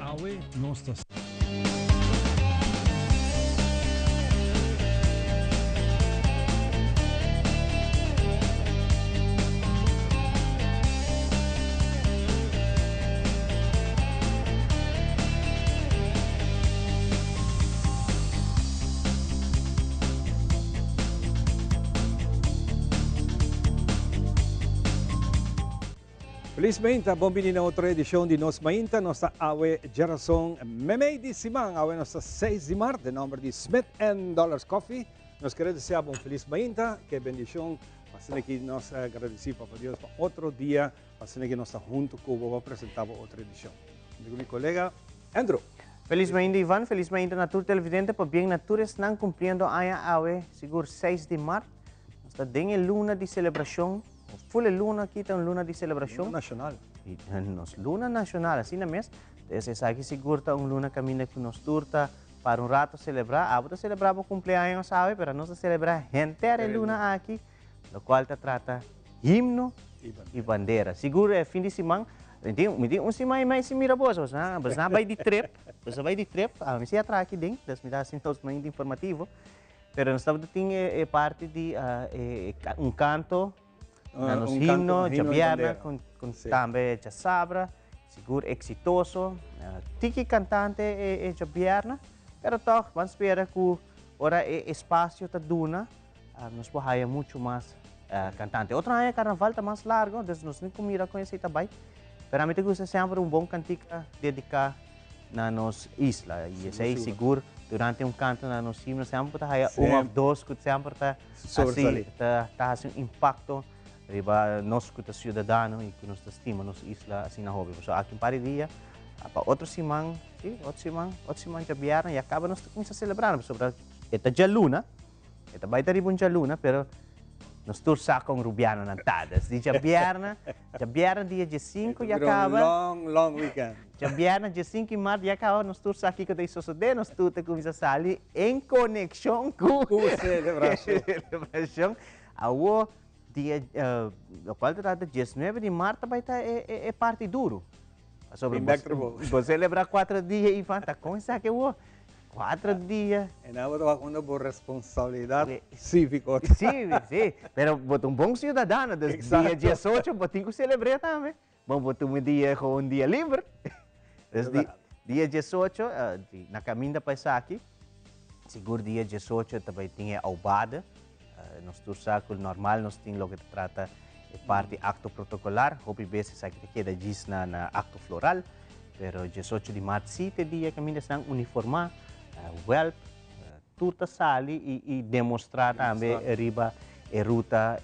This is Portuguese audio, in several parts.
Awe Nostra. Feliz Mainta, buongiorno na outra edição de Nos Mainta, nossa awe geração memei de Simang, awe nossa 6 de março, de número de Smith and Dollars Coffee. Nós queremos desejar um Feliz Mainta, que bendição, passando aqui nós agradecemos para Deus para outro dia, passando aqui nós junto com o apresentar outra edição. Meu colega Andrew. Feliz Mainta, Ivan, feliz Mainta Natur Televidente, para bem Natur estão cumprindo a awe, seguro 6 de março, nós estamos em luna de celebração. Full luna kita ang luna di celebrasyon. Luna nacional. Nos luna nacional, assim na mes. Esse aqui seguro ta ang luna kami na nos turta para um rato celebrar. Abo ta celebrar o cumpleaños sabe, pero nós celebrar entera luna aqui, no qual ta trata himno e bandeira. Seguro é fim de semana. Hindi un si may si Miraboso, bas na bay di trip, me si atra aqui ding, das me dá assim todos mais informativo. Pero nós estamos ting parte de um canto nos himno, Javiana, com também a Sabra, seguro exitoso. Tiki cantante é Javiana, pero toch, vamos esperar que ora espaço está duna, nos pode muito mais cantante. Outra é carnaval está mais largo, então nós nem comida com esse também. Pero a mim te gusta sempre bom cantica dedicar na nossa isla e esse aí seguro durante canto na nossa himno sempre está ou dois que sempre está assim, está assim impacto. Riba nós que cidadano e que nos estima nos isla assim na hobby. So aqui para dia, para outro simang, outro simang já vieram e acaba nós começar a celebrar sobre esta já luna, esta vai ter ribon já luna, pero nós tur sacong rubiano nantadas. Di já vieram dia 5 e acaba. Long weekend. Já vieram dia 5 de março e acaba nós tur aqui que daí sosode, nós tur te começar a sair em conexão com celebração. Awo dia, o qual trata 19 de março vai estar é parte duro. Sobre você celebrar 4 dias e vai estar com isso aqui, 4 dias. É uma boa responsabilidade cívica. Sim, pero botar um bom cidadão, dia 18, botar que celebrar também. Vamos botar um dia com um dia livre. Dia 18, na caminho para isso aqui, seguro dia 18 também tinha aubada. Nos tursaco normal nós temos logo que trata parte acto protocolar, houve vezes que queda diz na acto floral, pero 18 de março 7 dia que ainda estão uniformar, welp, tudo sali e demonstrar também riba a ruta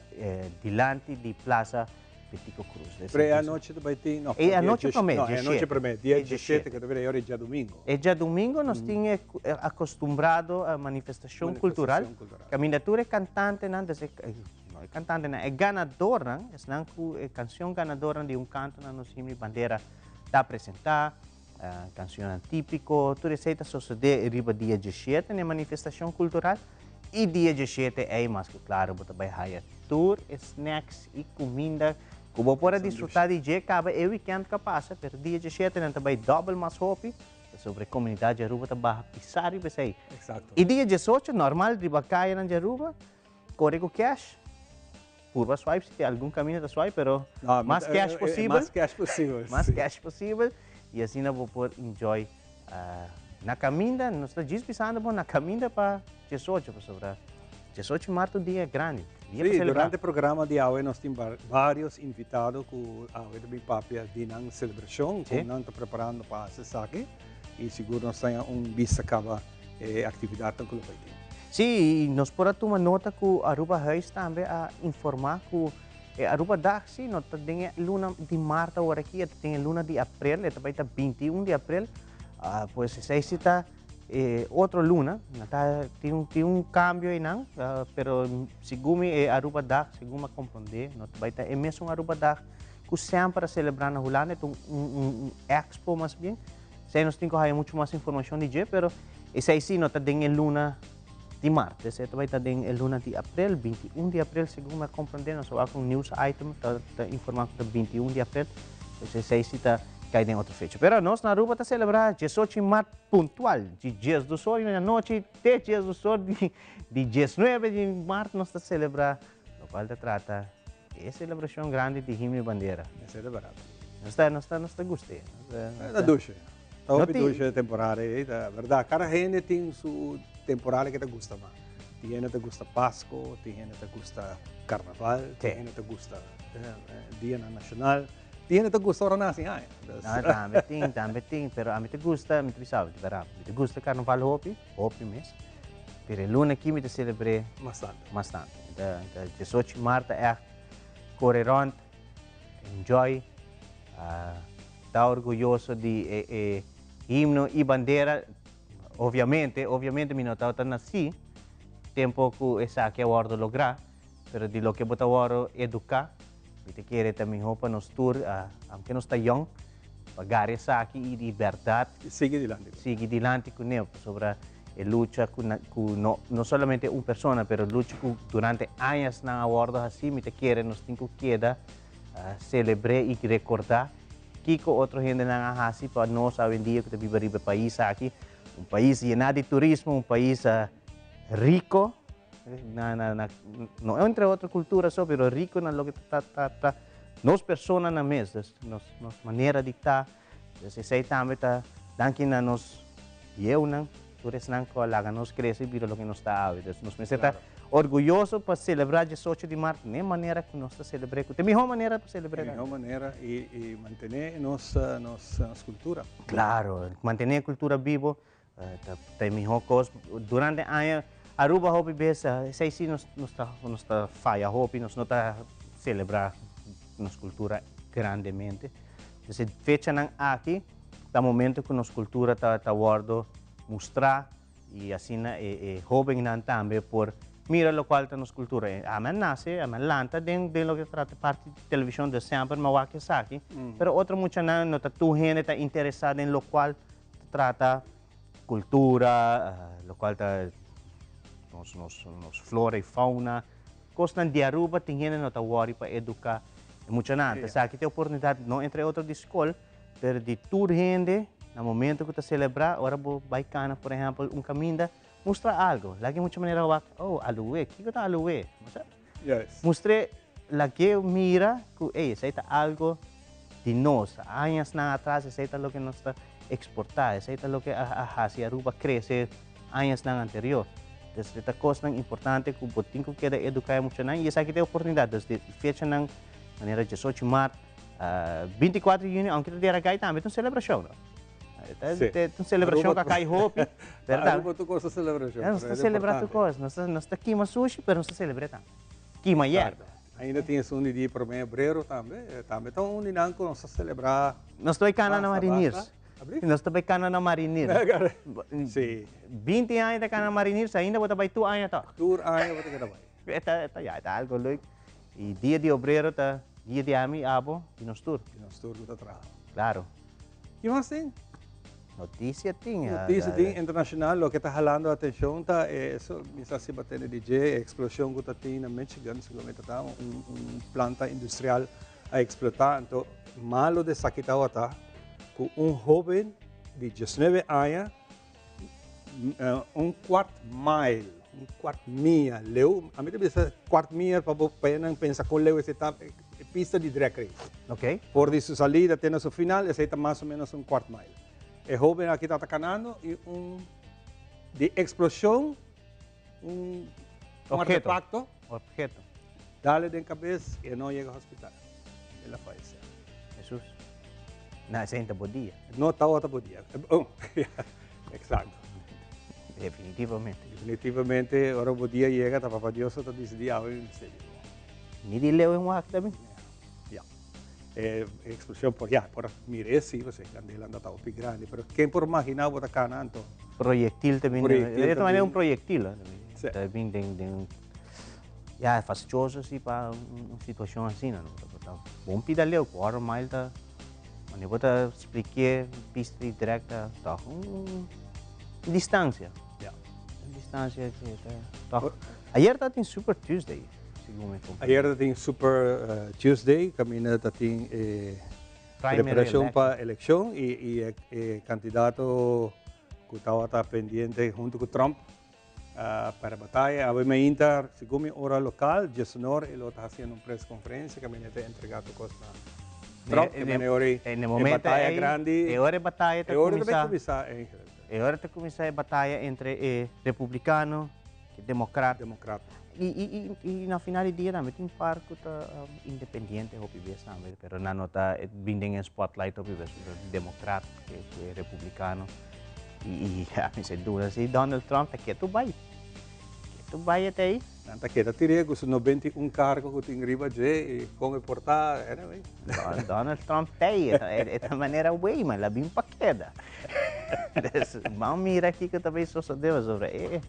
dilante de Plaza Petico Cruz. Pre a noite também tem, não. E a noite também, a noite primeiro, dia 17 que deveria ser dia domingo. É dia domingo nós tínhamos acostumado a manifestação cultural. Caminatura é cantante não é cantante não é ganadora, é canção ganadora de canto na nossa himno bandeira da apresentar, canção típico, tudo isso está suceder riba dia 17 na manifestação cultural. E dia 17 é mais que claro, você vai ter tour, snacks e comida. Como pode desfrutar de dia, acaba o weekend que passa, mas dia 17 não também double mais hopi sobre a comunidade de Aruba também pisar e pensei. E dia 18 normal de bacaia na Aruba, código cash, curva swipe se tem algum caminho da swipe, pero mais cash possível. Mais cash possível. Mais cash possível e assim não vou poder enjoy na caminha, nós estamos dispensando na caminha para 18 sobre 18 de março dia grande. Sim, durante o programa de AUE nós temos vários invitados que a AUE também papia de uma celebração, que nós estamos preparando para essa aqui e seguro nós temos vista acaba atividade que vai ter. Sim, nós podemos tomar nota que a Aruba Reis também a informar que a Aruba Dag, sim, nós temos luna de março agora aqui, temos luna de abril, também está 21 de abril, pois essa está outra luna, tem cambio aí não, pero segundo a Aruba Dag, segundo compreender, nós vai ter é mesmo a Aruba Dag que sempre celebrar na Holanda, expo mais bem, sei nós temos que muito mais informação de dia, pero esse aí sim nós temos luna de março, esse vai estar em luna de abril, 21 de abril, segundo compreender, nós vamos news item, está informando que 21 de abril, esse aí sim está cae en otra fecha. Pero nos na Aruba ta celebrar 18 de março puntual, de 10 do sol na noite, até 10 do sol, de 19 de março nos ta celebrar, lo cual te trata de celebração grande de himno e bandeira. Ese es de verdad. Nos está guste. La ducha. Todo No no ti- ducha temporada, la verdad. Cada gente tiene su temporada que te gusta más. Tiene te gusta Pascua, tiene te gusta Carnaval, Sí. tiene te gusta Día Nacional, tiene te gusta ahora nazi. Tambe ting, pero a mim te gusta, me te sabe, me te gusta carnaval hopi mes. Pero el lunes aqui me te celebrei bastante. Da 18 de março é correr rond, enjoy, tá orgulhoso de himno e bandeira. Obviamente, me notava tá nasci, tempo que essa aqui é o de lograr, pero de lo que bota o educar, me te querer também roupa nos tour, aunque não está young, pagar essa aqui e de verdade, Sigue adelante. sigue dilante com ele sobre a luta com não somente uma pessoa, mas luta durante anos na abordo assim, me te querer nos tem que queda celebrar e recordar que outro gente na assim para nós hoje em dia que vive no país aqui, país lleno de turismo, país rico, não entre outras culturas só, mas rico na lo que nós pessoas na mesa, nos maneira de estar, sei também tá, danke na nos eu não, turis não colaga nos cresce vira lo que nos está hoje, nos me senta orgulhoso para celebrar 18 de março, nem maneira que nós celebramos, tem melhor maneira para celebrar. De mejor manera y mantener nuestra cultura. Claro, mantener a cultura viva, tem melhor coisa. Durante anos, Aruba hopi besa, sei se nos está falha hopi, nos não está celebrar nossa cultura grandemente. Então, fecha não aqui, tá momento que nossa cultura tá guardo mostrar e assim jovem não também por mira lo qual tá nossa cultura. A mim nasce, a mim lanta den lo que trata parte de televisão de sempre, mas aqui aqui. Pero outra muita não tá tu gente tá interessada em lo qual trata cultura, lo qual tá nos flora e fauna, coisas de Aruba tem gente não tá worry para educar. Muita nada, sa aqui tem oportunidade não entre outros de escola, pero de tour gente, no momento que tá celebrar, ora vai cana, por exemplo, caminho mostra algo. Lagi muita maneira alué, que tá alué? Yes. Mostrei lagi mira que isso tá algo de nós, anos na atrás, isso tá lo que nós está exportar, isso tá lo que a Aruba cresce anos na anterior. Então, esta coisa importante que o botinho quer educar muito não, e essa aqui tem oportunidade, de fecha na maneira 18 de março, 24 de junho, aunque tu der aqui também tem celebração, não? Tem celebração que cai hopi, verdade? Aruba tu cosa celebração. Nós está celebrando coisas, nós está aqui mas sushi, pero nós está celebrando. Aqui mas Ainda tem esse dia para fevereiro também, então unirão com nós celebrar. Nós estou cana na Mariners. Nós estou cana na Mariners. Sim. 20 anos da cana na Mariners, ainda vou trabalhar 2 anos tá. 2 anos vou trabalhar. Tá algo leuk. E dia de obreiro tá, dia de ami abo, e nós tour. E nós tour do trabalho. Claro. Que mais tem? Notícia tinha. Notícia tem internacional, o que está jalando a atenção tá isso, misa se batendo DJ, a explosão que tem na Michigan, seguramente tá planta industrial a explotar, então malo de Sakitawa tá, com jovem de 19 anos, quart mile, leu, a mim também quart mile para pensar com leu esse tá pista de drag race. Ok. Por de sua salida até seu final, esse tá mais ou menos quart mile. O jovem aqui está atacando e de explosão, artefacto, Objeto. dá-lhe de cabeça e não chega ao hospital. Ele faleceu. Jesus. Na senta podia. Não está outra podia. Exato. Definitivamente. Definitivamente, agora o dia chega, está para Deus, está decidido em sério. Ni de leu um acto também. Explosão por mire, sim, você candela anda tão grande, mas quem por imaginar o tacananto? Proyectil também. De esta maneira proyectil. Sim. Também tem ja, fastidioso assim para uma situação assim, não? Bom pedaleu, 4 miles tá. Mas eu vou explicar pista direta, tá distância. Distância que tá. Ayer tá tem Super Tuesday. Ayer tem Super Tuesday, kami na dating preparación election. para elección y candidato que estaba pendiente junto con Trump para batalla. A ver, me inter, según mi hora local, Jesonor, y lo está haciendo una press conferencia que me ha entregado cosas. Trump, que me ori, En momento batalla aí, grande. é hora de batalha É hora de começar. É hora de começar a batalha entre republicano e democrata. E na final do dia também tem parque independente hopi bes também, pero na nota binding spotlight hopi bes democrata que é republicano. E a mim se dura se Donald Trump tá quieto vai. Tu vai até aí. Nanta kita tiri gusto 91 cargo que tem riba e com portar, anyway. Donald Trump tem, essa maneira way, mas lá bem paqueda. Vamos mirar aqui que também só deu sobre.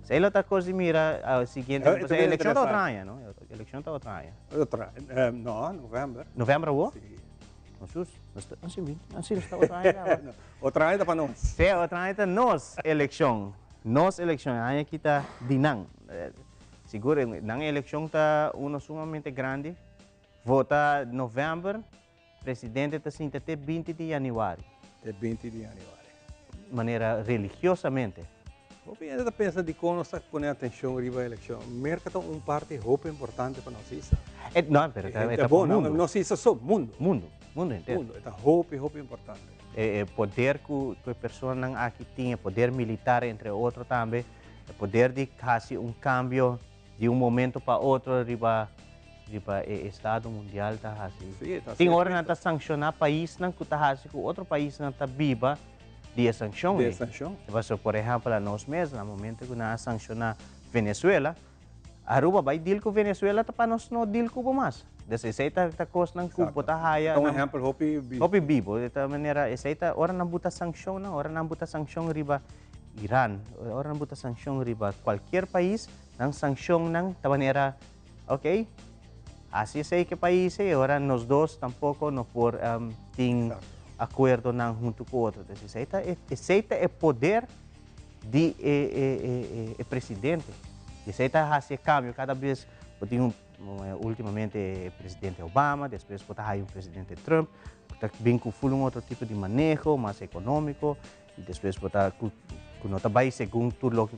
Sei lá outra coisa mira a seguinte, a eleição está outra, não? A eleição está outra. Outra, não, novembro. Novembro o? Sim. Assim está outra. Outra ainda para nós. Sim, outra ainda nós eleição. Nós eleição, aí kita dinang. Siguro, nang eleição está sumamente grande. Vota novembro, presidente está sim até 20 de janeiro. Até 20 de janeiro. Maneira religiosamente. Eu ainda pensa de como nós põe atenção riba a eleição. Merca um parte roupa importante para nós isso. Não, pero é bom, não, nós isso só mundo. Mundo inteiro. Mundo, é roupa importante. Poder que a pessoa não aqui tinha, poder militar entre outros também, poder de fazer cambio de momento para outro riba estado mundial tá assim. Tem hora não tá sancionar país não que tá assim que outro país não tá viva de sanção. De sanção. Por exemplo, nós mesmos no momento que nós sancionar Venezuela, Aruba vai deal com Venezuela tá para nós não deal com mais. Desse seita tá cost ng kubo tá haya. Um exemplo hopi bibo de maneira seita ora na buta sanção não, ora na buta sanção riba Iran, ora na buta sanção riba qualquer país ng sanção ng ta maneira okay? Assim sei que país ora nós dois tampouco no por ting acordo ng junto com outro. Desse seita é poder de presidente. De seita hace cambio cada vez ultimamente presidente Obama, depois aí o presidente Trump, bem com outro tipo de manejo, mais econômico, e depois quando está bem segundo tudo o que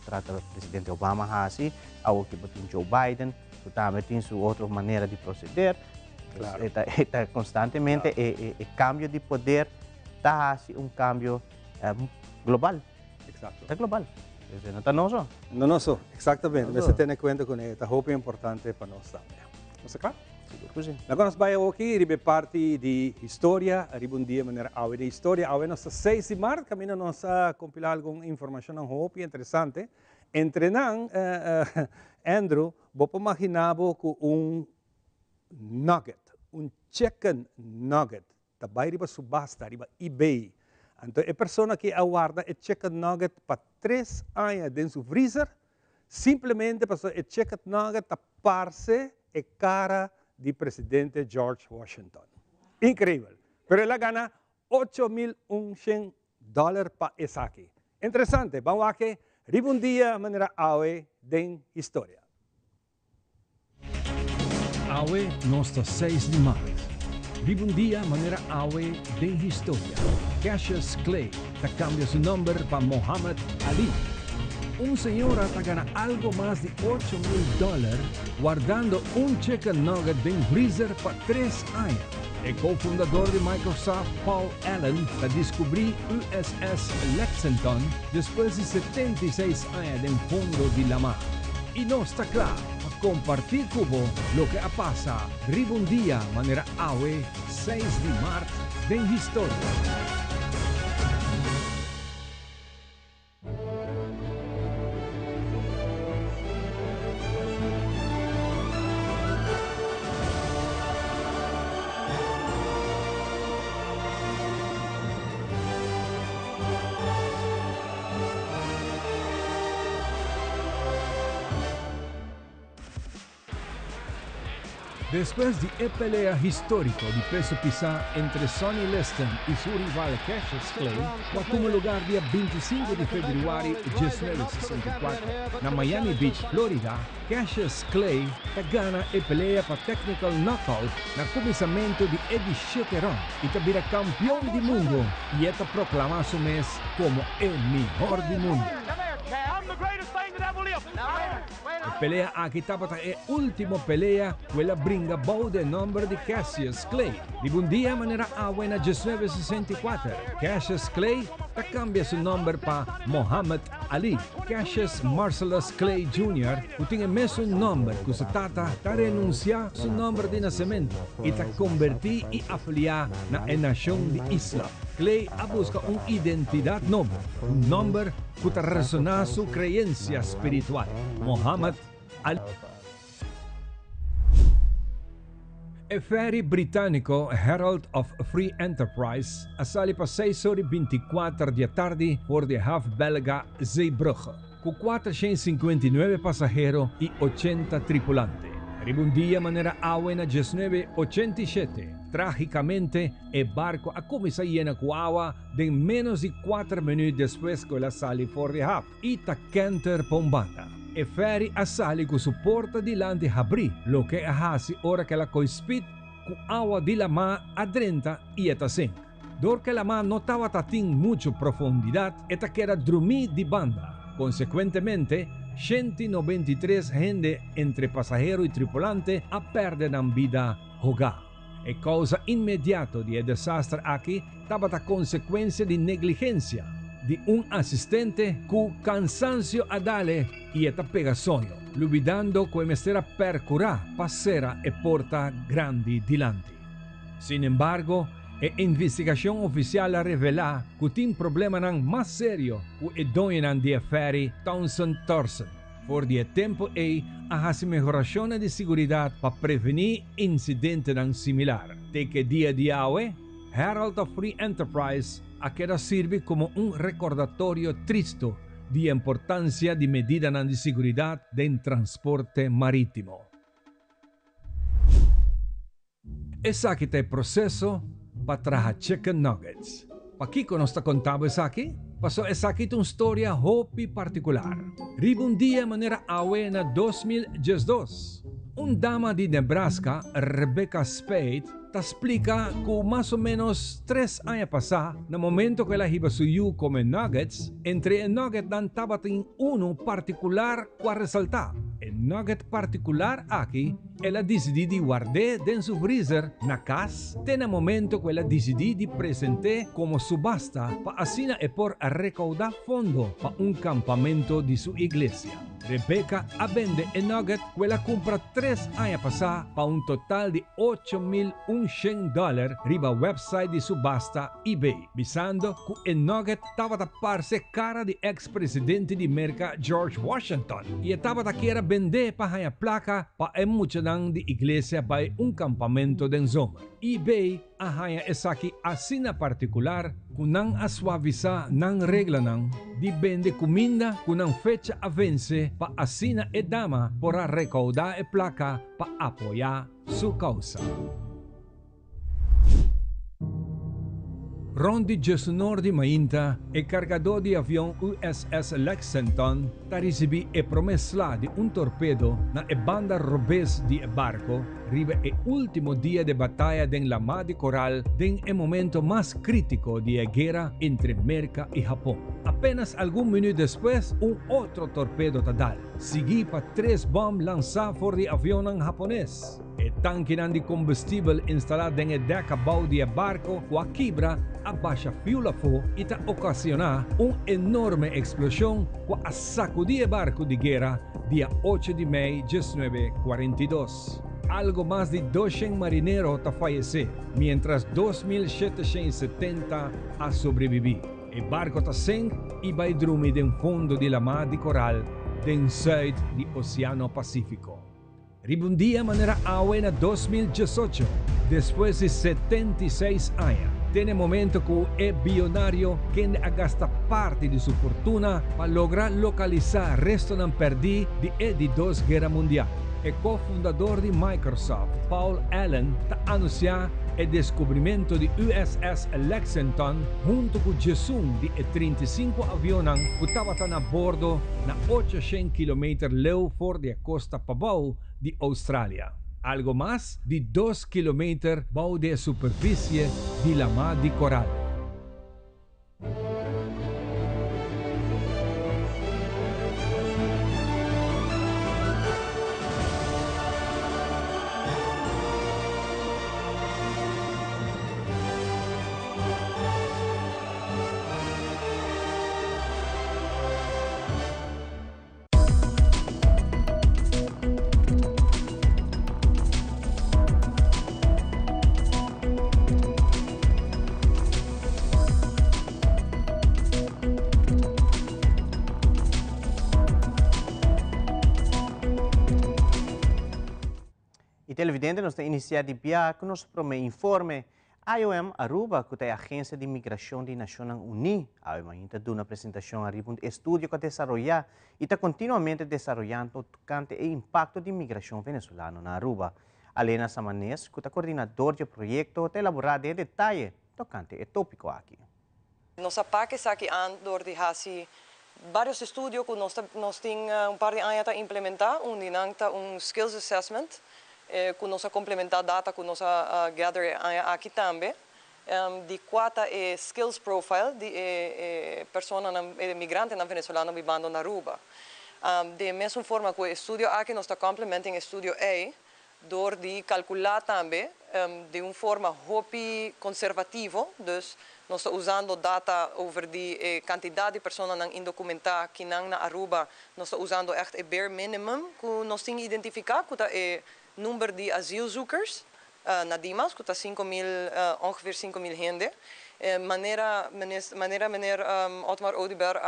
trata o presidente Obama assim, ao que botou Joe Biden, também tem sua outra maneira de proceder, claro. Está constantemente cambio de poder, está assim cambio global, está global. Não está nosso? Não, exatamente. Você tem em conta com esta roupa importante para nós também. Não claro? Agora nós vamos aqui, ribe parte de história, ribe dia maneira ao de história, ao nossa 6 de março, caminho nós a compilar alguma informação na roupa interessante. Entrenando, Andrew, vou imaginar com nugget, chicken nugget, também ribe subasta, ribe eBay. Então, a pessoa que aguarda o chicken nugget para 3 anos dentro do freezer, simplesmente para o chicken nugget taparse a cara do presidente George Washington. Incrível. Pero ela gana $8,100 para essa aqui. Interessante. Vamos aqui, um dia maneira awe den história. Awe, nossa 6 de março. Vive un día manera awe de historia. Cassius Clay te cambia su nombre para Muhammad Ali. Un señor te gana algo más de $8,000 guardando un chicken nugget de un freezer para 3 años. El cofundador de Microsoft, Paul Allen, te descubrió USS Lexington después de 76 años de un fondo de la mar. Y no está claro. Compartir cubo lo que pasa un día manera awe 6 de marzo de historia. Después de la pelea histórica de peso pesado entre Sonny Liston y su rival Cassius Clay, que tuvo lugar día 25 de febrero de 1964 en Miami Beach, Florida, Cassius Clay gana la pelea para technical knockout na comisamento de 17 rounds y vira campeón del mundo y está proclamado su mes como el mejor del mundo. La pelea aquí estaba la última pelea que la bringa bajo el nombre de Cassius Clay. De un día manera buena 1964, Cassius Clay cambia su nombre para Muhammad Ali. Cassius Marcellus Clay Jr. tiene el mismo nombre que su tata renuncia su nombre de nacimiento y te convertí y afiliar a la nación de Islam. Clay busca una identidad noble, un nombre que te resona su creencia espiritual. Muhammad Ali. El ferry británico Herald of Free Enterprise sale para 6h24 da tarde por de half belga Zeebrugge, com 459 passageiros e 80 tripulantes. Un día manera agua en 1987. Trágicamente, el barco comienza llena con agua de menos de 4 minutos después que la sale por de half y ta canter pombanda. El ferry sale con su porta delante abrir, lo que hace ahora que la coispit con agua de la mar adrenta y está sin. Dor que la mar no estaba tan mucho profundidad, esta que era dormir de banda. Consecuentemente, 193 gente entre pasajero y tripulante perden vida jugada. La causa inmediata del desastre aquí estaba la consecuencia de negligencia de un asistente con cansancio a darle y esta pega sueño, olvidando que mestera percurar pasera e porta grande delante. Sin embargo, la investigación oficial revela que tiene un problema más serio que el dueño del ferry Townsend Thorson. Por el tiempo hace mejoraciones de seguridad para prevenir incidentes similares. De que día de hoy, Herald of Free Enterprise queda sirve como un recordatorio triste de importancia de medidas de seguridad del transporte marítimo. Es aquí el proceso para traer chicken nuggets. Para aquí nos está contando aquí, pasó aquí una historia hopi particular. Riba un día manera en 2012. Una dama de Nebraska, Rebecca Spade, te explica que más o menos 3 años pasados, en el momento que la iba suyo come nuggets, entre el nugget dan estaba uno particular que resaltar. El nugget particular aquí, ella decidió guardar en su freezer na casa, en el momento que ella decidió presentar como subasta para así por recaudar fondos para un campamento de su iglesia. Rebecca vende el nugget que ella compra 3 años pasados para un total de $8,100 riba website de subasta eBay, visando que el nugget estaba a parse cara de ex-presidente de América George Washington y estaba a quiera vender para la placa para mucha de iglesia para un campamento de zona. eBay ahaya esaki asina particular kunang aswavisa ng regla nang di vende comida kunang fecha avance pa asina e dama para recaudar e placa pa apoyar su causa. Rondi Jessunor di Mainta, el cargador de avión USS Lexington, recibì e promessa di un torpedo na e banda robes di barco, ribe el último día de batalla en la mar de Coral, en el momento más crítico de la guerra entre América y Japón. Apenas algún minuto después, un otro torpedo tadal, seguí para 3 bombas lanzadas por el avión japonés. El tanque de combustible instalado en el deck abajo del barco, Wakibra, abaixa fuel y te ocasiona una enorme explosión que sacudió el barco de guerra día 8 de mayo de 1942. Algo más de 200 marineros fallecieron, mientras 2.770 han sobrevivido. El barco está sin y va a dormir en fondo de la mar de Coral, del sur del Océano Pacífico. Un día manera en 2018, después de 76 años, tiene momento que el billonario que gasta parte de su fortuna para lograr localizar el resto perdido de 2 guerras mundiales. e cofundador de Microsoft, Paul Allen, anuncia o descobrimento de USS Lexington junto com Jesung de 35 aviões que estavam a bordo na 800 km leu fora da costa Pabau de Austrália. Algo mais de 2 km baixo da superfície de la mar de coral. Televidente nos iniciar de via que nos promete informe IOM Aruba, que é a Agência de Imigração da Nações Unidas. A IOM ainda dá uma apresentação a um estudo que desenvolve e está continuamente desenvolvendo tocante o impacto da imigração venezuelana na Aruba. Alena Samanés, que é coordenador do projeto, está elaborado em detalhe tocante o tópico aqui. Nossa PAC está aqui andor de hasi vários estudos que nós temos par de anos a implementar, skills assessment, que nós complementar data que nós gather aqui também, de quatro skills profile de pessoas migrantes na Venezuela vivendo na Aruba. De mesma forma que o estudo aqui nós complementando o estudo A, door de calcular também de uma forma hobby conservativa, dus nós estamos usando data over de quantidade de pessoas indocumentadas que na Aruba, nós estamos usando echt o bare minimum que nós temos identificar, que é número de asielzoekers na Dimas, que está ongeveer 5.000 gente. Meneer Otmar Odeberg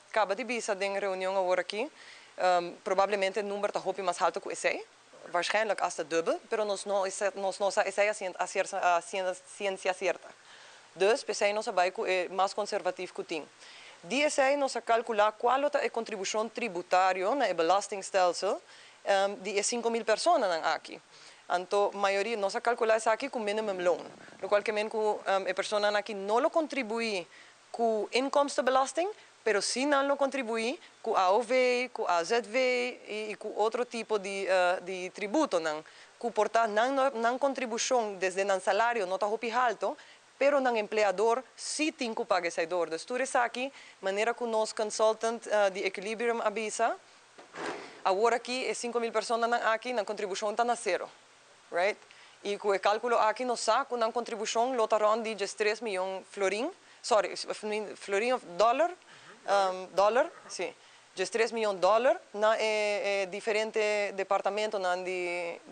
acaba de visa de reunião agora aqui. Provavelmente o número está hopi mais alto que esse. Waarschijnlijk als het dubbel, pero nós não a ciência certa. Dus, we zijn ons bij mais conservatief que tem. Die zijn nós calcular qual é a contribuição tributária na belastingstelsel de 5.000 pessoas aqui. Então, a maioria nós calcular isso aqui com minimum loan. No qual que a pessoa aqui não lo contribui com inkomstenbelasting, pero sim não contribui com a AOV, com a AZV e com outro tipo de tributo. Que, portanto, não contribuição desde o salário não está alto, pero o empregador sim tem que pagar esse dor. Então, tudo isso aqui, maneira que nós consultant de Equilibrium avisa, agora aqui, 5.000 pessoas aqui, na contribuição está na zero. Right? E com o cálculo aqui, nós sabemos que na contribuição lotaram de 3 milhões dólar, sim. 3 milhões de dólares na diferentes departamentos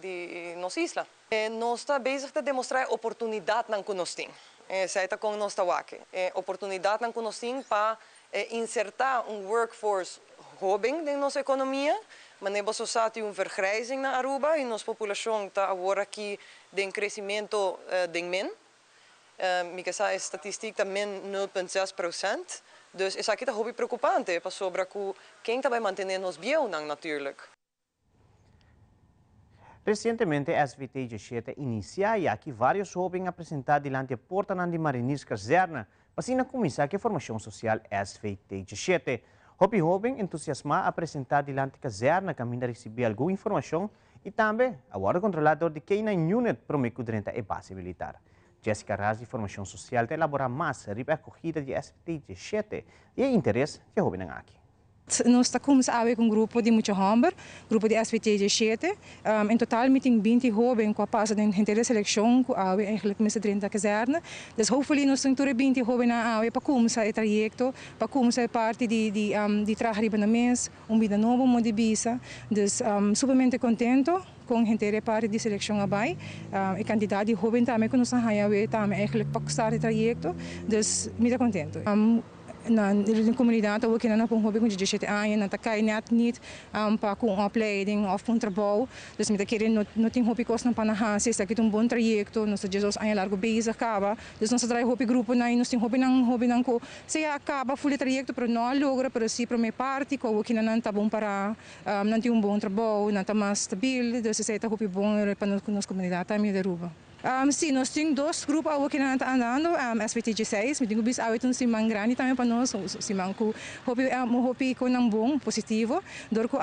de nossa isla. Nós estamos bezig a demonstrar a oportunidade que nós temos. Essa é com nós aqui. Oportunidade que nós temos para insertar workforce jovem na nossa economia. Mas nós temos vergrijzing na Aruba e nossa população está agora aqui de crescimento de men. A estatística também 0,6%. Dus is aqui hobby preocupante, para sobre quem também manter nos bios, natuurlijk. Recentemente, a SVT-17 inicia e aqui vários jovens apresentados diante da porta de Marinis Caserna, para começar a formação social SVT-17. Hobby jovem entusiasmado apresentado diante da caserna, caminho a receber alguma informação e também agora o controlador de K9 Unit promete durante a base militar. Jessica Raz, de Formação Social, está elaborando mais a acolhida de SVT-17 e o interesse que jovem aqui. Nós estamos com um grupo de muitos homens, grupo de SVT-17. Em total, tem 20 jovens que passam em inteira seleção, que eigenlijk met 30 casernas. Dus hopefully nós temos 20 jovens para começar o trajeto, para começar parte de trabalho para mês, vida nova, uma de visa. Dus supermente contento com a inteira parte de seleção abai. A quantidade de jovens também que nós temos também eigenlijk para começar o trajeto. Dus muito contento. na comunidade ook in een hobby kun je zitten aan en dan kan je net niet para com opleiding of com trabalho. Dus met aquele não tem hobby kosten para na hansi, está aqui bom trajecto, nós Jesus aan largo bezig acaba. Dus nós trai hobby grupo na nós tem hobby nang ko se acaba full trajecto pero não logra pero si para minha parte ko que não tá bom para não tem bom trabalho, não tá mais stabil, dus se tá hobby bom para nós comunidade também de Aruba. Sim, nós temos dois grupos aqui na andando, SVT16, me digo bis awit um simang grande também para nós, simang ko hopi ko nang bom positivo, dor ko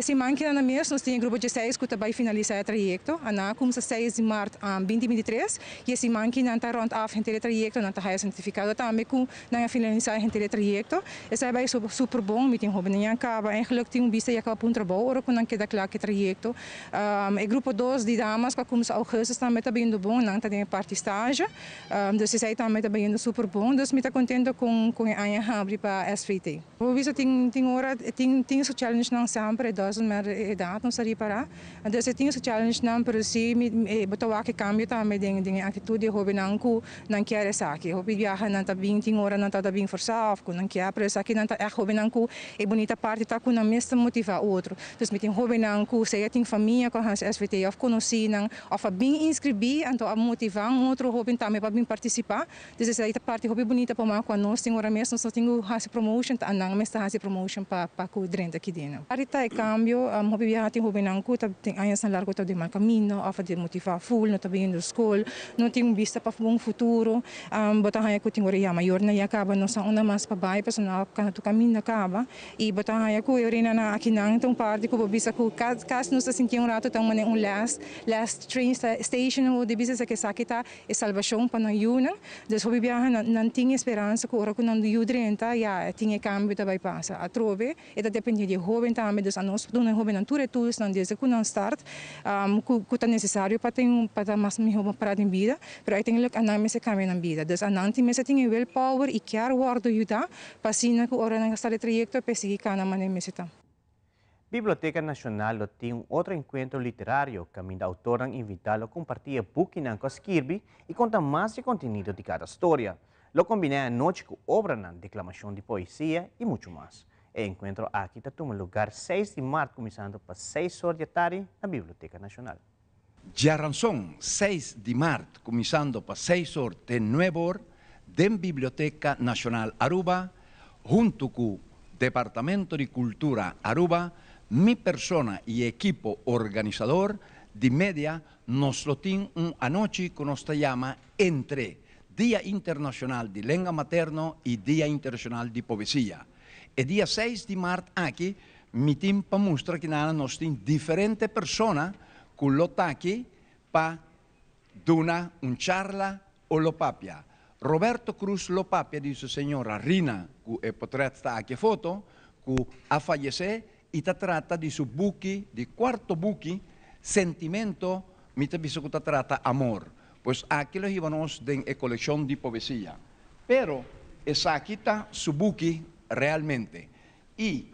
simang que na mês nós temos grupo 16 que vai finalizar o trajeto, ana como 6 de março 2023, e simang que não tá rond af o trajeto, não tá high certificado também com na finalizar o trajeto, essa vai super bom, me tem hopi na acaba, eigenlijk tem bis já acaba um trabalho, ora com não queda claro que trajeto, o grupo 2 de damas que como augustus também tá bem bom, não tem parte estágio, dus zij também está bem super bom, dus me está contente com a abrir para SVT. O visa tem hora tem o challenge não sempre, doesn't matter idade não seria para, dus tem o challenge não para si me botar que cambio também de atitude hobby não quer essa aqui, hobby viaja não está bem tem hora não está bem forçado, não quer para essa aqui não está hobby não é bonita parte está com a mesma motivar outro, dus me tem hobby não se tem família com a SVT of conheci não of bem inscrever então a motivar outro hobby também para vir participar. Dus essa parte hobby bonita para nós, nós temos agora mesmo nós temos essa promotion, não mas essa promotion para o drente aqui dentro. Arita é cambio, hobby viajar tem hobby não tem anos na largo de mal caminho, of de motivar full, não tá bem na escola, não tem vista para um futuro, botar aí que tem hora já maior na acaba nós são uma mais para baixo, personal quando tu caminho acaba e botar aí que eu rena na aqui não então parte que visa que caso nós sentimos rato tão um last train station ou de bisa que sakita e salvação para nós yuna, dus hobby viajar não tinha esperança que ora que não drenta já tinha cambio também passa a trove e da depende de hobby também dus a nós não hobby não tudo tools não desde que não start que tá necessário para mais melhor para a vida, pero aí tem que andar mais cambio na vida, dus andar tem mais tem willpower e quer guardo ajuda para sina que ora não estar trajecto para seguir cada maneira meseta. Biblioteca Nacional tem outro encontro literário que a autora invitá-lo a compartilhar book com Kirby e conta mais de conteúdo de cada história. Lo combina a noite com obra na declamação de poesia e muito mais. O encontro aqui está tomando lugar 6 de março, começando para 6 horas da tarde na Biblioteca Nacional. Giarranzón, 6 de março, começando para 6 horas de 9 horas, da Biblioteca Nacional Aruba, junto com o Departamento de Cultura Aruba, mi persona y equipo organizador de media nos lo tiene una noche que nos llama entre Día Internacional de Lengua Materno y Día Internacional de Poesía. El día 6 de marzo aquí, mi team para mostrar que nos tiene diferentes personas que lo aquí para dar una charla o lo papia. Roberto Cruz Lopapia dice señora Rina, que potrebbe stare anche foto, che ha fallecido e tratta di su buchi, di quarto buchi, sentimento, mi te visto que trata amor. Pues aquí lo llevamos en colección de poesía. Pero esa aquí está su buchi realmente. Y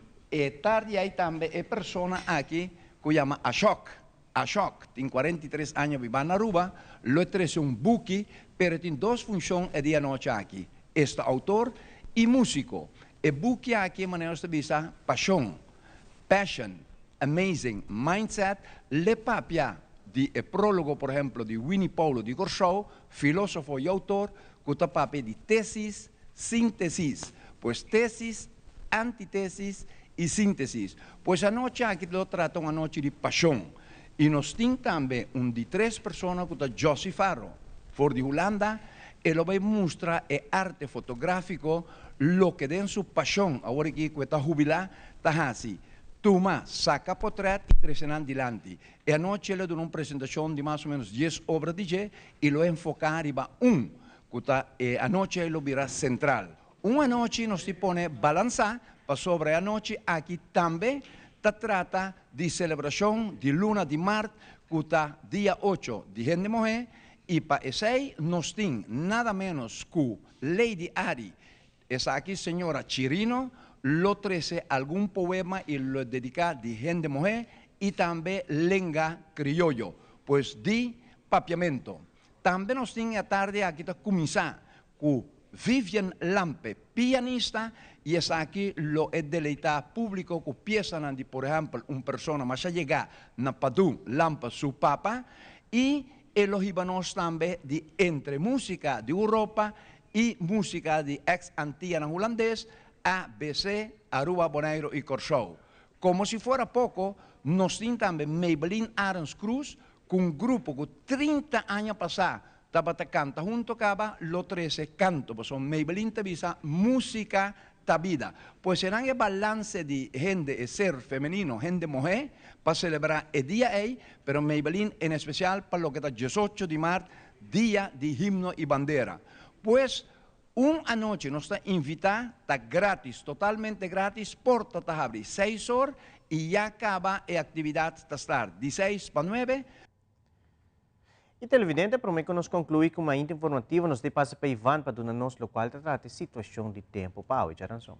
tarde hay también persona aquí que llama Ashok. Ashok, tiene 43 años, vive en Aruba, lo es un buchi, pero tiene dos funciones el día y noche aquí. Este autor y músico. El buchi aquí, manera de vista, pasión, amazing, mindset, le papia di prólogo, por ejemplo, de Winnie Paulo de Gorshow, filósofo y autor, que está papia de tesis, síntesis, pues tesis, antitesis y síntesis. Pues anoche aquí lo trata una noche de pasión. Y nos tiene también un de 3 personas que está Josie Farro, for de Holanda, y lo va a mostrar el arte fotográfico, lo que den su pasión, ahora que está jubilada, está así. Tuma, saca portrait y 3 años adelante. Y anoche le doy una presentación de más o menos 10 obras de G y lo enfocar y va anoche lo verá central. Una noche nos se pone balanzar, para sobre anoche aquí también se trata de celebración de luna de marzo, que está día 8 de Gente Mujer, y para ese nos tiene nada menos que Lady Ari, esa aquí señora Chirino, lo 13 algún poema y lo dedica de Gente Mujer y también lenga criollo, pues de papiamento. También nos tiene a tarde aquí está comenzar con Vivian Lampe, pianista, y es aquí lo es deleita público que piensan de, por ejemplo, una persona más allá na Padú, Lampa, su papá, y los ibanos también de entre música de Europa y música de ex-Antillana holandés, ABC, Aruba, Bonaire y Corsou. Como si fuera poco, nos tienen también Maybelline Arons Cruz, con un grupo que 30 años pasados estaba canta junto a los 13 cantos, pues son Maybelline te visa música ta vida. Pues serán el balance de gente, ser femenino, gente mujer, para celebrar el día ahí, pero Maybelline en especial para lo que está 18 de marzo, día de himno y bandera. Pues una noche nos está invitada, está gratis, totalmente gratis, porta está abre 6 horas y ya acaba la actividad hasta estar de 6 para 9. E televidente, prometo que nos conclui com uma íntima informativa, nos de passa para Ivan para donar nos local trata a situação de tempo para a Jaranson.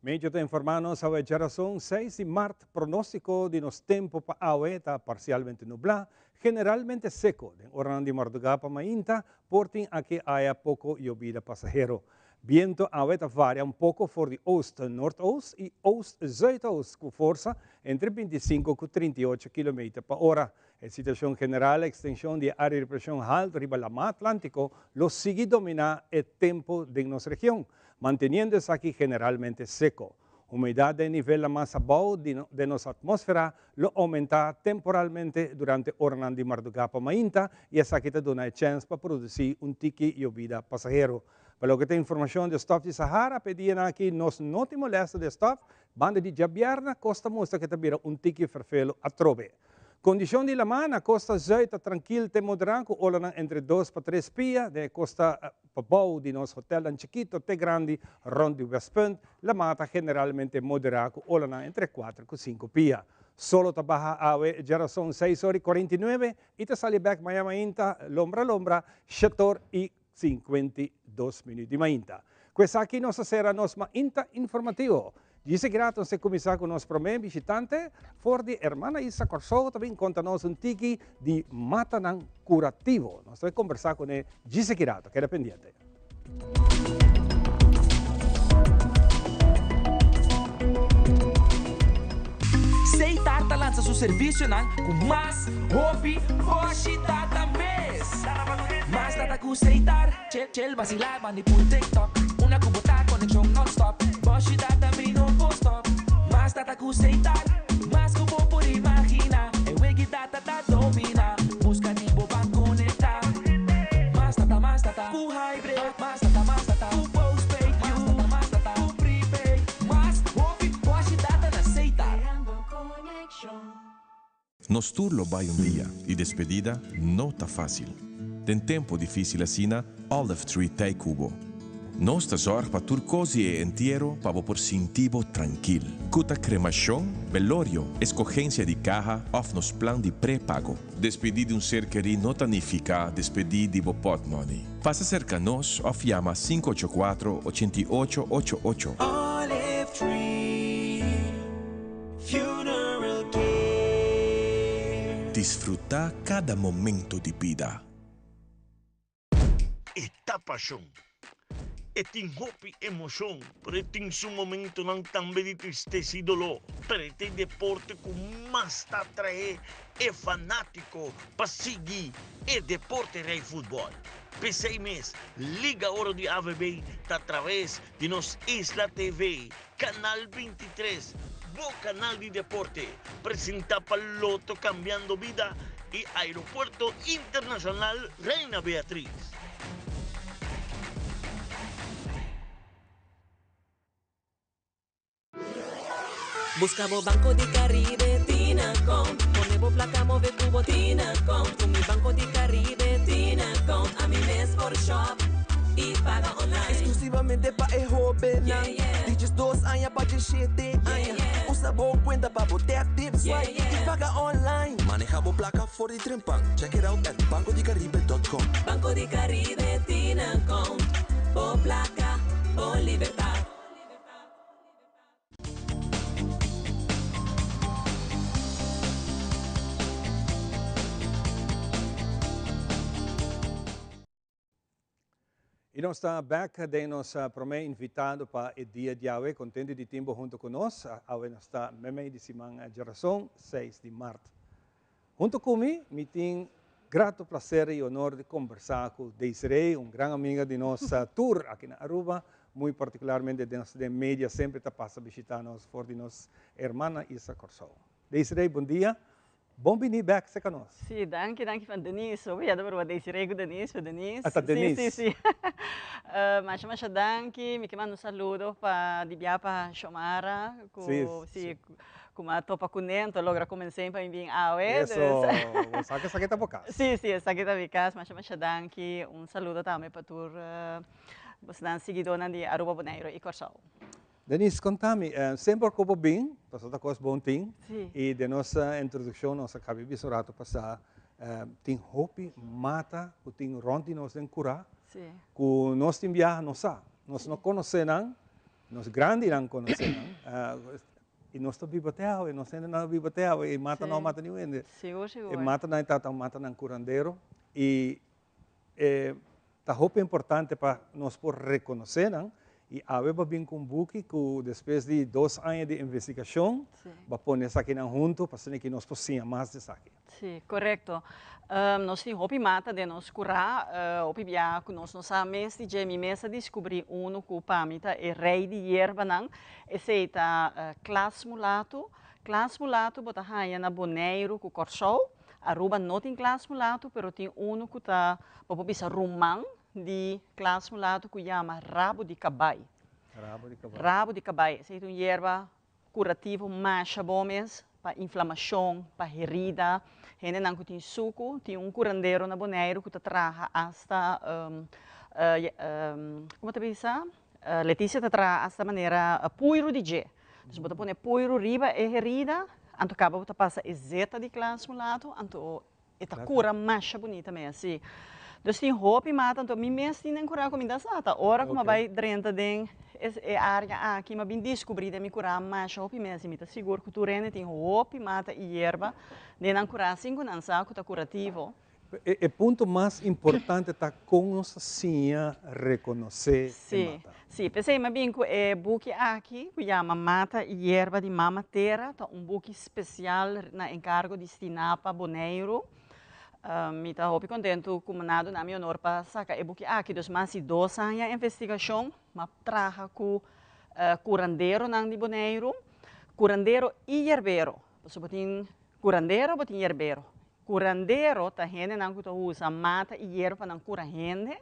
Medio te informamos a Jarazón 6 de marzo, pronóstico de nos tempo para agua está parcialmente nublado, generalmente seco, de hora de madrugada para mainta, portem a que haya poco llovida pasajero. Viento agua varia un poco por de oost-noordoost y oost-zuidoost con fuerza entre 25 y 38 km por hora. En situación general, la extensión de área de presión alta arriba del mar Atlántico lo sigue dominar el tiempo de nuestra región, manteniéndose aquí generalmente seco. Humedad de nivel de masa bajo de nuestra atmósfera lo aumenta temporalmente durante horas de madrugada para mainta y esa que te da una chance para producir un tiki llovida pasajero. Para lo que tem informação de stop de Sahara, pediam aqui nos não te molesta de stop, banda de Jabierna, costa mostra que também tiki vervelo a trobe. Condição de la mana, costa zuid tranquilo te moderado, olhando entre 2 para 3 pia, de costa pabau de nosso hotel en chiquito, te grande, rond de Westpunt, la mata generalmente moderado, olhando entre 4 e 5 pia. Solo te baja ave, ya son 6:49, y te sale back Miami Inta, lombra, chator y 52 minutos mainta. Questa aqui nossa será nosso mainta informativo. Dice grato se começar com nosso primeiro visitante, for de Hermana Isa Corsou, também conta-nos tiki de Matanang curativo. Nós vamos conversar com ele, dice grato, queda pendiente. Seitar lança seu serviço com mais hobby, hoje data mês. Mas data com Seitar, chel vacilar, manipul TikTok. Una cubota, conexão non-stop. Hoje data me no stop. Mas data com Seitar, mas como por imaginar. É wegi data da domina. Busca tipo para conectar. Mas data, com hybrid. Mas data, com postpaid. Mas data, com prepaid. Mas hobby, hoje data na Seitar. Nos turlo vai dia e despedida não tá fácil. Tem tempo difícil assina Olive Tree Tei Cubo. Nós te zorg para turcosi e entierro para por sintivo tranquil. Cuta cremação, velorio, escogencia de caja of nos plan de pré-pago. Despedir de ser querido não significa despedir de pot money. Faça cerca nos of llama 584-8888. Olive Tree Funeral Care. Disfrutar cada momento de vida. Esta paixão, este hopi emoção, pero tem um momento não também de tristeza e dolor, pero este deporte com mais te atrae é fanático para seguir é deporte rei futebol. P6 mês, Liga Ouro de AVB, através de nos Isla TV, Canal 23, Bo Canal de Deporte, presenta Paloto Cambiando Vida e Aeropuerto Internacional Reina Beatriz. Buscamos Banco de Caribe, Tinacom. Ponemos placa, move cubo, Tinacom. Con mi Banco de Caribe, Tinacom. A mi mes por shop y paga online. Exclusivamente para el joven. Yeah, yeah. Dices 2 años para el 7 años. Usa boa cuenta para poder tip swipe y paga online. Manejamos placa for the Trimpan. Check it out at bancodecaribe.com. Banco de Caribe, Tinacom. Por placa, por libertad. E nós estamos back de nós promê invitado para o dia de hoje, contente de tempo junto conosco. Hoje nós está Memei de Simão Geração, 6 de março. Junto comigo, me tem grato prazer e honor de conversar com Desiree, grande amiga de nossa tour aqui na Aruba, muito particularmente de nossa mídia, sempre está passa visitar nós, for de nossa irmã Isa Corsou. Desiree, bom dia. Bom venir back sa kanos. Sì, anche van Denise. Obrigada por Desiree com Denise, Denise. Ata Denise. Sì. Mas danke, mi mando un saludo para di Biapa Shomara, sì, come topa kunento, logra come sempre in bien awe. Eso, sakit po kas. Sì, sakit po kas, mas danke, un saludo também para tur bastante seguidona di Aruba Bonaire e Corsau. Denise, contame, sempre como bem, passou da coisa bom ting, Sim. e de nossa introdução, nossa cabeça rato passar, tem hope, mata, o tem ronti nós tem curar, Sim. que nós tem viajar nós não conhecemos, nós grande não conhecemos, e nós estamos bibateu, e nós ainda não bibateu, e mata não mata nenhum ainda. Seguro. E mata não está mata não curandeiro, e tá hope importante para nós por reconhecer, não? E agora vem com um book que depois de 2 anos de investigação, vai pôr isso aqui junto para que nós possamos mais disso aqui. Sim, correto. Nós temos hopi mata de nos curar, hopi bia que nós não sabemos de Jamie Mesa descobrir que pamita é rei de hierba não, esse é Clas Mulato bota raia na Bonaire com Corsou, Aruba não tem Clas Mulato, pero tem que tá para bisa rumang de Clas Mulato que chama rabo de cabai. Rabo de cabai. Essa é uma erva curativa, macha bomes, para inflamação, para herida. Gente não tem suco, tem curandeiro na Bonaire que traga hasta, como te diz? Letícia traga hasta maneira puiro de gê. Então, você põe puiro riba e herida, anto acaba você passa zeta de Clas Mulato, anto esta cura macha bonita mesmo, assim. Então, tem roupa e mata, então, me mesmo tem que curar comida sata. Ora, como vai dentro da área aqui, mas bem descobrir me curar mais roupa mesmo. Me seguro que tu rende tem roupa e mata e erva, de não curar 5 anos, que está curativo. O ponto mais importante está com nossa senha reconhecer e mata. Sim, pensei mais bem que o book aqui, que chama Mata e Erva de Mama Terra, é book especial na encargo destinado para Bonaire. Me está muito contente como nada na minha honor para sacar o book aqui dos mais de 2 anos de investigação, mas traga com curandeiro na de Bonaire, curandeiro e herbeiro. Você tem curandeiro, você tem herbeiro. Curandeiro tá gente não que usa mata e erva não cura gente,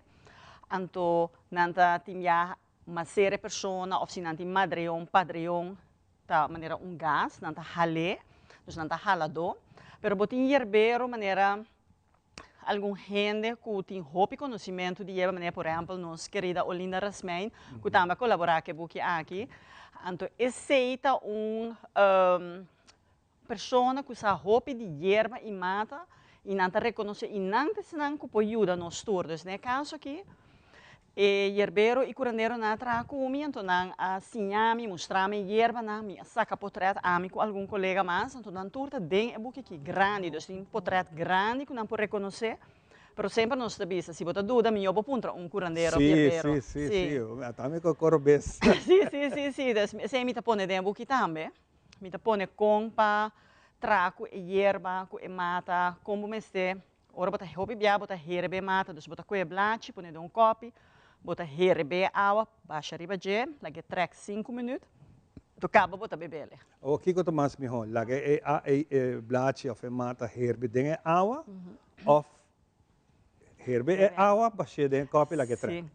anto não tá tinha uma série de pessoas ou se não tem madreão, padreão, tá maneira gás, não tá halé, dus não tá halado, pero você tem herbeiro maneira algum gente que tem roupa e conhecimento de erva, por exemplo, nossa querida Olinda Rasmein, que também colabora com o aqui, então aceita pessoa que usa roupa de erva e mata e não reconhece e não que pode ajudar nos turnos. Nesse caso aqui, herbeiro e curandeiro não traz comigo, então não assinhame, mostrar-me erva, não saca portrait a com algum colega mais, então não turta tem book aqui grande, então tem portrait grande que não pode reconhecer. Pero sempre nós sabemos, se você dúvida, me eu vou pôr curandeiro ou herbeiro. Sim. Também com a cor besta. Sim. Se me põe dentro book também. Me põe compa, trago e erva, e mata, como me este. Ora bota roupa bia, bota herbe mata, dus bota coe blate, põe um copo, bota herbe água, baixa riba de, lage trek 5 minutos, tu acaba bota bebele. O que que tu mais me hon, lage blate of mata herbe denge água, of herbe e água, baixa de copo lage trek.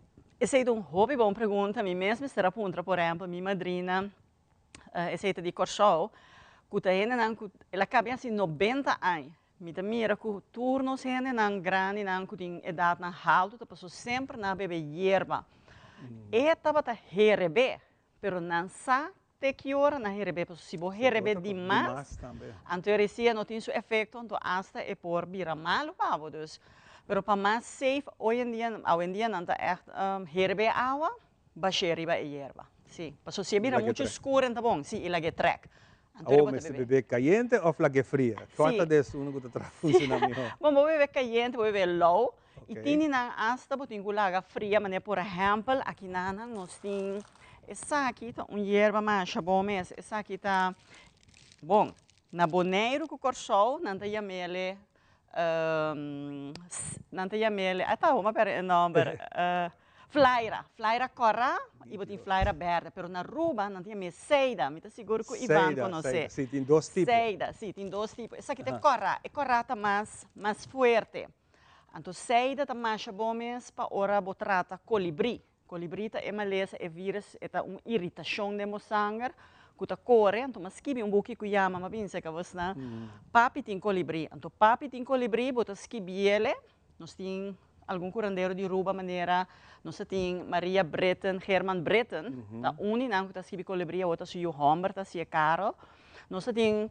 Essa é uma boa pergunta, me mesmo será ponta, por exemplo, minha madrina essa de Corsou, que ela cabe assim 90 anos. Me mira que o turno sendo não grande, não que tem idade não alta, passou sempre na bebê erva. E estava a herebe, pero não sabe até que hora na herebe, se você herebe demais, então esse não tem seu efeito, então hasta é por virar mal, dus. Pero para mais safe, hoje em dia não está echt herebe água, baixa riba e erva. Sim, passou se vira muito escuro, tá bom? Sim, ele é track. Ou mas bebê caliente ou flaque fria? Quanto desse um que está funcionando melhor? Bom, vou beber caliente, vou beber low. E tini nang hasta botin gulaga fria, mas por exemplo, aqui nós tem essa aqui tá hierba mancha bom mês, essa aqui tá bom. Na boneiro com corchol, não tem mele, não tem mele. Tá, uma per number. Flaira corra e botin flaira verde, pero na ruba não tem mele seida, me tá seguro que o Ivan conhece. Sim, tem dois tipos. Seida, sim, tem dois tipos. Essa aqui tem corra, e corra tá mais forte. Então, seida tá mancha bom mês para ora botrata colibri. Colibri tá maleza é vírus, é uma irritação de mo sangue. Kuta corre, então mas skibi buki que chama, mas pensa que você na papi tem colibri. Então papi tem colibri, bota skibi ele. Nós tem algum curandeiro de ruba maneira, nós tem Maria Breton, Herman Breton, tá não kuta skibi colibri, outra se o Humber, tá se é caro. Nós tem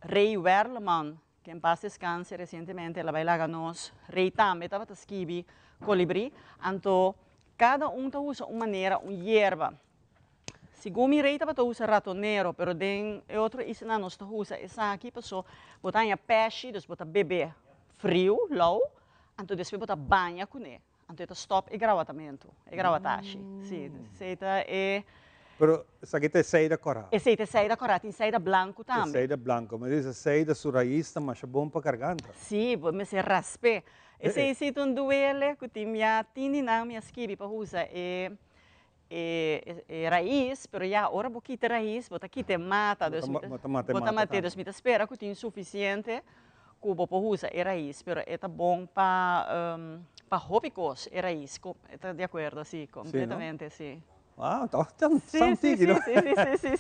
Ray Werleman, que em paz descanse recentemente, ela vai lá nós, Ray também tava tá skibi colibri. Então cada tá usa uma maneira, hierba. Segundo me reita para usar ratoneiro, pero den outro isso não nós usa essa aqui passou botar em peixe, depois botar bebê frio, low, então depois botar banha com ele, então tá stop e gravatamento, e gravatashi, sim, seita é. Pero essa aqui é seida corada. É seida corada, tem seida branco também. Seida branco, mas essa seida suraísta, mas é bom para garganta. Sim, mas se raspe. Esse se tu duele, que tem minha tini não minha skibi para usar raiz, pero já ora boquita raiz, bota quita mata, bota mate, dos mita espera que tem suficiente que bo usa raiz, pero é bom para hópicos raiz, está de acordo, sim, completamente, sim. Ah, então sim.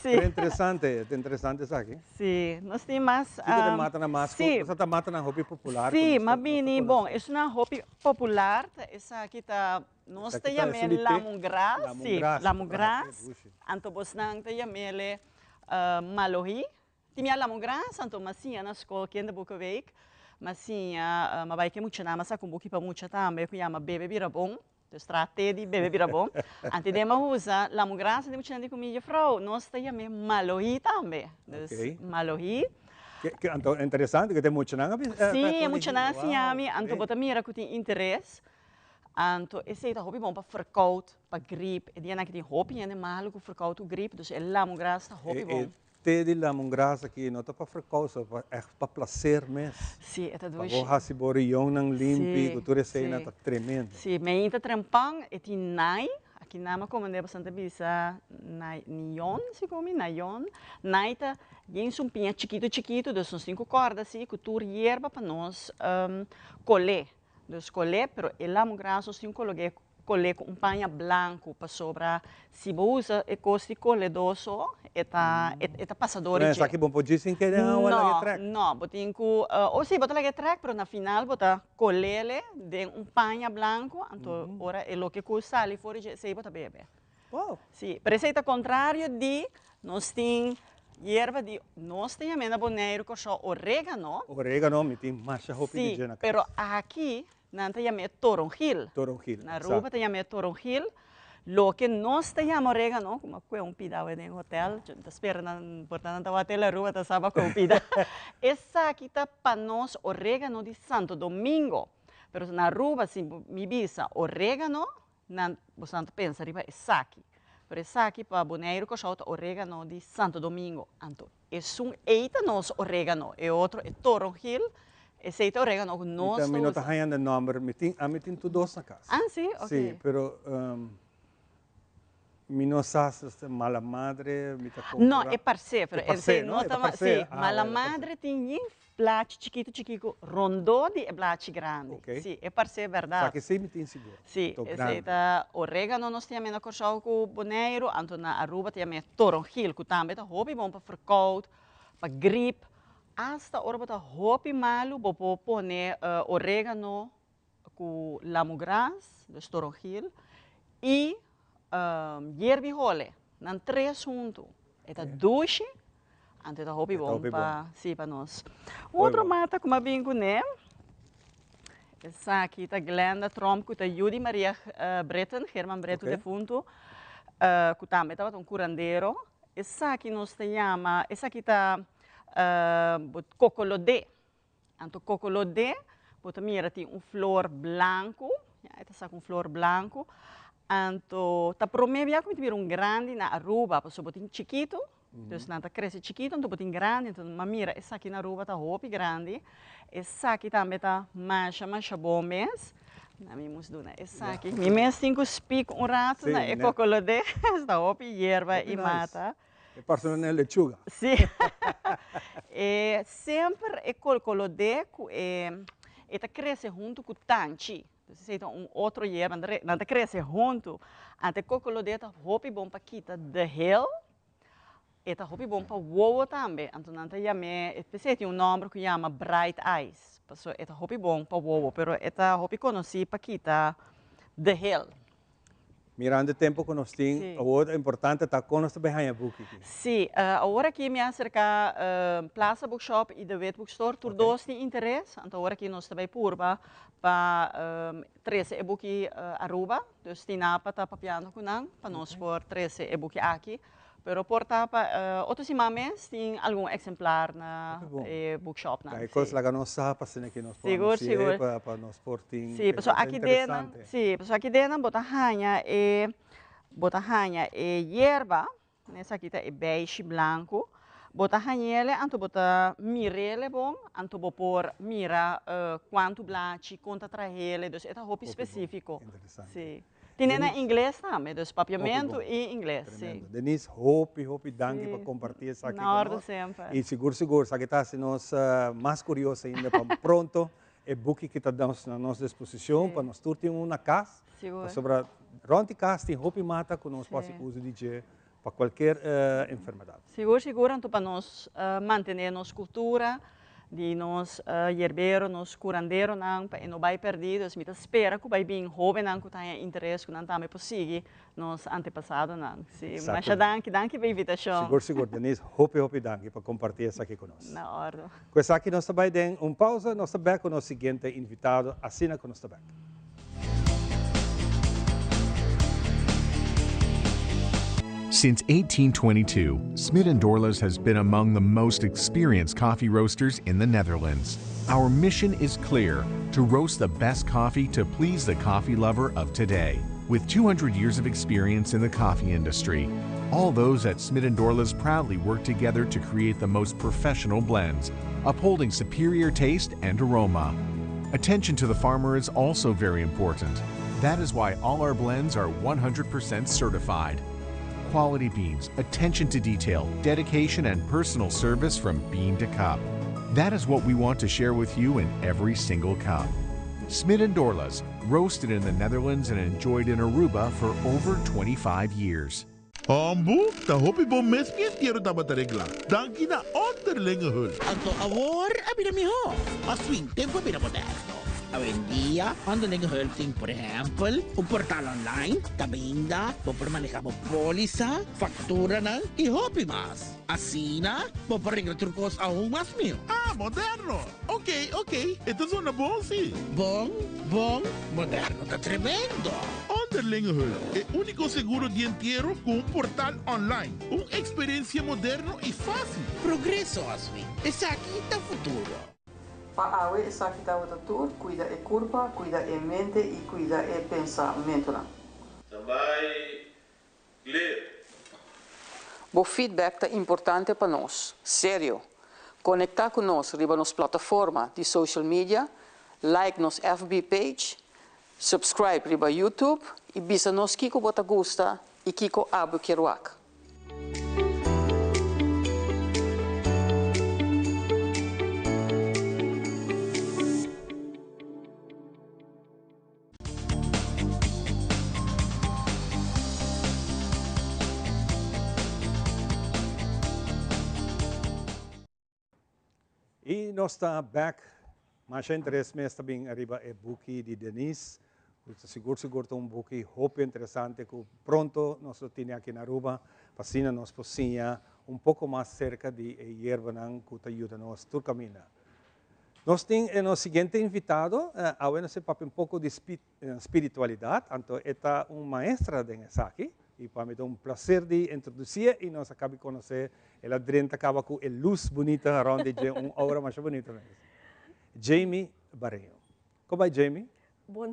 É interessante isso aqui. Sim, nós temos mais. Você mata na máscara, você mata na hobby popular. Sim, mas bem, bom, isso na hobby popular, essa aqui está, nós temos lamungras, sim, lamungras, então você não tem mele malohi, tem a lamungras, então mas sim, na escola que ainda boca veio, mas sim, mas vai que muito na massa com boca para muito também, que chama bebê vira bom. Dus trate di bebe vira bom. Antes de usa la mugrasa de mucha com minha frau, nós temos malohi também. Dus malohi. Então é interessante que tem muita nanga. Sim, muita nanga sim, ami. Anto bota mira que tem interesse. Anto esse é hobby bom para verkoud, para gripe. E dia na que tem hobby é malo com verkoud ou gripe, dus é la mugrasa hobby bom. Te de lemongrass aqui não está para verkouden, é para placer mesmo. Sim, é tudo isso. Para se borião não limpe, cultura cena está tremendo. Sim, mas ainda trempang é tem nai, aqui nama como é bastante bisa nion, se come nion, nai tá tem um pinha chiquito, dos 5 cordas assim, cultura hierba para nós colher, dos colher, pero é lemongrass os 5 lugar colher com panha branco para sobra, se usa é costi coledoso, é passador. Mas aqui bom pode dizer que não é track. Não, botin ku, ou sim, botar lá track, pero na final botar colher de panha branco, então ora é lo que custa ali fora de sei botar bebê. Wow. Sim, receita contrário de nós tem hierba de nós tem amena boneiro com orégano. Orégano, me tem marcha hopi de jena. Pero aqui não tem toronjil. Toronjil. Na Aruba tem toronjil. Lo que nós temos orégano, como é pida em hotel, espera não portanto o hotel Aruba tá sabe como pida. Essa aqui tá para nós orégano de Santo Domingo. Pero na Aruba se me bisa orégano, não você não pensa riba essa aqui. Pero essa aqui para boneiro com orégano de Santo Domingo. Então, é eita nós orégano, é outro é toronjil. Esse é orégano que nós usamos. Então, não está ganhando o número, me tem tudo dois na casa. Ah, sim? Ok. Sim, pero me não sabe se mala madre, me está comprando. Não, é parceiro. É parceiro, não? Sim, mala madre tem blate chiquito, rondô de blate grande. Okay. Sim, é parceiro, verdade. Só que sim, me tem seguro. Sim, esse é orégano, nós temos na corchão com boneiro, então na Aruba temos toronjil, que também é hobby bom para verkoud, para gripe. Hasta ora bota hopi malo, bopo pone orégano com lemongrass, dos toronjil, e hierbijole, nan 3 juntos. Eta duche, ante da hopi bom para nós. Outro mata como bem com né? Essa aqui tá Glenda Trump, que tá Judy Maria Breton, Herman Breton defunto, que também tá um curandeiro. Essa aqui nós te chama, essa aqui tá cocolodé. Então, cocolodé, bota mira tem flor branco, esta saca flor branco, anto tá promevia como tiver grande na Aruba, porque bota chiquito, então nanta cresce chiquito, então bota grande, então mira essa aqui na Aruba tá hopi grande, essa aqui também tá mancha bom mês. Na minha musduna, essa aqui. Minha mês tem que spic rato na ecocolode, esta hopi hierba e mata. É parte na lechuga. Sim. Sempre ecocolode esta cresce junto com tanchi. Então, outro hierba, não cresce junto. Ante ecocolode esta hopi bom para quita the hill. Esta hopi bom para wowo também. Então, não tem tem nome que chama Bright Eyes. So, esta hopi bom para wowo, pero esta hopi conheci para quita the hill. Mirando o tempo que nós temos, o importante está com nós também a book. Sim, agora aqui me acerca Plaza Bookshop e The Wet Bookstore, tur dois têm interesse, então agora aqui nós também purba para 13 e-book Aruba, dus tinapa está papiando com nós, para nós por 13 e-book aqui. Pero por tapa, outros imames tem algum exemplar na bookshop. Aí coisa lá nós sabemos que nós podemos para nós porting. Sim, pessoal aqui dentro, sim, pessoal aqui dentro bota hanha e hierba, nessa aqui tá beige branco, bota hanhele, anto bota mirele bom, anto bo por mira quanto blachi conta trahele, dus é roupa específico. Sim. Tem em inglês também, dos papiamento e inglês. Sim. Denise, hope danke para compartilhar isso aqui conosco. Sempre. E seguro, isso aqui está sendo mais curioso ainda para pronto, é book que está à nossa disposição, para nós ter uma casa, sobre ronde casa tem hope mata que nós possamos usar de para qualquer enfermidade. Seguro, então para nós manter nossa cultura, de nós hierbeiro, nós curandeiro, não vai perdido, nós espera que vai bem jovem, não que tenha interesse, que não também possível, nós antepassado, não. Sim, mas danke pela invitação. Seguro, Denise, hope danke para compartilhar isso aqui conosco. Na ordem. Com isso aqui nós também demos uma pausa, nós estamos com o nosso seguinte invitado, assina com nós também. Since 1822, Smit & Dorlas has been among the most experienced coffee roasters in the Netherlands. Our mission is clear, to roast the best coffee to please the coffee lover of today. With 200 years of experience in the coffee industry, all those at Smit & Dorlas proudly work together to create the most professional blends, upholding superior taste and aroma. Attention to the farmer is also very important. That is why all our blends are 100% certified. Quality beans, attention to detail, dedication, and personal service from bean to cup. That is what we want to share with you in every single cup. Smit & Dorlas, roasted in the Netherlands and enjoyed in Aruba for over 25 years. Ambu, ta hopi bom mes piestiero tabatarigla. Danki na onderlinge hulp. Anto awor, abinamiho. Aswing tempo binamodesto. Hoy en día, underlinge hulp por ejemplo, un portal online, tabinda, por manejamos póliza, factura y hopi más. Así na, por arreglar trucos aún más mío. Ah, moderno. Ok. Esto suena bom, sí. Bom, moderno, está tremendo. Underlinge hulp, el único seguro de entierro con un portal online. Una experiencia moderno y fácil. Progreso, Aswing. Esa aquí está futuro. Para awe essa que está outra tour, cuida e curva, cuida e mente e cuida e pensamento. Também ler. O feedback é importante para nós, sério. Conectar com nós riba nos plataforma de social media, like nos FB page, subscribe riba YouTube e bisa nos kiko bota gusta e kiko abu kiruak. E nós estamos back, mas é interesse mesmo também arriba é book de Denise, seguro book hope interessante que pronto nós temos aqui na Aruba, para nós possamos pouco mais cerca de hierba que ajuda nós a caminhar. Nós temos o seguinte invitado, agora se papo pouco de espiritualidade, então é maestra de aqui. E para mim é prazer de introduzir e nós acabamos de conhecer ela dentro acaba com a luz bonita onde é uma aura mais bonita. Jamie Barreiro. Como vai, Jamie? Bom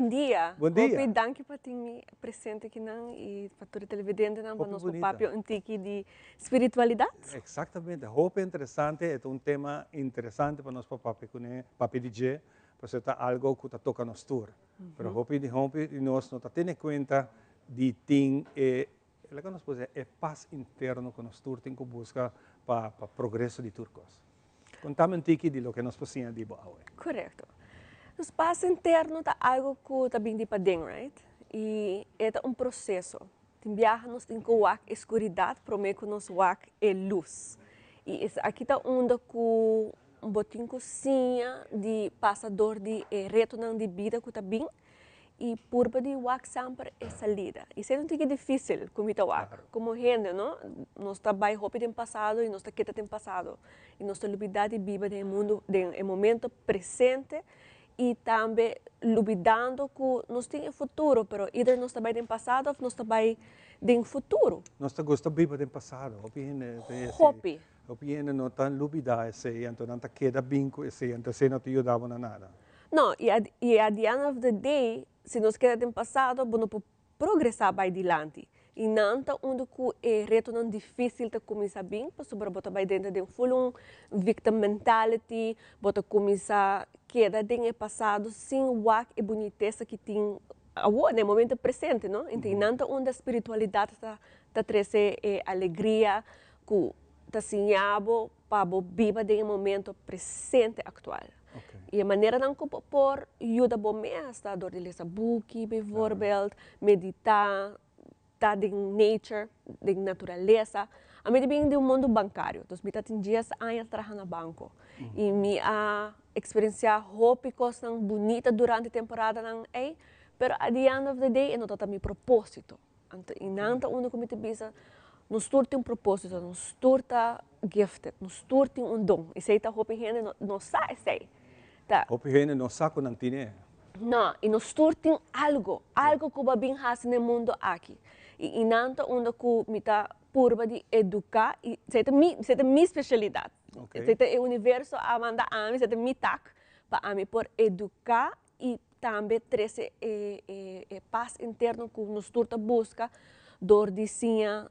dia. Bom dia. Hopi, danke pa ting presente aqui não e fatura televidente não para nós bonita. papel antiki de espiritualidade. Exatamente. Hope é interessante, é um tema interessante para nós papi DJ, porque é algo que toca nos tour. Pero hope de nós não tendo em conta de ting é que nós podemos é paz interno que nós tour tem que buscar para progresso de turcos. Contame antiki de lo que nós podemos de boa. Correto. O espaço interno é algo que está bem de padrão, right? E é um processo. Tem viaja nos tem que wak escuridade, promete que nos wak é luz. E aqui está onde que botin cozinha de passador de reto de vida que está bem e purba de wak sempre é salida. Isso é um pouco difícil como está wak. Como gente, não? Nós está bem roupa do passado e nós está quieta do passado. E nós está liberdade de viver no mundo, no momento presente. E também olvidando que nós temos futuro, mas either nós estamos no passado ou nós estamos no futuro. Nós gostamos de viver no passado. Hopi. Hopi não está olvidado esse, então não está queda bem com esse, então se não te ajudava nada. Não, e at the end of the day, se nós quedamos no passado, nós podemos progressar para adiante. E não está onde é reto não difícil de começar bem, porque você vai dentro de um victim mentality, você começa queda dentro do passado sem o e boniteza que tem no momento presente, não? Então, não está onde a espiritualidade está trazendo alegria, que está sinhado para viver no momento presente atual. Okay. E a maneira não que por ajuda bom mesmo, a dor de ler book, bijvoorbeeld, meditar, estar em nature, em natureza. A mim vem de mundo bancário, então eu tenho dias anos trabalhando no banco. E minha experiência hópicos tão bonita durante a temporada não é, pero at the end of the day, não está meu propósito. E não está onde eu te bisa, nós turte propósito, nós turta gifted, nós turte dom. E se está hopi gente não sabe sei. Hopi gente não sabe não tem. Não, e nós turte algo que vai bem fazer no mundo aqui. E não está onde eu me está purba de educar, e essa é a minha especialidade. Esse é o universo a mandar a mim, esse é o meu tac, para mim por educar e também trazer paz interna que nos turta busca dor de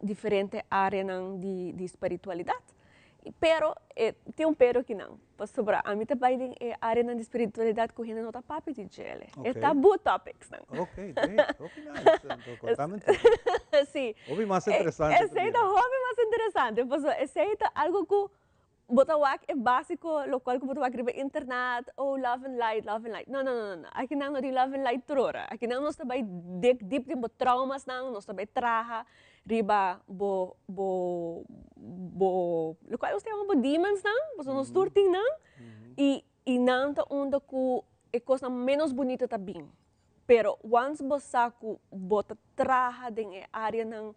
diferente área de espiritualidade. Pero tem pero aqui não. Para sobrar, a mim também é área de espiritualidade que a gente não está papo de gele. É tabu topics não. Ok, great. Okay, nice. Então, contame tudo. Sim. Hobby mais interessante. Esse é o hobby mais interessante. Esse é algo que botawak é básico, lo qual que botawak riba internet, love and light. Não. Aqui não tem love and light trora. Aqui não nós também deep de traumas não, nós também traha riba lo qual nós temos demons não, nós turting não. E não tá onde que é coisa menos bonita também. Pero once você bota traha em área não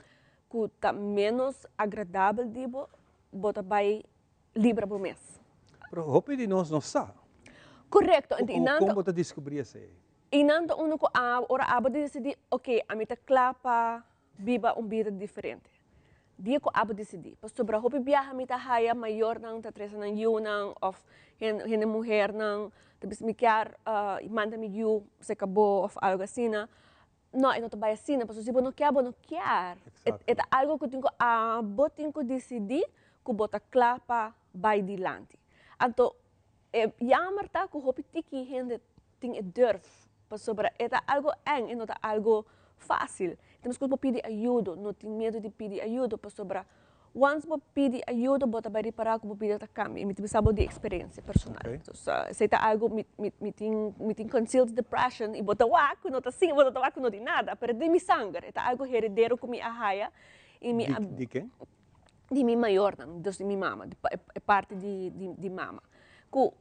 que tá menos agradável dibo, bota vai livre por mês. Pero hope de nós não sabe. Correto. Como você descobriu isso? E não tá onde que ora aba decidi, ok, a mim tá clapa viva vida diferente. Dia que aba decidi, para sobre hope viaja a mim tá haya maior não tá três não you não of hen mulher não talvez me quer manda me you se acabou of algo assim não. Não, eu não estou bem assim, mas se eu não quer, é algo que eu tenho que decidir que eu botar clapa vai dilante. Então, é jammer tá que eu tiki gente tem durf, para sobre é algo eng, e não é algo fácil. Temos que pedir ajuda, não tem medo de pedir ajuda, para sobre once eu pedir ajuda, bota vai reparar que eu pedir a cambio, e me tem saber de experiência personal. Então, se é algo me tem concealed depression e bota waco, não tá assim, bota waco não tem nada, para de mi sangue, é algo herdeiro que me arraia e me de quem? De minha maior, não, de minha mama, é parte de mama. Que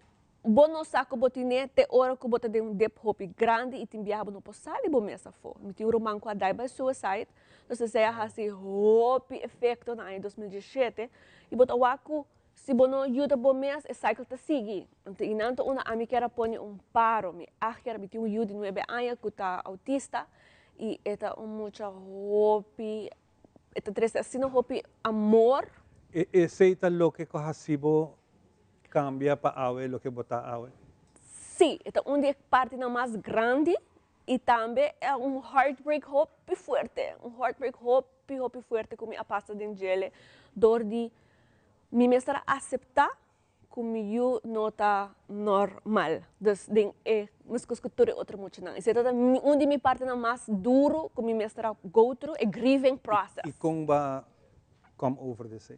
bom não saco botine te hora que bota de dep hopi grande e timbiaba no posali bom mesa fo. Me tem romance com a daiba suicide, então se é assim hopi efeito na 2017 e bota waku se bom não ajuda bom mesa é cycle tá seguir. Então inanto uma amiga era põe paro me akhera me tem ajuda 9 anos que tá autista e eta mucha hopi eta tres assim no hopi amor. Esse é o que hasibo cambia para awe lo que bota awe. sim, então onde é parte não mais grande e também é heartbreak hope forte, heartbreak hope forte como a pasta de gele, dor de me mestra aceitar como eu não está normal, dus ding mas que cultura outra muito não, isso é onde me parte não mais duro como me mestra go through a grieving process. E como vai come over this?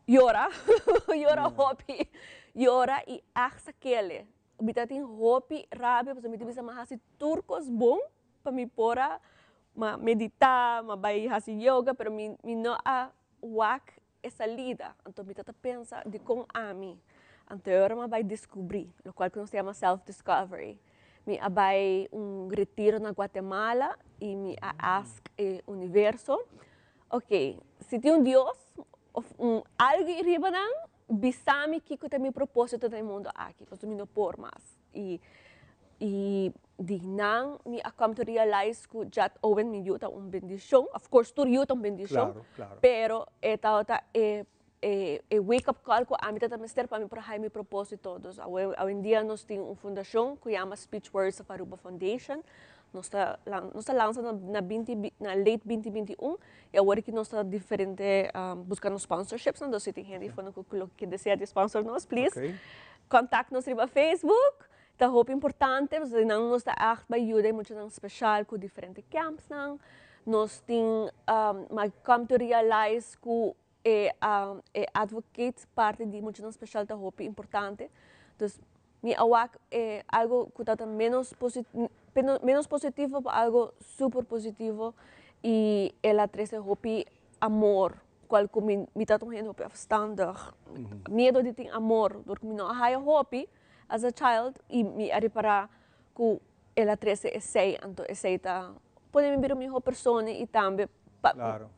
Llora, hopi, llora e acha aquele. Bita tem hopi, rabia, mas me bisa mahasi turcos bom para me pora, ma meditar, ma vai hasi yoga, pero me não a wak essa lida. Então me tata pensa de com ami. Então agora ma vai descobrir, o qual que nós chama self-discovery. Me abai retiro na Guatemala e me ask o universo, ok, se tem Deus, algo iriba nang bisami que tem meu propósito no mundo aqui, porque me não por mais e di nang me come to realize que já Owen me yuta bendição, of course tu yuta bendição, claro. pero esta wake up call ko a mim tata mister para me para meu propósito todos. Hoje em dia nós temos uma fundação que chama Speech Words of Aruba Foundation. Nós está lançando na late 2021 e agora que nós está diferente buscando sponsorships, não se tem gente que deseja de sponsor nós, please. Okay. Contact nos riba Facebook. Tá roupa importante, não nós está para ajuda muito especial com diferentes camps não. Nós tem come to realize que advocate parte de muito especial da roupa importante. Então, me awak algo que está menos positivo para algo super positivo e ela traz roupa amor, qual que me está tomando roupa afstanding, medo de ter amor, porque me não há roupa as a child e me arrepara que ela traz esse, então esse está pode me vir uma pessoa e também claro.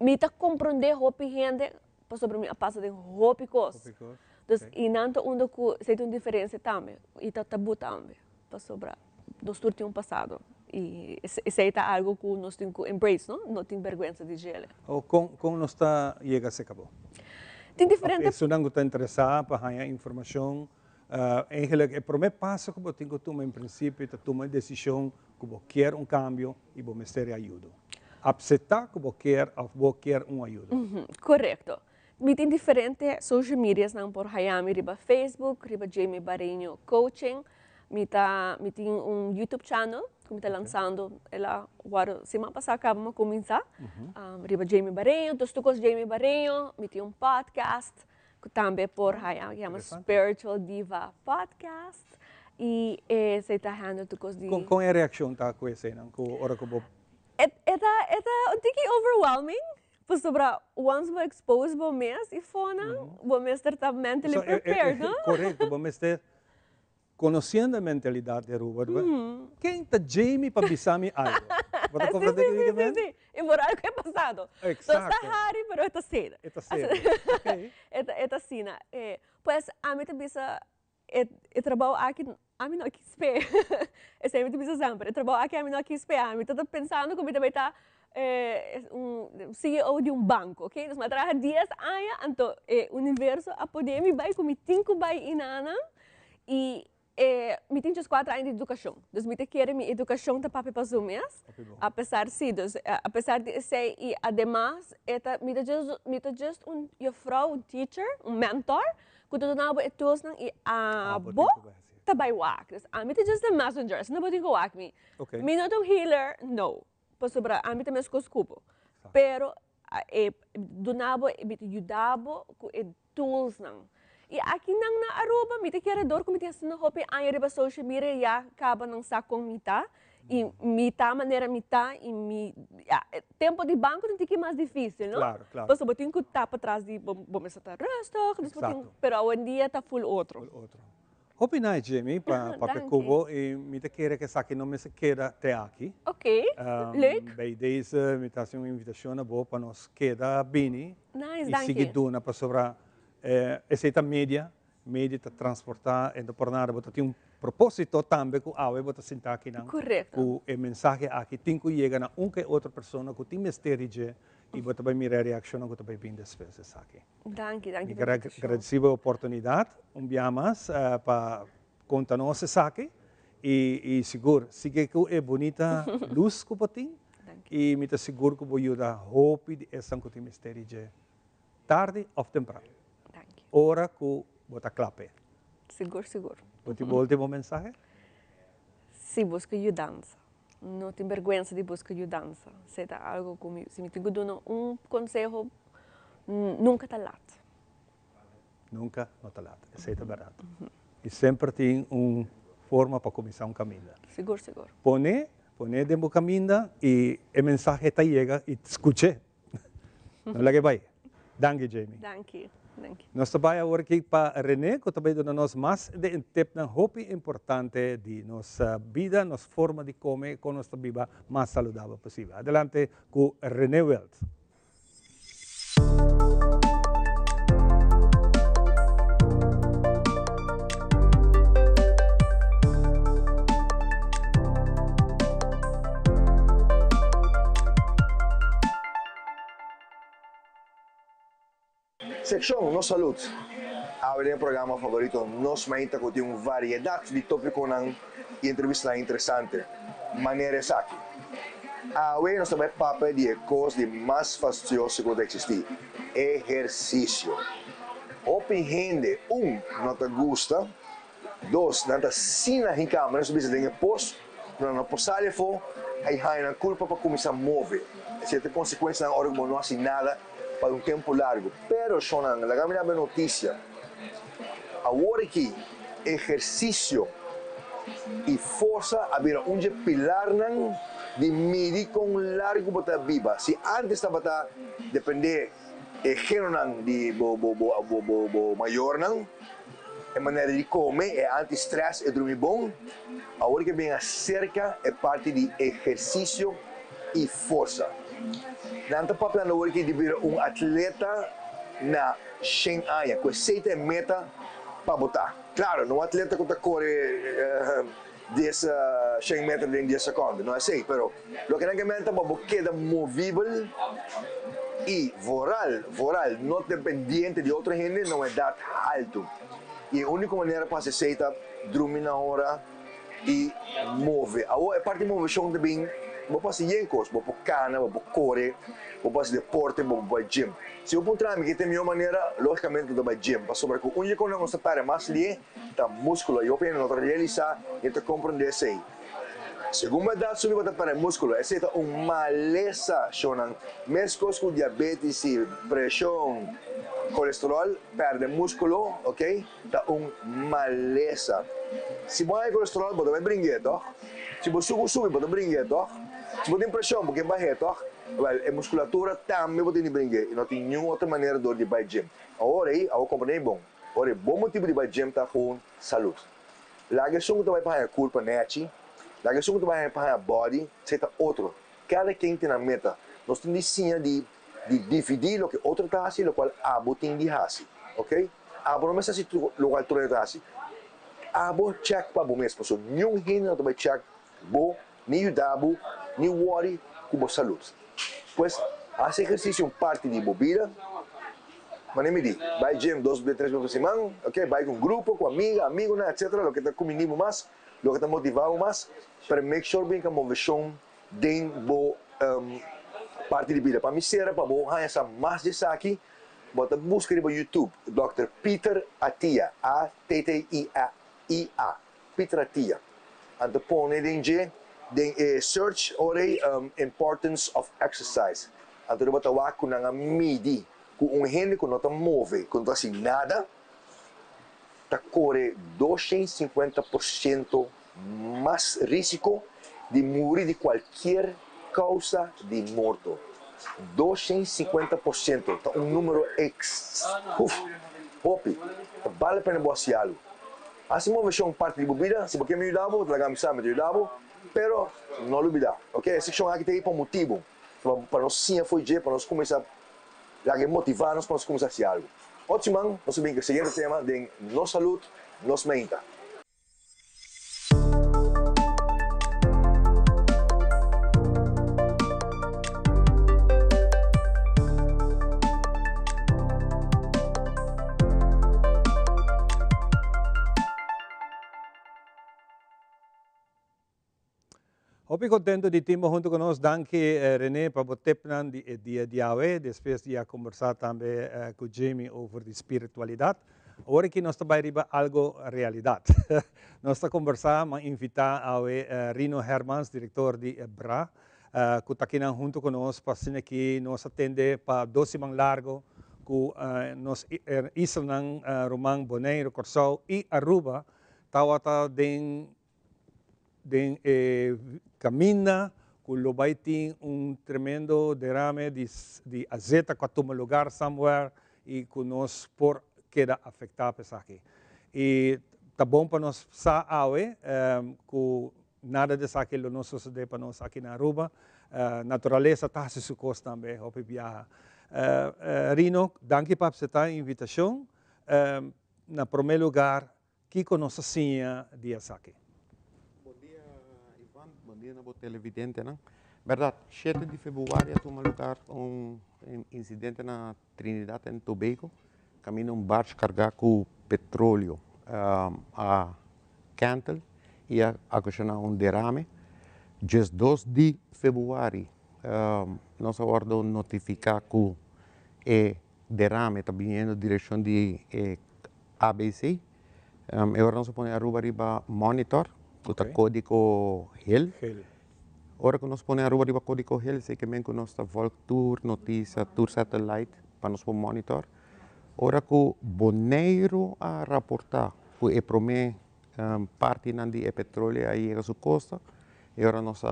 Me está compreender roupa gente para sobre mim a passa de roupa coisa. Dus e nanto onde que se tem diferença também e tá tabu também para sobre nós turti passado e esse é algo que nós temos que embrace, não tem vergonha de gele. Ou com nós está chega se acabou. Tem diferente. Se não está interessado para ganhar informação, eigenlijk é primeiro passo que você tem que tomar em princípio, é tomar decisão que você quer cambio e você quer ajuda. Aceitar que você quer ajuda. Correto. Me tem diferentes social medias não por Hayami, riba Facebook, riba Jamie Barinho Coaching. Me tem YouTube channel que me está lançando. Ela agora semana passada acaba de começar. Riba Jamie Barinho, dos tucos Jamie Barinho. Me tem podcast que também por Hayami, chama Spiritual Diva Podcast. E se está handando tucos de. Com a reação tá com esse não? Com hora que você. Eta overwhelming. Pues sobra once we expose bo mes e fona, bo mes está mentally prepared, não? Correto, bo mes está conhecendo a mentalidade de Aruba. Quem está Jamie para bisami algo? Você compreende o que sim. E por algo que é passado. Exato. Então está hari, pero está cedo. Está cedo. Está cena. Pues a mim também eu trabalho aqui, a mim não aqui espé. Esse é muito bisa sempre. Eu trabalho aqui a mim não aqui espé. A mim estou pensando como também está CEO de banco, ok? Nós trabalhamos 10 anos, então o universo a poder me vai como 5 vai inana e me tem 4 anos de educação. Então me quer minha educação tá para os mês, apesar de ser e además me tá just eu teacher, mentor, que tu não é tools não e bo tá vai wak. Me tá just a messenger, não pode go wak me. Me não tô healer, no. Para sobrar, a mim também é desculpa. Pero, do nabo, me ajudava com tools não. E aqui não na Aruba, me quer dor como tem assim no hope, aí riba social media já acaba não sa com mita e mita maneira mita e tempo de banco não tem que mais difícil, não? Claro. Mas eu tenho que estar para trás de bom me está resto, pero hoje em dia tá full outro. Hope na Jamie para Cubo e me quer que saque não me se queda até aqui. Ok. Leuk. Bij deze me tá uma invitação para nós queda bem. Nice, e seguir duna para sobre essa mídia tá transportar e por nada você tem propósito também que a você sentar aqui não. Correto. O mensagem aqui tem que chegar na outra pessoa que tem mistério e você vai mirar a reação que vai vir depois aqui. Danke. Agradecido a oportunidade, dia mais para conta nossa saque e seguro, sige que é bonita luz que botin e me tá seguro que vou ajudar hope de essa que tem mistério de tarde ou temprano. Hora que bota clape. Seguro. Você último mensagem? Se busca ajudança. Não tem vergonha de buscar ajudança. Se é algo comigo, se me tenho dado conselho, nunca está lá. Nunca está lá. Isso é verdade. E sempre tem uma forma para começar um caminho. Seguro. Pone dentro do caminho e a mensagem está chega e escute. Não lhe vai. Danke, Jamie. Danke. Nós trabalhamos agora aqui para René, que também dá nos mais de um tempo hope importante de nossa vida, nossa forma de comer, com nossa vida mais saudável possível. Adelante com René Welt. Secção Nos Saúde. Abre o programa favorito Nos Mainta, que tem uma variedade de tópicos e entrevistas interessantes. Maneiras aqui. Hoje nós também papo de coisas mais fastidioso que existe. Exercício. Open gente, não te gusta. Dois, não te sina em câmera, não se tem posto, não posale for, aí há culpa para começar a mover. Essa é a consequência na hora que não faz nada para um tempo largo. Pero, Shonan, a minha notícia, agora que exercício e força haverá um pilar de medir com largo para viva. Se antes estava a depender gênero de maior, a maneira de comer, é anti-stress, é dormir bom, agora que vem acerca é parte de exercício e força. Nanta papel agora que deve um atleta na 100 anos, com 7 meta para botar. Claro, não atleta que corre 100 metros em 10 segundos, não é assim, mas o que não é para queda movível e voral, não dependente de outra gente, não é dado alto. E a única maneira para se aceitar dormir na hora e mover. A parte de movição também, vou fazer yenkos, vou cana, vou correr, vou fazer deporte, vou gym. Se eu encontrar que tem a minha maneira, logicamente eu vou gym. Para sobre que o único que não se para mais ali, tá músculo. Eu penso não realizar e te compreender isso aí. Segundo a idade, subir para músculo, essa é uma maleza, Shonan. Mesmo com diabetes, pressão, colesterol, perde músculo, ok? Tá maleza. Se você colesterol, você vai brincar, tá? Se você subir, você vai brincar, tá? Se você tem pressão, você vai barrer, tá? A musculatura também você tem que brincar. E não tem nenhuma outra maneira de ir para o gym. Agora, eu comprei bom. Agora, bom motivo de ir para o gym está com saúde. Lá que você vai para a culpa, net. Lá que você vai para a body, você está outro. Cada quem tem a meta. Nós temos de dividir o que outro está fazendo, o qual abo tem de fazer. Ok? Abo não é assim o qual outro está fazendo. Abo check para o mesmo. So, nenhum gente não vai check bo, nem o dabo, nem o worry com a saúde. Pois, esse exercício é parte de bobida. Mas nem me diz, vai ao gym 2 ou 3 vezes por semana, ok? Vai com um grupo, com amigo, etc. O que está combinando mais, o que está motivado mais, para make sure bem que a movição tem boa parte de vida. Para me ser, para boa essa mais de aqui, bota busca no YouTube, Dr. Peter Attia, A-T-T-I-A, Peter Attia. Então, põe dentro de search ore importance of exercise. Então, bota lá com a midi, com gente que não está move, que não está assim nada, está corre 250% mais risco de morrer de qualquer causa de morto. 250%, tá um número vale a pena você algo. Assim uma versão parte de bebida, se você me ajudava, eu trago me ajudava, pero não olvidar, ok? Essa questão aqui tem um motivo, para nós sim foi dia, para nós começar a motivar-nos para nós começar a fazer algo. Ótimo, nós vamos ver o seguinte tema de Nos Saúde, Nos Mainta. Hopi contento de timo junto conosco, danke René para o tempo dia de hoje, depois de conversar também com Jamie over de espiritualidade. Agora que nós estamos riba algo realidade. Nós estamos conversando, mas invitar Rino Hermans, diretor de BRA, que está aqui junto conosco, para que nos atende para 12 man largo, que nos islam Romang, Bonaire, Corsao e Aruba, tawata den camina, que vai ter tremendo derrame de azeite que toma lugar somewhere e que nós por queda afetado aqui. E tá bom para nós saber que nada disso aqui não sucede para nós aqui na Aruba. Natureza está se sucos também, hope viaja. Rino, danke para a invitação. Na primeiro lugar, que conosco assim dia aqui. Bom dia, na televidente, não? Verdade, 7 de fevereiro toma lugar incidente na Trinidad e Tobago. Caminho barco carregado com petróleo a Cantel e ocasionar derrame. Dia 2 de fevereiro, nós acordamos notificar que o derrame está vindo na direção de ABC. Agora nós põe a Aruba monitor, o código HEL. Agora que nós põe a Aruba código HEL, sei que nós está tour notícia, tour satellite para nós monitor. Ora que Bonaire a rapportar que é prome parte de petróleo aí a sua costa, e agora nós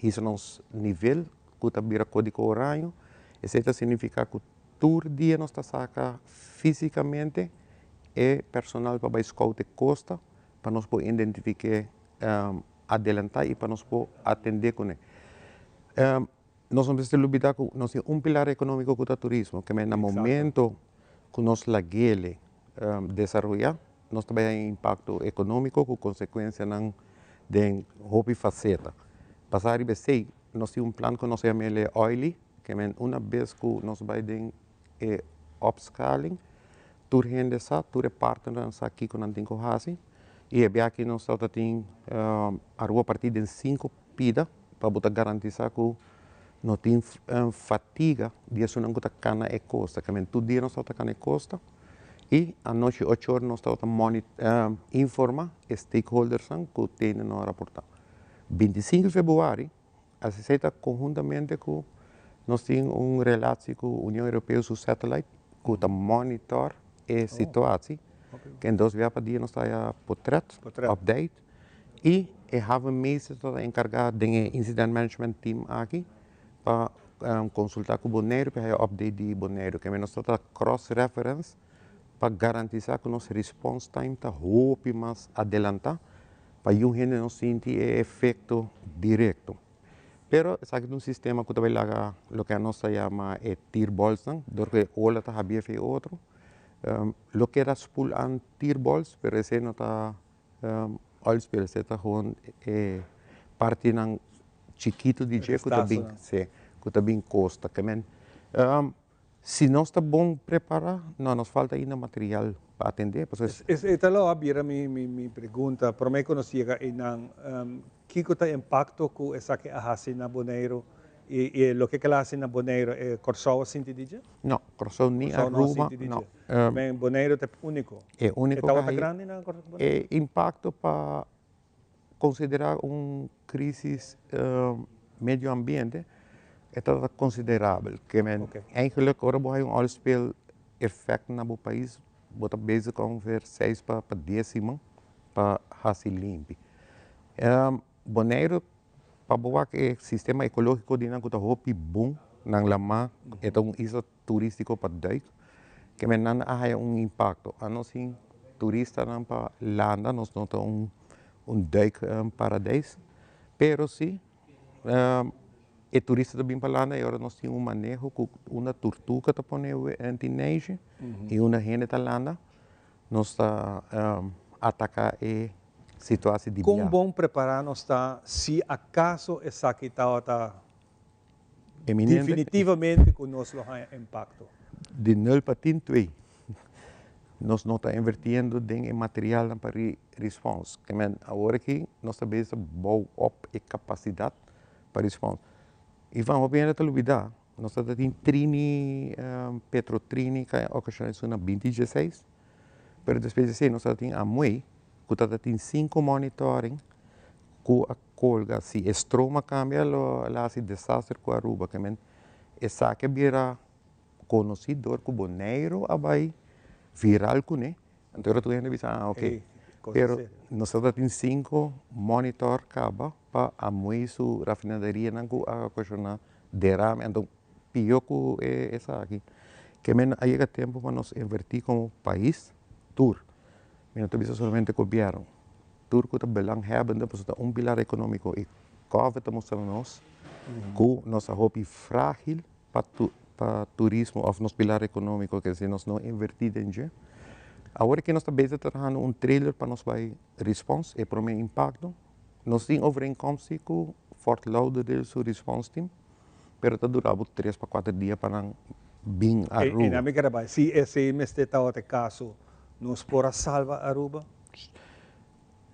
isso nos nível que está vira código oranho, isso significa que todo dia nós está saca fisicamente e personal para scout costa para nós poder identificar adelantar e para nós poder atender com ele. Nós não precisamos olvidar que nós temos pilar econômico que é o turismo, que no momento que nós laguele desenvolver, nós também temos impacto econômico com consequência de hobby faceta. Passar a sei, nós temos plano que nós chamamos oily, que uma vez que nós vamos upscaling, tur gente sa, tur partner sa aqui com antigo hasi, e aqui nós temos a partir de 5 pida para botar garantizar que não tem fatiga de assumir que cana é costa, que todo dia nós estamos cana é costa e à noite 8 horas nós estamos informar stakeholders que têm no rapportar. 25 de fevereiro, a aceita conjuntamente que nós temos uma relação com a União Europeia sobre satélite, que está monitor a situação, que em 2 dias para dia nós estamos portrait, update e have meses encarregado do incident management team aqui para consultar com o Bonaire para update de Bonaire, que nós estamos cross-reference para garantizar que nosso response time está muito mais adelantado para que a gente não sinta efeito direto. Pero sabe um sistema que também lá o que nós chama tier balls, porque olha está havia feito outro. Lo que era spool an tier balls, pero esse não está olhos para esse está gewoon parte ng chiquito de jeito que também costa, que se nós está bom preparar, não nos falta ainda material para atender. Esta é a minha pergunta. Para mim, quando chega que é o impacto que essa que há na Bonaire e o que ela há na Bonaire é Corsao sinti DJ? Não, Corsao nem Aruba, não. Mas Bonaire é único. É único. É grande na Bonaire? É impacto para considerar crise meio ambiente é considerável. Que eigenlijk agora vai oilspill effect na o país, bota bezig com 6 para 10 para fazer limpo. Bonaire para boa que sistema ecológico de que está hopi bom na lama é isla turístico para daí que não há impacto. A nós turista não para landa nós não tá duik paradijs, pero sim e turista também para landa e agora nós temos manejo com uma tortuga que põe em teenage e uma gente da landa nós está atacar e situação de Quão bom preparar nós está se acaso essa que está definitivamente com nós impacto? De 0 para 2. nós não estamos invertindo em material para resposta. Agora que nós estamos bom up a capacidade para resposta. E vamos ver a televisão. Nós estamos em Trini, Petrotrini, que é na 2016. Mas depois de nós estamos em Amui, que está em 5 monitoring, que a colga, se a estroma cambia, lá se desastre com a Aruba. Essa que vira conhecido como Boneiro, abai viral com ele. Então, tu ainda diz, ok. Pero nós estamos em 5 monitor caba para Amui, su refinaderia, não a questionar derrame. Então, pior que essa aqui. Que aí é tempo para nós invertir como país, tour. Não tem somente governo. Tour que belang hebben, depois pilar econômico. E COVID está mostrando nós que nossa roupa é frágil para turismo ou nosso pilar econômico, que se nós não invertir em dia. Agora que nós estamos trabalhando trailer para nós vai response e para o meu impacto, nós temos overeenkomst com Fort Lauderdale seu response team. Pero está durando 3 para 4 dias para bem Aruba. E na minha cara, se esse está outro caso, nos pora salva Aruba?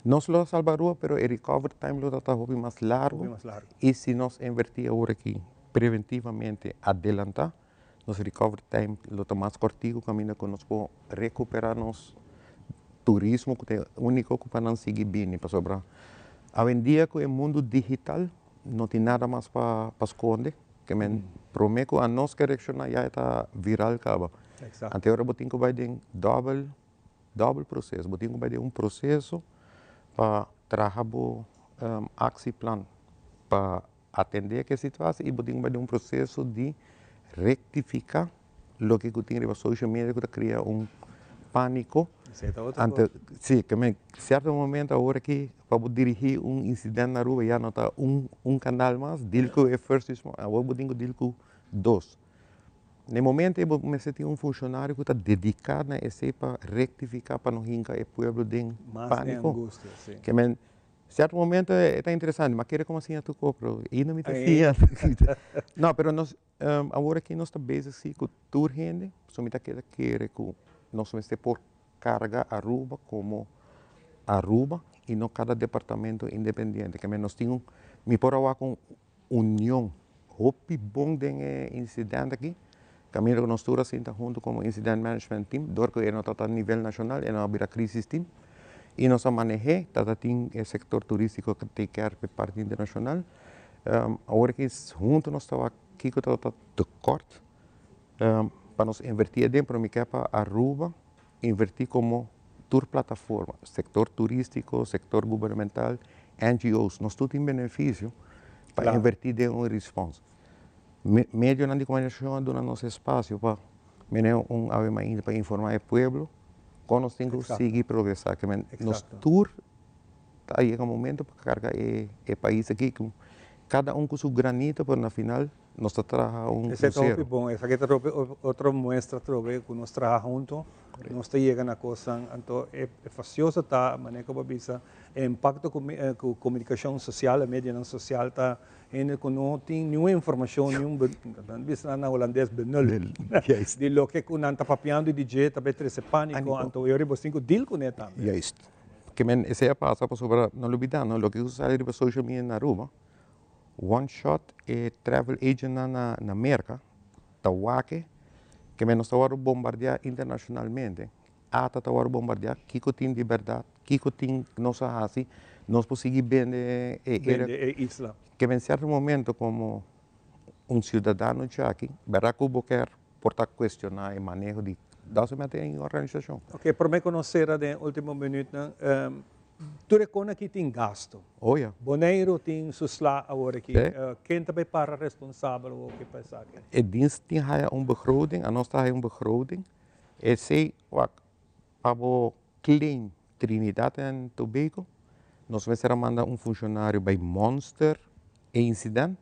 Não só salva Aruba, pero o recovery time está mais largo. E se nós invertir agora aqui preventivamente adelantar, nosso recovery time está mais curtinho, caminho que nós podemos recuperar nosso turismo, que é o único que para seguir bem para sobrar. Hoje em dia, com o mundo digital, não tem nada mais para esconder. Que prometo a nós que reaccionar já está viral caba. Até agora eu tenho que vai ter double processo. Eu tenho que vai ter processo para trabalhar action plan para atender a situação e eu tenho que vai ter processo de rectificar o que eu tenho na social media que cria pânico. Sim, que em certo momento agora que para dirigir incidente na rua já não está canal mais, dilco é first response, agora eu tenho dilco 2. No momento eu comecei a ter funcionário que está dedicado a esse para rectificar para não hincar o povo de pânico. Que em certo momento está interessante, mas quero como assim a tu compro e não me está não, mas nós agora que nós estamos basic com tour gente, só me está querendo que nós vamos ter por carga Aruba como Aruba e não cada departamento independente. Que nós temos, me por agora com união, hopi bom de incidente aqui, que nós estamos junto como incident management team, dor que não está a nível nacional, não haverá crisis team, e nós manejamos, está tem o setor turístico que tem que ir para parte internacional. Agora que junto nós estamos aqui que está de corte, para nós invertir dentro, me quer para Aruba, invertir como tour plataforma, sector turístico, sector governamental, NGOs, nós tudo tem benefício para invertir em response. Meio de comunicação do nosso espaço para para informar o povo, como nós temos que seguir progressar. Nos tour, aí é um momento para carregar o país aqui, cada com seu granito, mas na final nós trabalhamos Esse é bom, essa aqui é outra mostra que nós trabalhamos juntos, nós chegamos a coisa, então é facioso, tá, maneira como bisa, o impacto com comunicação social, a mídia social, tá, que não tem nenhuma informação, nenhum, bisa na holandês, benul, de lo que não está papiando de jeito, também tem esse pânico, então eu ribo cinco deal com ele também. Yes, que esse é passa para sobre, não olvidando, lo que usa ali para social media na Aruba. One Shot é travel agent na América, Tawake, que nós estamos bombardear internacionalmente. Ata estamos bombardear, Kiko tem liberdade, Kiko tem nossa raça, nós conseguimos vender a isla. Que em certo momento, como cidadão aqui, verá que eu quero portar questionar o manejo de documento em organização. Ok, para me conhecer no último minuto, tu reconhece que tem gasto. Oh, yeah. Boneiro tem susla agora aqui. Quem também para responsável o que pensa? O dienst tem begroting, a nós tem begroting. E sei, para o claim Trinidad e Tobago, nós vamos mandar funcionário para Monster e Incident,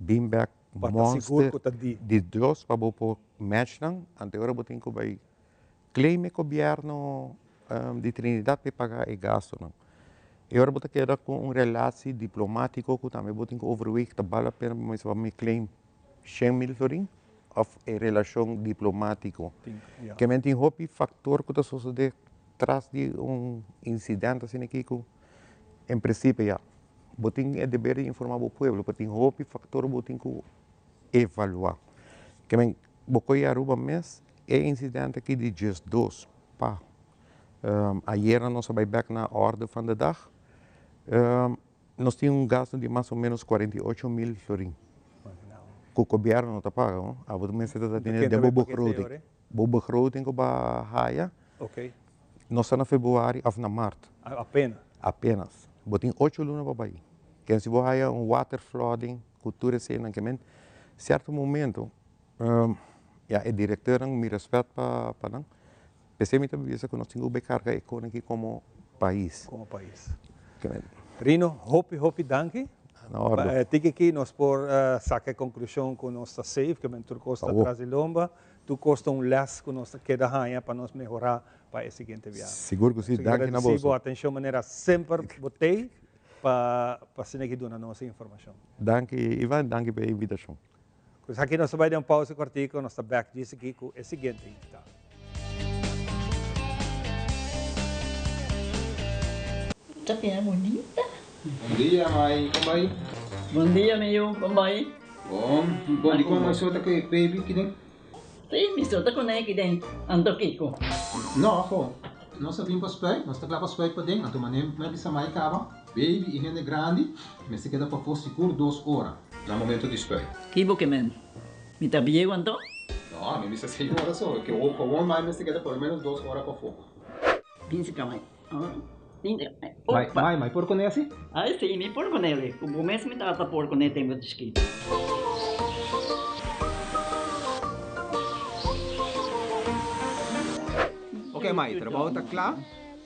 Beamback Monster, de 2 para o match, ante agora eu tenho que claim o governo de Trinidad para pagar o gasto. E agora eu quero com relação diplomático que também eu tenho que overweeg, que vale a pena, mas eu me claim 100 mil florin, of a relação diplomático. Yeah. Que men tem hopi factor que está suceder tras de incidente assim aqui que em princípio já botin é dever de informar o povo, porque tem hopi factor botin que evaluar. Que men bocoi Aruba mês é incidente aqui de just 2 pá. Ayer nós vai back na ordem van de dag. Nós tínhamos gasto de mais ou menos 48 mil florins. Que o governo não está pagando. A boa mensen dat in de begroting. De begroting op Haia. Ok. Nós estamos na februário ou na março. Apenas? Apenas. Botem 8 lunas para aí. Que se você há water flooding, cultura cena, que men certo momento, é diretor me respeito para não. Pessoalmente penso que nós temos que carga econômica como país. Como país. Rino, hopi danke. Tique aqui nós por sacar conclusão com nossa safe, que mentur costa atrás de lomba, tu costa les que nós queda raia para nós melhorar para a seguinte viagem. Seguro que sim, danke na bolsa. Atenção maneira sempre botei para seguir dando nossa informação. Danke Ivan, danke pela invitação. Pois aqui nós vamos dar uma pausa cortico, nós estamos back disso aqui com o seguinte invitado. Tapi é bonita. Bom dia, mãe. Como vai? Bom dia, meu. Como vai? Bom. Bom, di ko may sota kay baby kidin? Sim, me sota ko na kidin. Ando kiko. No, ako. Nós vim para spray, nós tá lá para spray para dentro. Então, manem, me bisa mai cava. Baby e rende grande, mas se queda para for seguro 2 horas. No momento de spray. Kibo que men. Me tá bem quanto? No, me bisa 6 horas só. Que o com mais me se queda por menos 2 horas para fogo. Pinse kamay. Mai, por con esse? Ai, sim, me por con ele. O mês me trata por con ele tem muito escrito. Ok, mai, trabalho tá claro,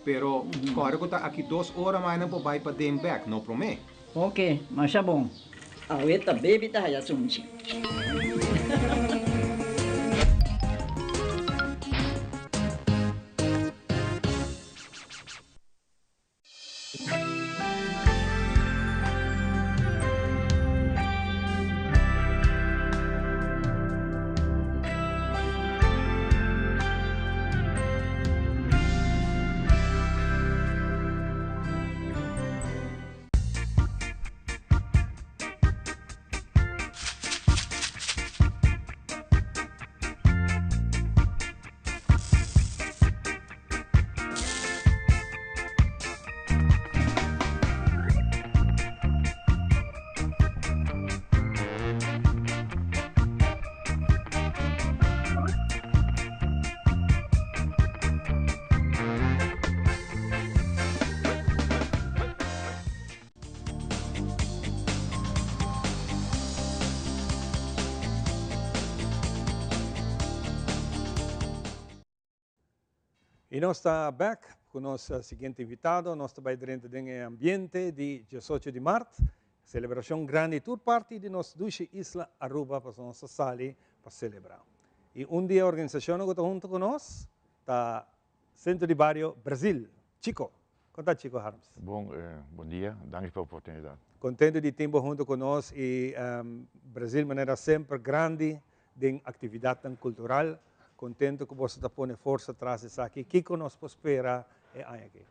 pero corre que tá aqui 2 horas mais não vai para dem back, não promete. Ok, mas é bom. A outra baby tá já sunchi. E nós estamos back com o nosso seguinte invitado. Nós estamos dentro do ambiente de 18 de março, celebração grande tour party de nossa duas isla Aruba para a nossa sala para celebrar. E dia a organização que está junto com nós está Centro de Barrio Brasil. Chico, conta Chico Harms. Bom dia, danke pela oportunidade. Contente de ter junto com nós e Brasil de maneira sempre grande de atividade cultural. Contento que você está pondo força atrás disso aqui. O que nós podemos é aqui?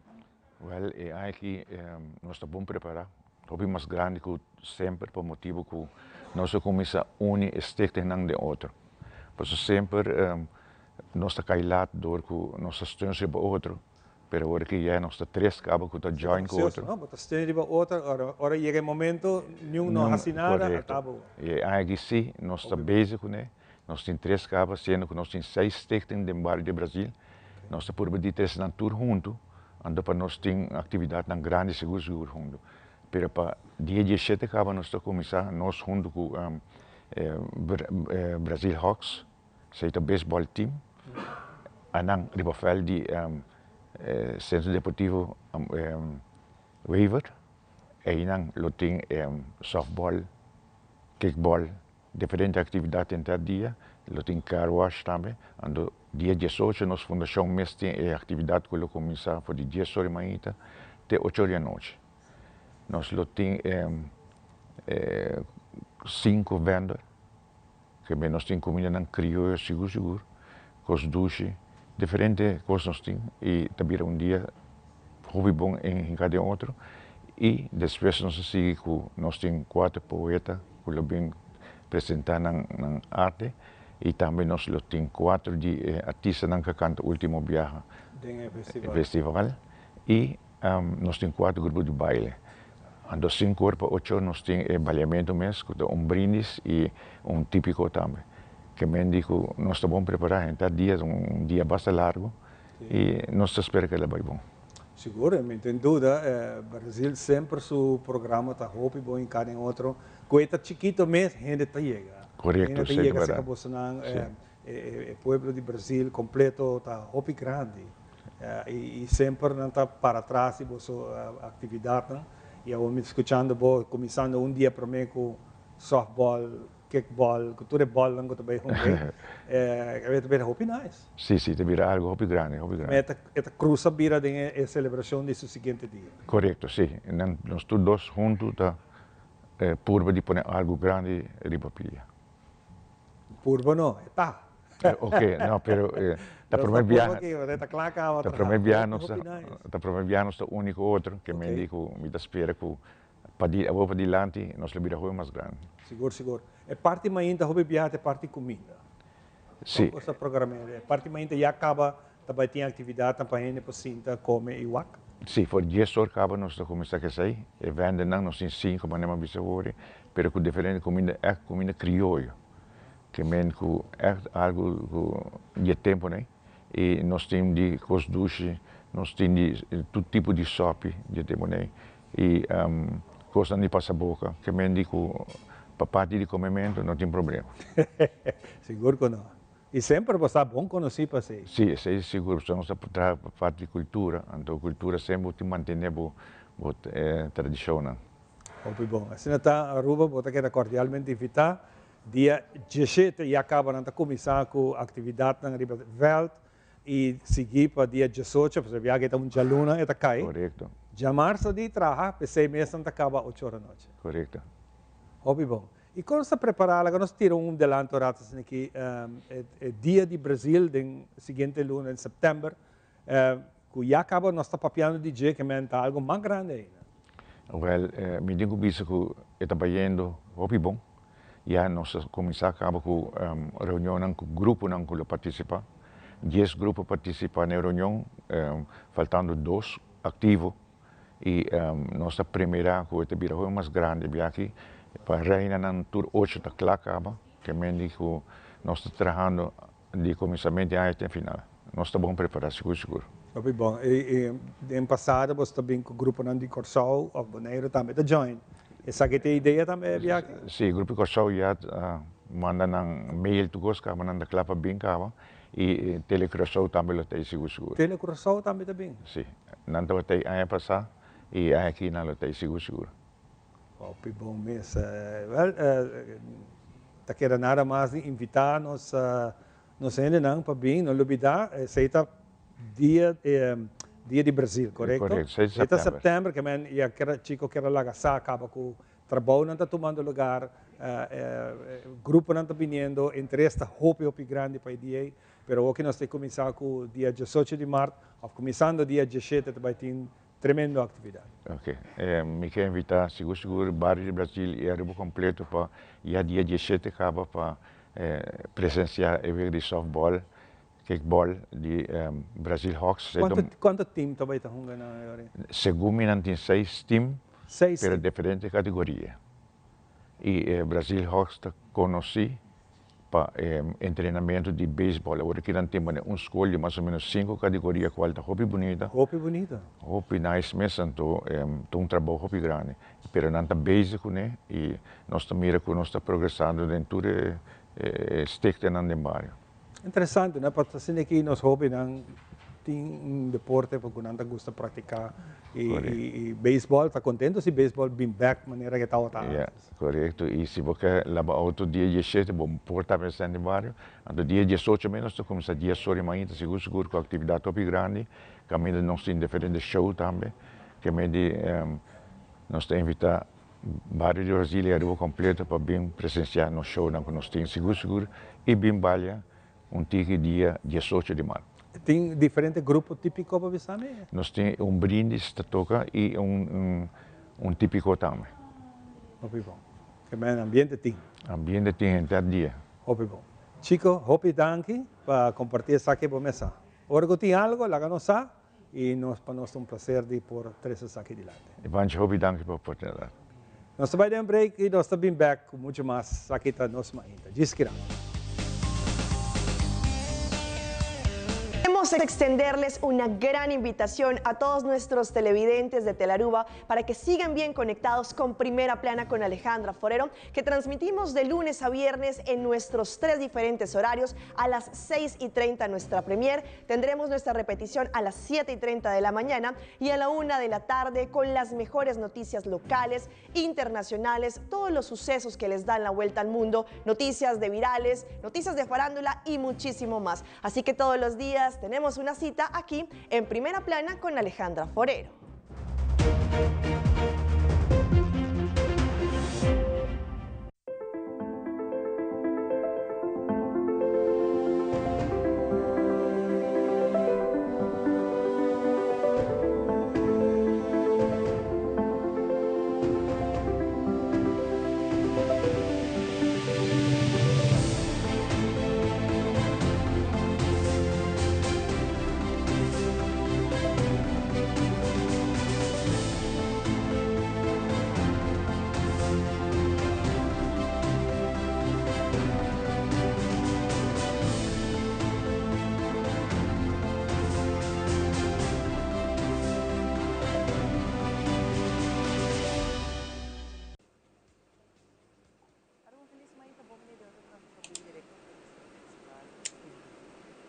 Well, é aqui nós estamos preparados. O mais grande que sempre, por motivo que nós começamos a unir estes de outro. Por isso sempre nós estamos cailados door que nós estamos para outro. Pero agora que já nós estamos 3 cabos que estamos join com outro. Não, mas estamos para outro. Agora chega o momento, nenhum não assinada, acabou. E aqui sim, nós estamos bezig com ele. Nós temos 3 cabas, sendo que nós temos 6 stichtingen no bairro de Brasil. Nós estamos por de 3 na tour junto, ando para nós temos atividade na grande seguro junto. Pero para dia 17 cabas nós estamos começar nós junto com Brasil Hawks, seita baseball team, anang ribafel de Centro Deportivo Weaver, e nang loting softball, kickball. Diferente atividade em cada dia, lo tem car wash também. Ando dia 18 nós fundação mês tem atividade que lo começa por de 10 horas da manhã até 8 horas da noite. Nós lo tem 5 vendors que nós temos comida na crioulo, seguro, cos duche, diferente coisas nós temos, e também dia hobby bom em cada outro, e depois nós temos 4 poetas, que bem apresentar na arte, e também nós temos 4 artistas que cantam o último viagem festival, e nós temos 4 grupos de baile. Ando 5 para 8 nós temos baleamento mês, com brindis e típico também. Que me digo, nós estamos preparados, então dia bastante largo, e nós esperamos que ele vai bom. Seguramente, sem dúvida, Brasil sempre seu programa está hobby bom em cada outro, coisa chiquito mesmo, gente está chega. Correto, gente chega se acabou senão, o povo de Brasil completo está hobby grande, e sempre não está para trás de sua atividade. E eu me escutando, começando dia para mim com softball, kickball, cultura de bola, não também é também hobby nice. Sim, também algo hobby grande, Esta cruza vira a celebração desse seguinte dia. Correto, sim. Nós todos juntos tá purba de pôr algo grande de papilha. Purba não, tá. Ok, não, pero da primeira viagem, da primeira viagem nós o único outro que me digo, me espera que para adiante nós le vira mais grande. Seguro. É parte ainda hobby viagem, é parte comida. Sim. Essa programa é parte ainda já acaba, também tem atividade para gente para sinta come e wak. Sim, for 10 horas acaba nós começar a sair, e vende não nós tem 5 para não bisa hora, pero com diferente comida é comida crioulo. Que é algo de tempo, né? E nós temos de cosduche, nós temos de todo tipo de sopa de tempo, né? E coisa de passa boca, que para parte de comimento não tem problema. Seguro que não. E sempre você é bom conhecer para si. Sim, é seguro, nós para parte de cultura, então a cultura sempre te mantém a tradição, né? Muito bom. Assim está a Aruba, você quer cordialmente invitar. Dia 17 e acaba de começar com a atividade na Ribaveld e seguir para dia 18, porque já que está luna e está cai. Correto. Já março de trabalho, para 6 meses acaba 8 horas da noite. Correto. Hobby bom. E quando está preparado, quando nós tiramos delante aqui, dia de Brasil, den seguinte luna de setembro, que já acaba nós está papiando DJ que é algo mais grande ainda. Well, me digo que está fazendo hobby bom. Já nós começamos com reunião com o grupo que participa. 10 grupos participam na reunião, faltando 2 ativos. E nossa primeira coisa é mais grande aqui, para reinar na tur 8 da acaba, que mendigo nós estamos trabalhando de começamento até final. Nós estamos preparados, seguro. Muito bom. E no passado, você também com o grupo de Corsol, ou Boneiro também da Join. Essa que tem ideia também, Biaki? Sim, o grupo Corsol já manda um mail para nós, manda clapa bem, e Telecorsol também tem seguro. Telecorsol também? Sim. Não tem ano passado, e aqui não tem seguro. Muito bom mesmo. Tá querendo nada mais invitar nós ainda não para bem, não olvidar, aceita dia de Brasil, correto? Correto, 6 de setembro, que a chico quer lá acaba com o trabalho não está tomando lugar, grupo não está vindo, interesse está hobby grande para o dia, mas o que nós temos que começar com o dia 18 de março, começando o dia 17, vai ter tremenda atividade. Ok. Me quero invitar, seguro, o bairro de Brasil e a completo para dia 17 acaba para presenciar o evento de softball, kickball de Brasil Hawks. Quanto time também está jogando agora? Segundo me tem 6 times, para diferentes categorias. E Brasil Hawks está conhecido para treinamento de beisebol. Agora aqui não temos escola de mais ou menos 5 categorias, qual está hobby bonita. Hobby bonita. Hobby nice mesmo, então trabalho hobby grande. Mas não está básico, né? E nós estamos progressando dentro do stick no barrio. Interessante, né? Porque assim aqui nos hobby não tem deporte porque não gosta de praticar e beisebol, está contente se beisebol bem back de maneira que está outra. Correto. E se você leva outro dia 17, bom porta para no barrio, no dia 18 menos tu começa dia sobre manhã, seguro com atividade top grande, que nós temos diferentes shows também, que nós te invitar Barrio de Brasília arriba completo para bem presenciar no show que nós temos seguro e bem balha tiki dia 18 de março. Tem diferentes grupos típicos para você? Nós temos brindis que toca e típico também. Muito bom. Que bem ambiente tem. Ambiente tem até dia. Muito bom. Chico, hopi danke para compartir essa aqui para mesa. Agora tem algo, lá sabe, e para nós é prazer de pôr três essa aqui delante. Ivanche, hopi danke pela oportunidade. Nós vamos dar break e nós estamos back com muito mais aqui está Nos Mainta. Disquira. Queremos extenderles una gran invitación a todos nuestros televidentes de Telaruba para que sigan bien conectados con Primera Plana con Alejandra Forero, que transmitimos de lunes a viernes en nuestros 3 diferentes horarios. A las 6:30 nuestra premier, tendremos nuestra repetición a las 7:30 de la mañana y a la 1 de la tarde con las mejores noticias locales, internacionales, todos los sucesos que les dan la vuelta al mundo, noticias de virales, noticias de farándula y muchísimo más. Así que todos los días tenemos una cita aquí en Primera Plana con Alejandra Forero.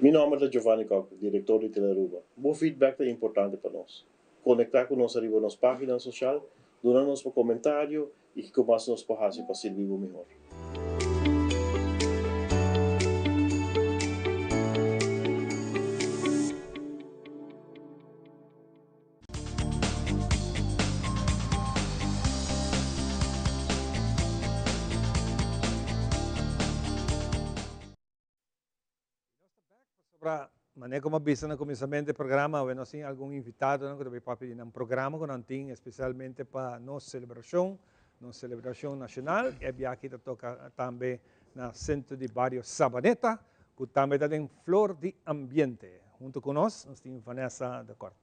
Meu nome é Giovanni Cock, diretor de Telaruba. Bom feedback é importante para nós. Conectar conosco arriba nas páginas sociais, donar-nos por comentário e que comece nos para servir melhor. Para maneira como avisa no começamento do programa, ou nós temos algum invitado que vai participar de um programa que nós temos especialmente para nossa celebração nacional. E aqui toca também no centro de bairro Sabaneta, que também tem flor de ambiente. Junto conosco, nós temos Vanessa da Corte.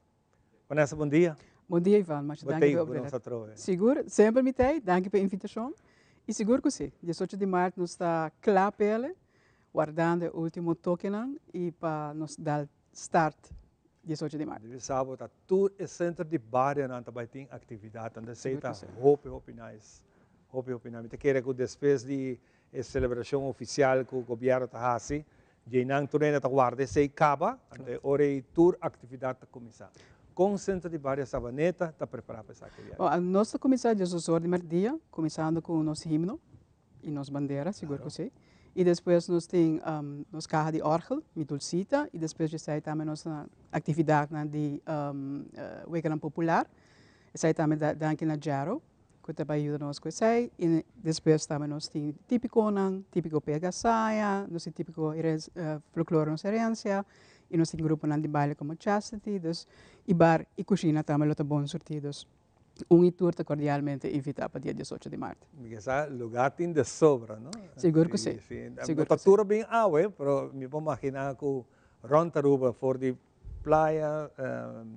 Vanessa, bom dia. Bom dia, Ivan. Mas danke pela oportunidade. Seguro, sempre me tem. Danke pela invitação. E seguro que sim. 18 de março nós está claro pele, guardando o último token e para nos dar start 18 de março. De sábado, tá todo o centro de bairro não também tem atividade, então sei tá hope nice. Me quer que depois de celebração oficial que o governo tá fazendo, já não torna tá guarda sei acaba, então hora tour atividade tá começar. Com o centro de bairro Sabaneta tá preparado para essa atividade. Bom, nós tá começando 18 de março, começando com o nosso himno e nossa bandeira, seguro que sim. E depois nós temos nos carros de orgel, mit dulcita, e depois já sai também nossa atividade de weekend popular. E sai também aqui na Jaro, que também ajuda nós com isso. E depois também nós temos típico pegasaia, nós temos típico folclore nossa herência, e nós temos grupo de baile como Chastity, e bar e cozinha também está bom sortidos. E turta cordialmente invitado para dia 18 de março. Esse lugar tem de sobra, não? Seguro que sim. A tour bem água, mas me vou imaginar que Rontaruba, for de praia,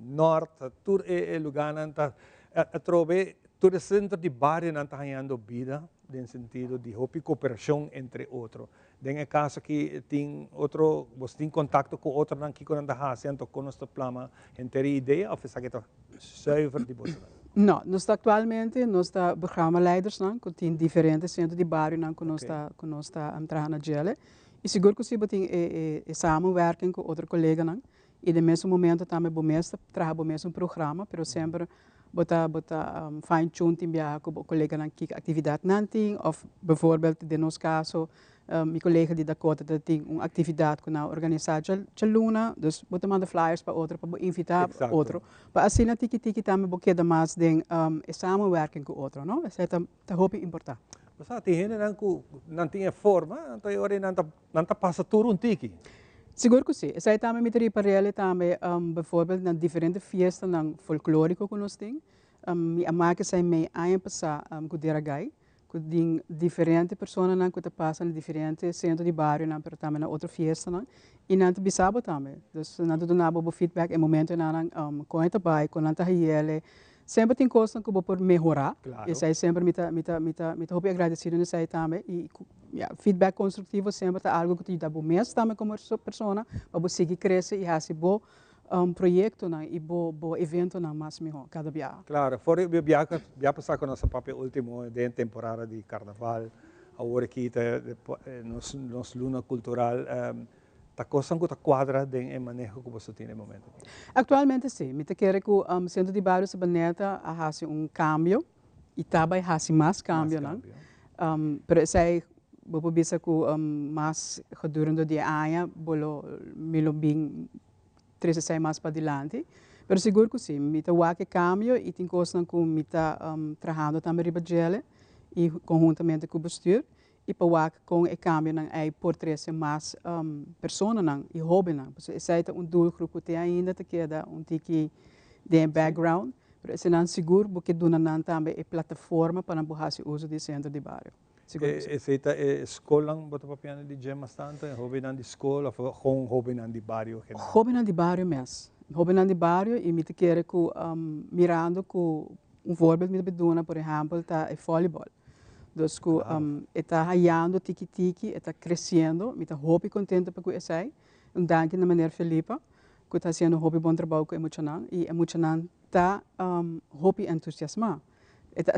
norte, tour é lugar que a trove, todo o centro de bairro não está ganhando vida, no sentido de cooperação entre outros. Tem caso que tem outro, você tem contato com outro que não está fazendo com nosso plano, tem ideia ou faz que está zuiver de você? Não, nós atualmente nós está programa leiders que tem diferentes centros de bairro que nós está entrando na gele e seguro que se tem samenwerking com outro colega e no mesmo momento também trabalha o mesmo programa, mas sempre bota fine tune tem com o colega que atividade não tem ou bijvoorbeeld de nosso caso Mijn collega die Dakota dat tem uma atividade que nós organizamos a Luna, dus botar manda flyers para outro, para invitar outro. Para assim na tiki também porque da mais tem samenwerking com outro, não? Isso é tá hope importante. Mas a tihin não tinha forma, então eu não tá passa tudo tiki. Seguro que sim. Isso aí também me teria para ele também, bijvoorbeeld na diferentes fiestas na folclórico que nós temos. Me amar sai me ano passado com deragai. Com diferentes pessoas que te passam em diferentes centros de bairro, mas também na outra festa, e não te bisabo também. Então, não te dá feedback em momento não com a pai, com a ele, sempre tem coisas que vou melhorar. Claro. Isso aí sempre me tô agradecido nisso aí também e feedback construtivo sempre é algo que te dá bom mês também como pessoa, para seguir crescer e fazer bom projeto e bom evento mais melhor cada dia. Claro, fora eu já passar com nossa papel último de temporada de carnaval, agora aqui nos luna cultural, tá coisa que tá quadra de manejo que você tem no momento. Atualmente sim, me quero que o centro de bairro Sabaneta haja cambio e também haja mais cambio, não? Pero sei vou pensar que mais gedurende die ano, bolo milo bem 3 mais para adiante, mas seguro que sim, me tá o que cambio e tem coisas que me tá trabalhando também riba gele e conjuntamente com o postura e para o com o cambio não é por 3 mais pessoas não e hobby não, porque esse é doelgroep que ainda te queda tiki de background, mas se não seguro porque dona não também é plataforma para borrar o uso de centro de bairro. Esse é escola bota papiano de gem bastante, hobby nan de escola, com hobby nan de bairro. Hobby nan de bairro mesmo. Hobby nan de bairro e me te quero que mirando que voorbeeld me bedona, por exemplo, tá é voleibol. Dus que está raiando tiki está crescendo, me tá hobby contente para que isso aí. Danke na maneira Felipa, que está sendo hobby bom trabalho com emocional e emocional tá hobby entusiasmado.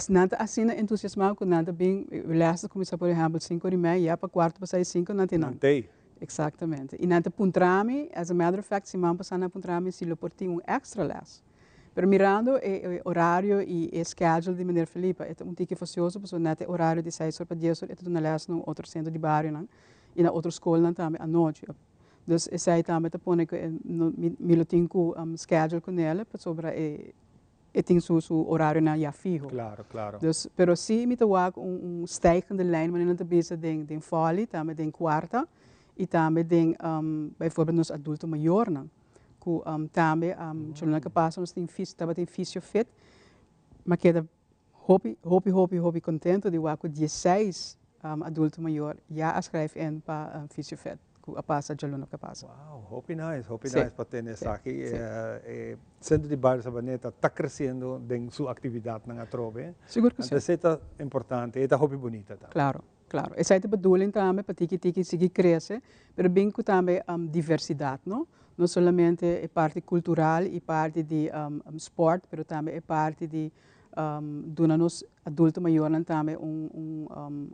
Nada assim entusiasmado com nada bem, o leste começa por exemplo 5h30, para quarto para sair 5 não tem nada. Exatamente. E nada puntrami, as a matter of fact, se man passar na puntrami se lo porti extra les. Pero mirando o horário e o schedule de maneira Felipa, é tique facioso, porque nada horário de 6 para 10 é tudo na les no outro centro de bairro não, e na outra escola também à noite. Então esse aí também te põe que me lo tenho schedule com ela para sobre e tem seu horário na já fijo. Claro. Dus, pero se me toa stijgende lijn, maar in het bezig den folie, também den quarta, e também den bijvoorbeeld nos adulto maior, que também chulna que passa nos tem fisio fit, mas que é hobby contento de waku 16 adulto maior já escreve em para fisio fit. A passa de aluno que passa. Wow, hope nice para ter essa aqui. Centro de bairro Sabaneta está crescendo em sua atividade na Atrobe. Seguro que sim. Isso é importante, é hobby bonita. Claro. Essa é a bedoeling também para tiki seguir crescer, mas bem que também diversidade, não? Não somente é parte cultural e parte de sport, mas também é parte de nos adultos maiores também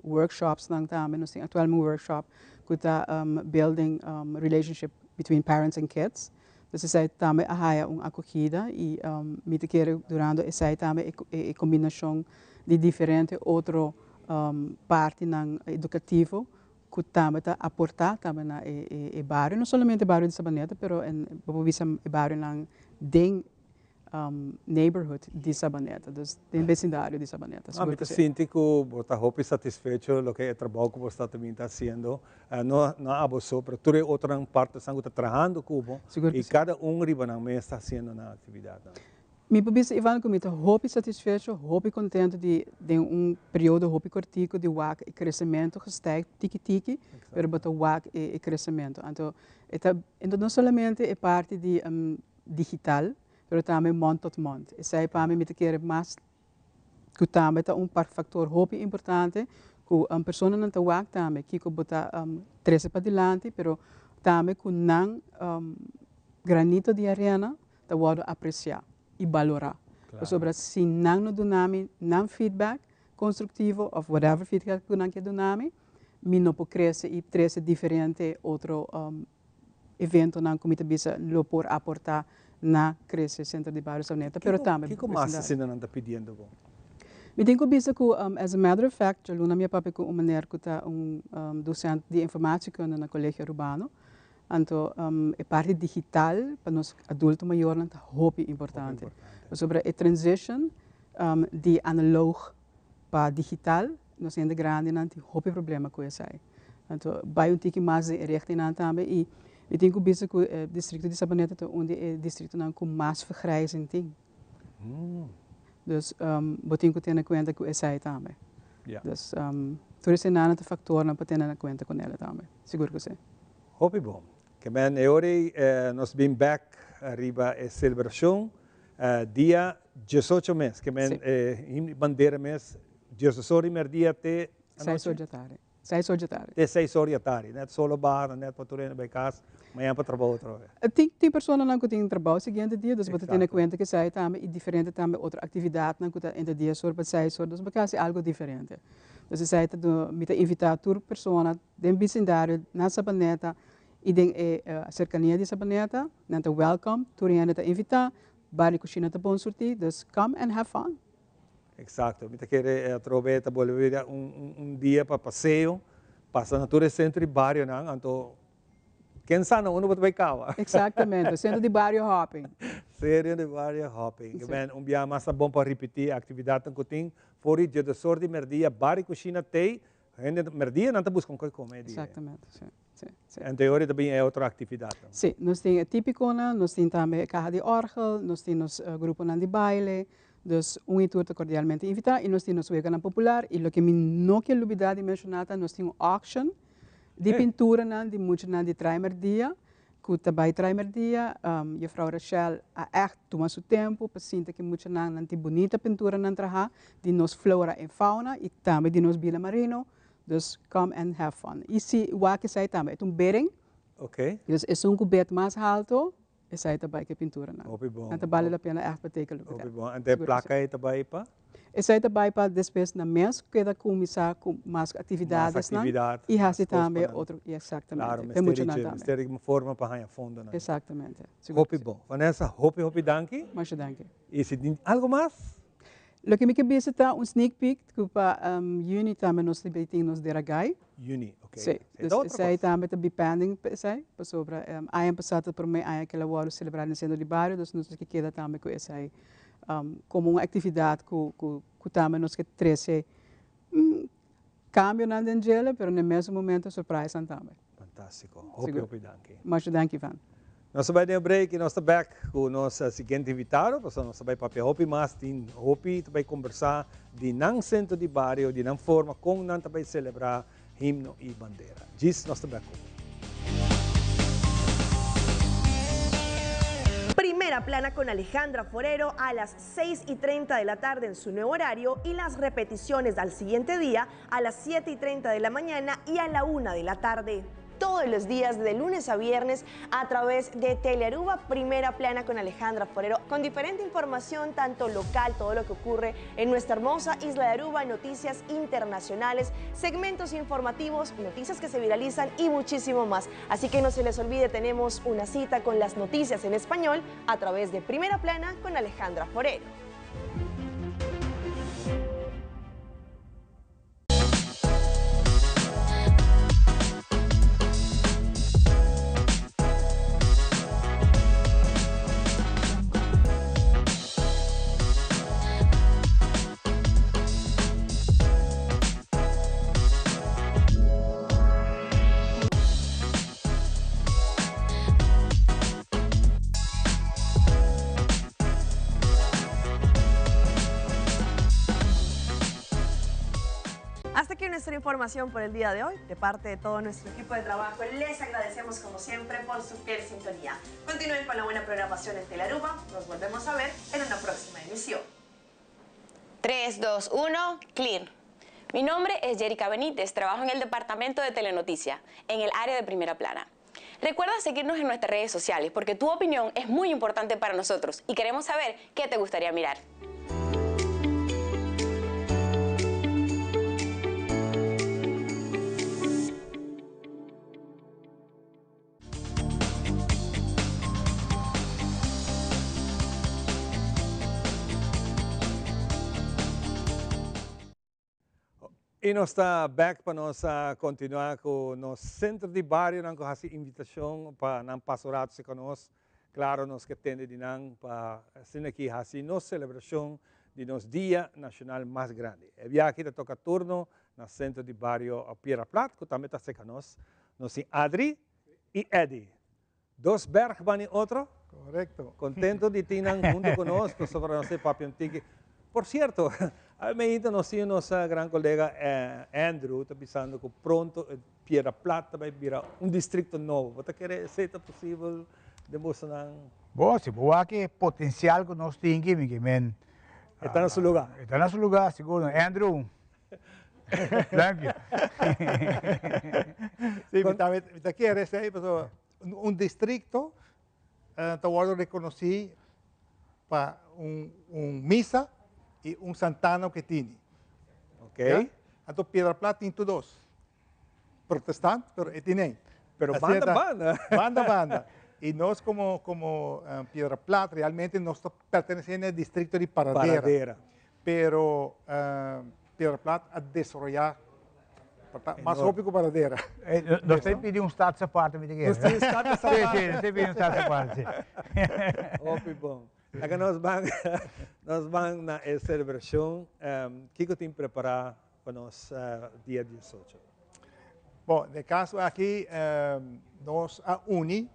workshops também, nós temos atualmente workshop que está building relationship between parents and kids. Então, isso aí também há acolhida e me te quero durante isso aí também é combinação de diferentes outras partes educativo que também está aportar também na bairro, não somente bairro de Sabaneta, mas o bairro na neighborhood de Sabaneta, dus do vecindário de Sabaneta. Me sinto que você está satisfeito do que o trabalho que você também está fazendo. Não abuso, mas tu é outra parte que está trabalhando com e cada riba na mesa está fazendo na atividade. Me parece Ivan que me está hobby satisfeito, hobby contente de período hobby cortico de WAC e crescimento gestegen tiki, mas bota WAC e crescimento. Então não somente é parte de digital, pero também mond tot mond. Isso aí para mim me quer mais que também é fator hobby importante que pessoa não está wak também que bota 13 para diante, pero também que não granito de arena está wado apreciar e valorar. Sobre se não do nome não feedback construtivo ou whatever feedback que não quer do nome, me não pode crescer e trazer diferente outro evento não como bisa lo por aportar na crescer centro de bairro Sabaneta, pero também. Que mais você não está pedindo? Ik denk ook dat, as a matter of fact, Luna minha papi com maneira que tá docente de informática na Colégio Urbano. Então, a parte digital para nós adultos maiores é muito importante. Sobre a transition de analog para digital, nós temos grande não tem muito problema com isso aí. Então, vai tique mais recht in também e eu tenho visto que o distrito de Sabaneta é onde é distrito com mais vergrijzing tem. Dus eu tenho que ter em conta com isso aí também. Dus tudo isso é um fator para ter em conta com ela também. Seguro que sim. Hopi bom. Que bem, hoje nós bem back arriba a celebração dia 18 mês, que bem bandeira mês 18 mês dia até 6 horas da tarde. 6 horas da tarde. Até 6 horas da tarde, não é só bar, não é para turno bem casa, amanhã para trabalhar outra vez. Tem pessoas que têm trabalho seguinte dia, dus você tem em conta que sai também e diferente também outra atividade que está entre dia sobre 6 horas, dus porque é algo diferente. Dus sai do me invitar tour pessoas do vecindário na Sabaneta e tem a cercania de Sabaneta, não tá welcome, tour ainda invitar, bari cozinha tá bom sortir, dus come and have fun. Exato, me quer troveta volver dia para passeio, passa na tour centro de bairro, não? Então, quem sabe onde vai cavar? Exatamente, centro de bairro hopping. Centro de bairro hopping. Que dia mais bom para repetir a atividade que tem, for dia de sorte de merdia, bairro cozinha tem, merdia não tá buscando coisa comer. Exatamente, sim. Em teoria também é outra atividade. Sim, nós temos a típica, nós temos também a carro de orgel, nós temos o grupo de baile, dus e tudo cordialmente invitar e nós temos o Wegana Popular e o que me não quero olvidar de mencionar, nós temos auction de pintura de muito de Trimerdia, que também Trimerdia, a Frau Rachel a echt tomar seu tempo para sentir que muito de bonita pintura na trabalhar de nos flora e fauna e também de nos Vila Marino. Dus come and have fun. E se o que sai também é bering. Ok. Dus é coberto mais alto. E sai também que pintura não. Opi bom. Então vale a pena echt betekenen. Opi bom. E tem placa aí também pa? E sai também para depois na mês que da começar com mais atividades não. E há também outro exatamente. Claro, mas tem uma forma para ganhar fundo não. Exatamente. Opi bom. Vanessa, hopi danke. Mas danke. E se tem algo mais? Lo que me quer visitar sneak peek para juni também nós temos Deragai. Juni, ok. Sim, dus zij também está pending sai, sobre ano passado por mim aí aquela hora celebrar no centro de bairro, dus nós que queda também com essa como uma atividade que também nós que treze cambio na dengela, pero no mesmo momento surpresa também. Fantástico. Hopi danke. Mas danke Ivan. Nós vamos dar um break e nós estamos back com o nosso seguinte invitado. Nós vamos para Hopi mais, tem Hopi para conversar de não centro de bairro, de não forma como não para celebrar himno e bandeira. Diz nós estamos back. Primera plana con Alejandra Forero a las 6:30 de la tarde en su nuevo horario y las repeticiones al siguiente día a las 7:30 de la mañana y a la 1 de la tarde. Todos los días de lunes a viernes a través de Telearuba, Primera Plana con Alejandra Forero, con diferente información tanto local, todo lo que ocurre en nuestra hermosa isla de Aruba, noticias internacionales, segmentos informativos, noticias que se viralizan y muchísimo más. Así que no se les olvide, tenemos una cita con las noticias en español a través de Primera Plana con Alejandra Forero. Nuestra información por el día de hoy, de parte de todo nuestro equipo de trabajo, les agradecemos como siempre por su fiel sintonía. Continúen con la buena programación en Telearuba, nos volvemos a ver en una próxima emisión. 3, 2, 1, clear. Mi nombre es Jerica Benítez, trabajo en el departamento de Telenoticia, en el área de Primera Plana. Recuerda seguirnos en nuestras redes sociales porque tu opinión es muy importante para nosotros y queremos saber qué te gustaría mirar. E nós está back para nós continuar com o centro de barrio, nós temos invitação para não pastorado se conosco. Claro, nós que temos de para ser aqui assim nossa celebração de nosso Dia Nacional mais grande. E aqui toca turno no centro de barrio Piedra Plata, que também está conosco. Nós somos Adri e Eddie. Dos berg van e outro. Correcto. Contento de ter junto conosco sobre nosso papel antigo. Por cierto, a mim nós temos nosso grande colega Andrew, está pensando que pronto Piedra Plata vai virar distrito novo. Você quer ser possível demonstrar? Bom, se boa que potencial que nós temos aqui, men. Está no seu lugar. Está no seu lugar, seguro. Andrew. Thank you. Sí, me quiere decir, distrito, te reconocido para misa y Santana que tiene. Ok. Entonces Piedra Plata tiene dos. Protestante, pero tiene. Pero banda. Banda. Y nos como Piedra Plata realmente nos pertenecemos al distrito de Paradera. Pero Piedra Plata a desarrollar más rápido que Paradera. Nós temos que pedir status à parte, me diga. Nós temos status à parte. Sim, nós temos que pedir status à parte. Óbvio, bom. Agora nós vamos na celebração. O que tem preparado para nós dia 18? Bom, no caso aqui, nós uni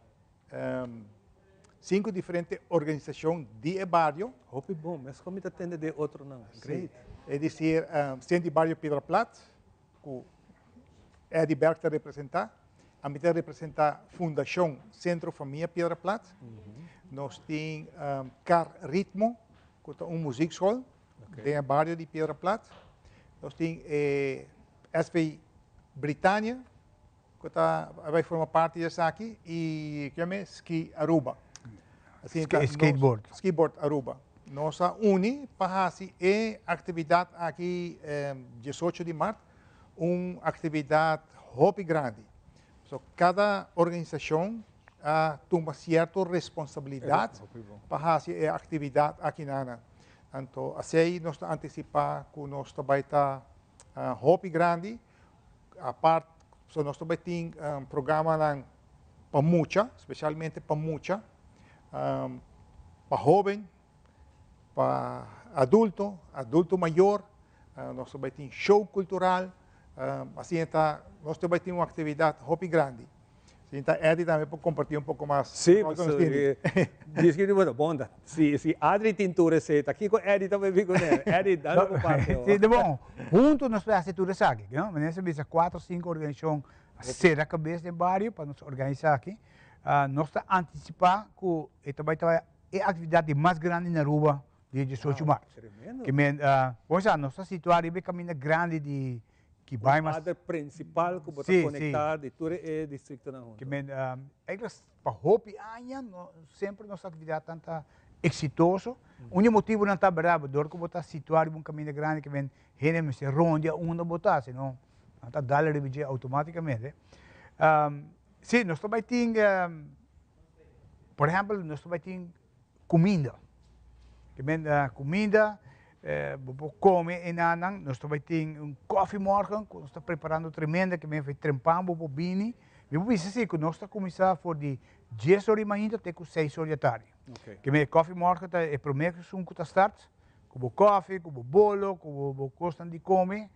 5 diferentes organizações de barrio. Óbvio, bom, mas como está tendo de outro não? Great. É dizer, Centro de Barrio Piedra Plata, que é de Berg representar. A mim representa a Fundação Centro Família Piedra Plata. Nós temos Car Ritmo, que é musikschool, de barrio de Piedra Plata. Nós temos SV Britânia, que vai formar parte dessa aqui, e que chama Ski Aruba. Assim, Skateboard. Skateboard Aruba. Nós uni para fazer atividade aqui 18 de março, uma atividade hobby grande. So, cada organização toma certa responsabilidade para fazer a atividade aqui na Ana. Então, assim, nós antecipar que nós também está hobby grande, a parte, so, nós também tem programa para mucha, especialmente para mucha, para jovem, para adulto maior, nós também temos show cultural, assim então, nós também temos uma atividade hobby grande. Então, Eddie também pode compartilhar um pouco mais. Sim, diz que é bom. Se Adri tem tua receita, aqui com Eddie também fica com ele. Eddie, dá uma parte. Sim, de bom. Juntos nós fazemos tudo isso aqui, não? Mas nessa vez 4 ou 5 organizações ser a cabeça do bairro para nos organizar aqui. Nós estamos antecipar que também é a atividade mais grande na rua de 18 de março. Tremendo. Que nós estamos situados em caminho grande de que vai mais. O principal que você conectar de todo o distrito na rua. Que para Hopi sempre nossa atividade tanta exitoso. Um motivo não está bravo, dor que botar situado em um caminho grande que vem gente se ronde não botar, senão não está dando revisão automaticamente. Sim, nós também temos, por exemplo, nós também temos comida. Que vem comida, come em Anang, nós também temos coffee morgen, que nós estamos preparando tremenda, que vem trempar, bini. Eu vou dizer assim, que nós estamos começando por de 10 horas de manhã até 6 horas da tarde. Que vem coffee morgen, é primeiro que está start, com coffee, com bolo, com custo de comer,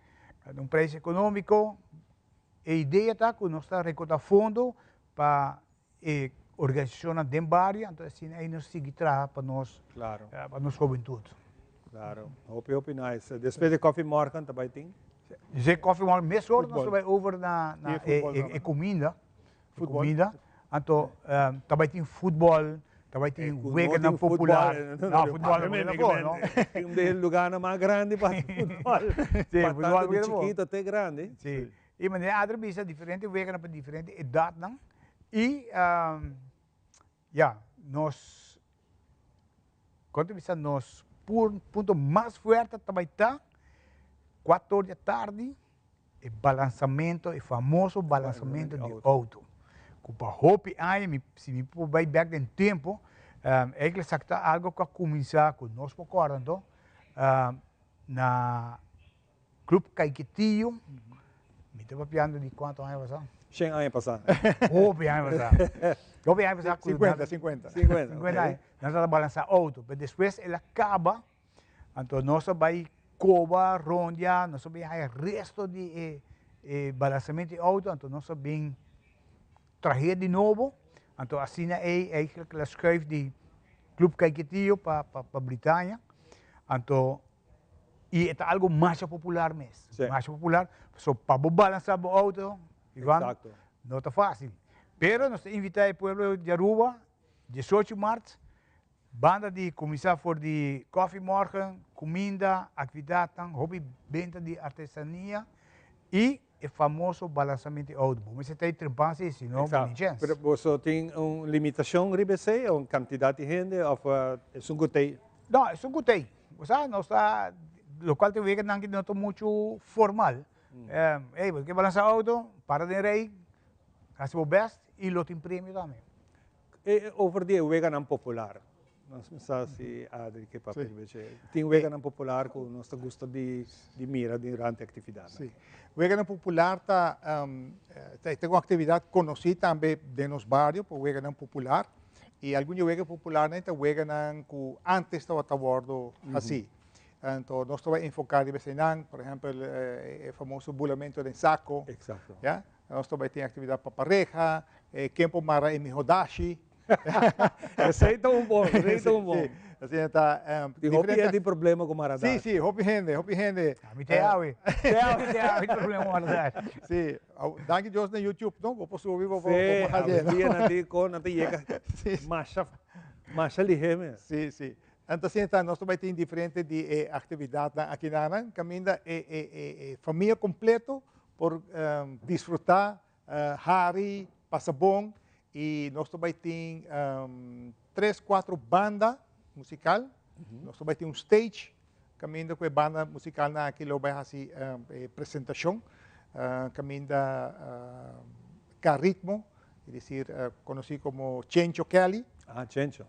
num preço econômico. A ideia é que nós estamos recolhendo fundo para organização de barrio, então assim aí nós seguimos para nós, para nossa juventude. Claro, hope nice. Depois de coffee morgen também tem? Dizer coffee morgen, mais horas nós vamos over na comida, então também tem futebol, também tem weekend popular. Não, futebol não é bom, não? Tem um lugar mais grande para futebol. Sim, futebol de chiquito até grande. Sim. E mas a outra vez é diferente, weekend para diferente idade, não? E nós quando vista nós ponto mais forte também está 4 horas da tarde o balançamento, o famoso balançamento de auto. Para Hopi aí, se me vai back em tempo, é que está algo que começar com nós concordando na Club Caiquetillo. Me estaba pidiendo de cuántos años pasado. 100 años pasados. Hope años pasado. Hope años pasado. 50. 50 años. Nós vamos balançar auto. Mas depois ele acaba. Então nós vamos Cuba, Rondia, nós vamos o resto de balançamento de auto. Então nós vamos trazer de novo. Então assim é eigenlijk a schuif de Club Caiquetillo para Britânia. Então e é algo mais popular mesmo. Sim. Mais popular. So, para balançar o auto, Ivan, não está fácil. Pero nós invitamos o povo de Aruba, 18 de março, banda de começar por de coffee morgen, comida, atividade, hobby, venda de artesania e o famoso balançamento de auto. Mas você tem trempança, senão não tem chance. Pero você tem uma limitação, Ribese, ou quantidade de gente, ou é um gutei? Não, é um gutei. Você não está, local te vê que não está muito formal. Porque balançar auto, para de rei, faz o best e lo tem prêmio também. Over die vegan popular. Não sei se que papel tem vegan popular que nós gosta de mira durante a atividade. Sim. Vegan popular tem uma atividade conhecida também de nos bairros por vegan popular e alguns vegan popular né vegan que antes estava a bordo assim. Então nós estamos enfocados em por exemplo, o famoso bulamento de saco. Exato. Yeah? Nós também temos atividade para pareja, campo mara e mihodashi. Receita bom. Assim, tá, diferente de problema com maradashi. Sim, hopi gente. Me tem água. Tem problema com maradashi. Sim, danke Deus no YouTube, não? Vou postar o vivo, vou fazer. Masha ligeme. Sim. Então, nós também temos diferente de atividade aqui na Aran, caminha família completa por desfrutar, hari, passar bom, e nós também temos 3, 4 bandas musical, nós também temos stage, caminha com a banda musical na aquilo vai fazer apresentação, caminha com ritmo, é dizer, conhecido como Chencho Kelly. Chencho.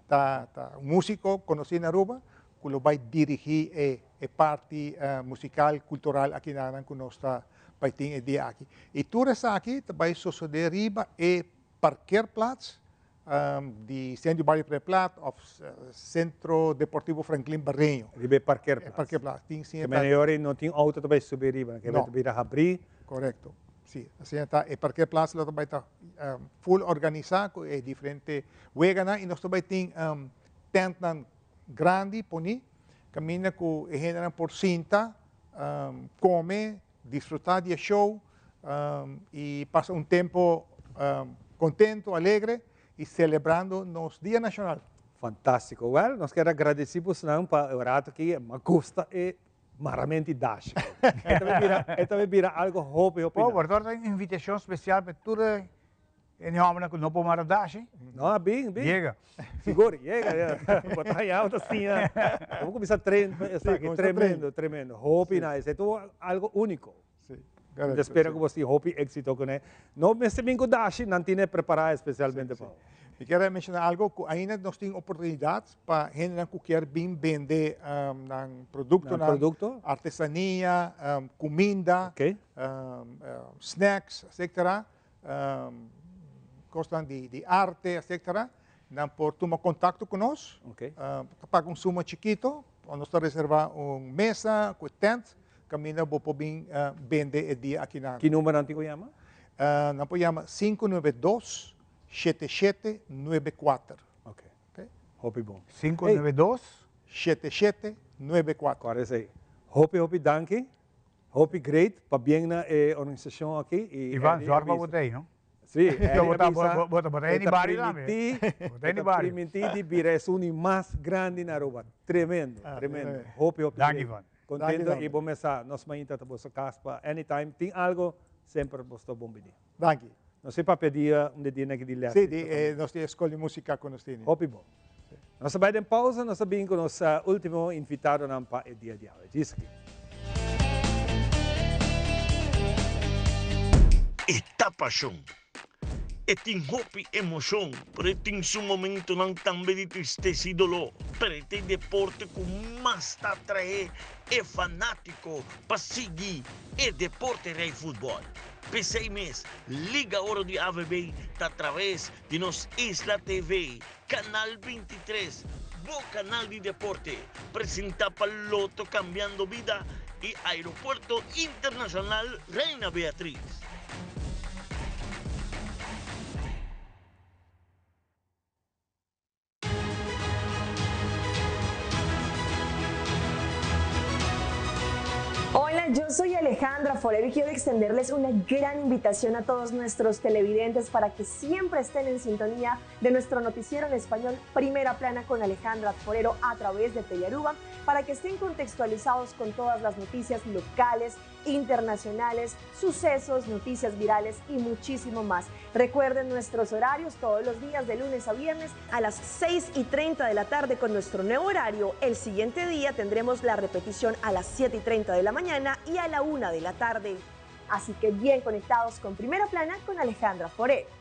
Um músico conhecido na Aruba, que vai dirigir a parte musical, cultural aqui na Aran, que nós vai ter dia aqui. E tudo isso aqui vai suceder riba e parkeerplaats de Centro Barrio Preplat ou Centro Deportivo Franklin Barreño. Ribe parkeerplaats. Parkeerplaats. Que melhor não tem auto também subir riba, que vai vir a abrir. Correto. Sim, assim está. E parkeerplaats lá também está full organizado, é diferente. Wegana e nós também tem tenta grande, poni, caminha com a gente por cinta, come, desfrutar de show e passa tempo contento, alegre e celebrando nos Dia Nacional. Fantástico. Well, nós queremos agradecer por para o rato aqui, mas custa e maramente dash. Então vira algo hope. Pô, portanto, tem invitação especial para tudo. E não há não pode mar dash. Não, bem. Chega. Segura, chega. Botar em alto assim. Vamos começar tremendo. Hope nice. É tudo algo único. Sim. Espero que você hope êxito com ele. Não me se bingo dash, não tem preparado especialmente para. Eu quero mencionar algo que ainda nós temos oportunidades para gente que quer vender produto, artesania, comida, snacks, etc. Gostam de arte, etc. Não por tomar contato conosco, paga suma chiquito, nós reservar uma mesa com tent, caminha para poder vender o dia aqui na. Que número antigo chama? Não pode chamar 592 7794. Ok. Hope bom. 592 7794. Parece aí. Hope, danke. Hope great, para bem na organização aqui. Ivan, zorba botei, não? Sim. Botei em barrio lá mesmo. Botei em barrio. Permitir de vir a mais grande na Aruba. Tremendo. Hope. Danke, Ivan. Contento e bom mesa. Nós mainta a vossa casa anytime. Tem algo, sempre você bom pedir. Danke. Não sei para pedir dia que de ler. Sim, nós temos escola de música com nós temos. Hope bom. Nós vamos em pausa, nós sabemos que nosso último invitado não para o dia de hoje. Diz aqui. Etapa Show. E tem hope emoção, pero tem um momento não também de tristeza e dolor. Pero tem deporte com mais te atrair é fanático para seguir é deporte rei futebol. Pensei mês, liga Ouro de AVB através de nos Isla TV, Canal 23, bom canal de deporte, apresenta para Loto Cambiando Vida e Aeropuerto Internacional Reina Beatriz. Hola, yo soy Alejandra Forero y quiero extenderles una gran invitación a todos nuestros televidentes para que siempre estén en sintonía de nuestro noticiero en español Primera Plana con Alejandra Forero a través de Telearuba, para que estén contextualizados con todas las noticias locales, internacionales, sucesos, noticias virales y muchísimo más. Recuerden nuestros horarios todos los días de lunes a viernes a las 6:30 de la tarde con nuestro nuevo horario. El siguiente día tendremos la repetición a las 7:30 de la mañana y a la 1 de la tarde. Así que bien conectados con Primera Plana con Alejandra Forero.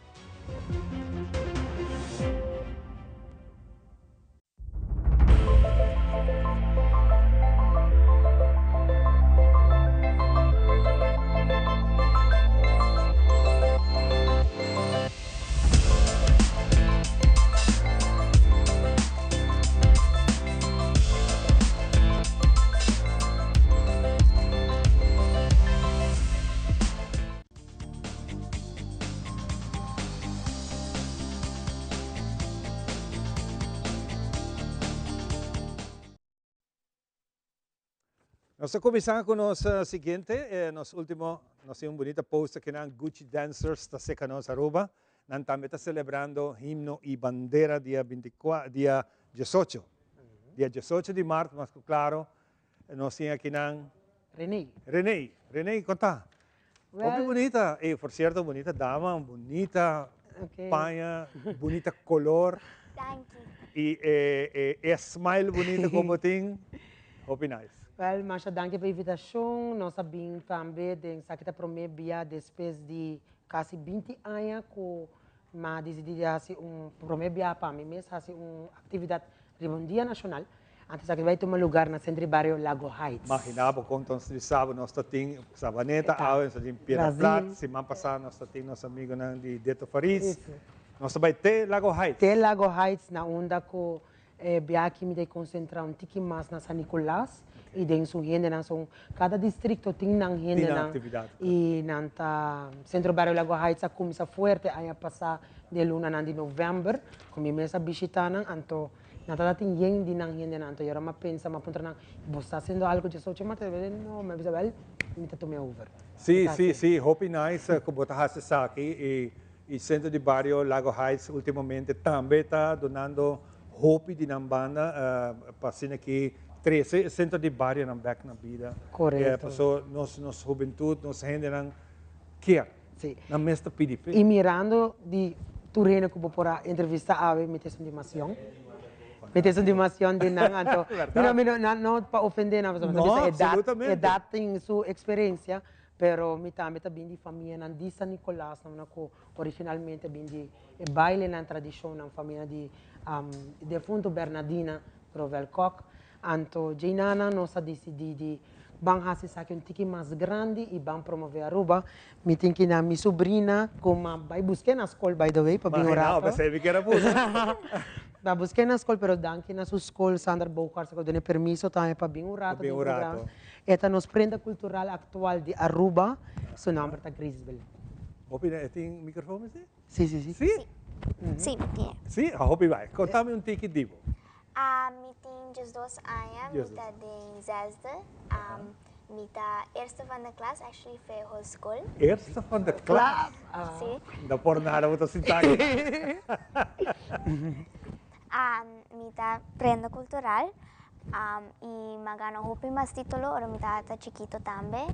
Nós começamos com o nosso seguinte, nosso último, nós temos bonita post que na Gucci Dancers está seca nossa roupa, nós também está celebrando himno e bandeira dia 24, dia 18, dia 18 de março, mas claro, nós temos aqui na René, conta. Well, bonita, e por certo, bonita dama, bonita panha, bonita color. Thank you. E smile bonita como tem, hope nice. Well, mas danke pela invitação. Nós sabemos também de que promete depois de quase 20 anos que mas decidi fazer promete para mim mesmo fazer uma atividade de dia nacional. Antes que vai tomar lugar na centro barrio Lago Heights. Imaginava quando nós sábado nós temos Sabaneta, nós temos Piedra Plata, semana passada nós temos nosso amigo de Deto Faris. Nós vai ter Lago Heights. Ter Lago Heights na onda que aqui me concentrar um pouquinho mais na San Nicolás. E dentro do cada distrito tem uma atividade. E na Centro Barrio Lago Heights começa forte a passar de luna de novembro, como mesa visitando, então nada tem gente de não gente não, eu me pensa, mas ponto não, você está fazendo algo de sorte, mas não, mas Isabel, me tá tomando over. Sim, hope nice, como você está aqui e Centro de Barrio Lago Heights ultimamente também está donando hope de uma banda passando aqui 13 centro de barrio na back na vida. Correto. Passou nossa juventude, nossa gente não quer. Sim. Na mesma PDP. E mirando de terreno que por entrevista a ver, me tem dimensão. Me tem dimensão de não para ofender não, mas idade tem sua experiência, pero me também bem de família na de San Nicolás, na que originalmente bem de baile na tradição na família de defunto Bernardina Rovel Koch. Anto, Jainana, nós decidimos vamos fazer um ticket mais grande e vamos promover a Aruba. Me tem que na minha sobrinha, como vai buscar na escola, by the way, para vir orar. Não, pensei que era buscar. Vai buscar na escola, mas danke na sua escola, Sandra Boucar, que deu permisso também para vir orar. Esta nos prenda cultural atual de Aruba, seu nome é Grisbel. Opina, tem microfone? Sim. Sim, tem. Sim, hope vai. Conta-me um ticket divo. Mi tem 12 anos, mi tá de zesde, mi tá eerste van de klas, actually foi whole school. Eerste van de klas? Sim. Da por nada vou citar. Mi tá prenda cultural, e magano hopi mas titulo, ora mi tá chiquito também.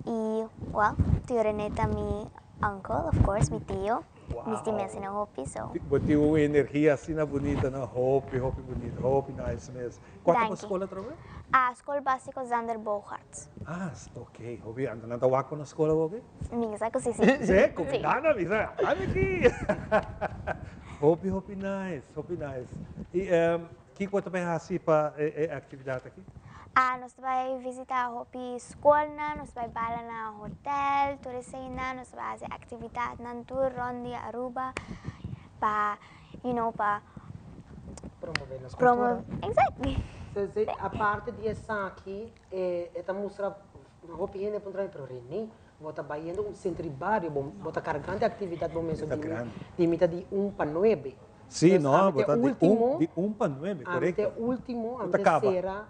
E, well, tio René tá mi uncle, of course, mi tio. Misti mensen na hopi, so. Bati uma energia assim na bonita, na hopi bonita, hopi nice mesmo. Qual é a escola trabalha? A School Básico Zander Bougarts. Ah, ok. Hopi, anda na tawag na escola, hopi? Minha saco sim. Sim, combinada, misa. Ano aqui. Hopi nice, hopi nice. E que quanto bem assim para a atividade aqui? Nós vai visitar a escola, nós vai bala na hotel, turisina, nós vai fazer atividade na tour, Rondi, Aruba, para, para promover nas culturas. Exactly. A parte disso aqui, esta mostra, roupa ainda para entrar para Reni, bota baiando centro bairro, bota carregando atividade, bom mesmo, limita de 1 para 9. Sim, não, botar de 1 para 9, correto? Até último, até será,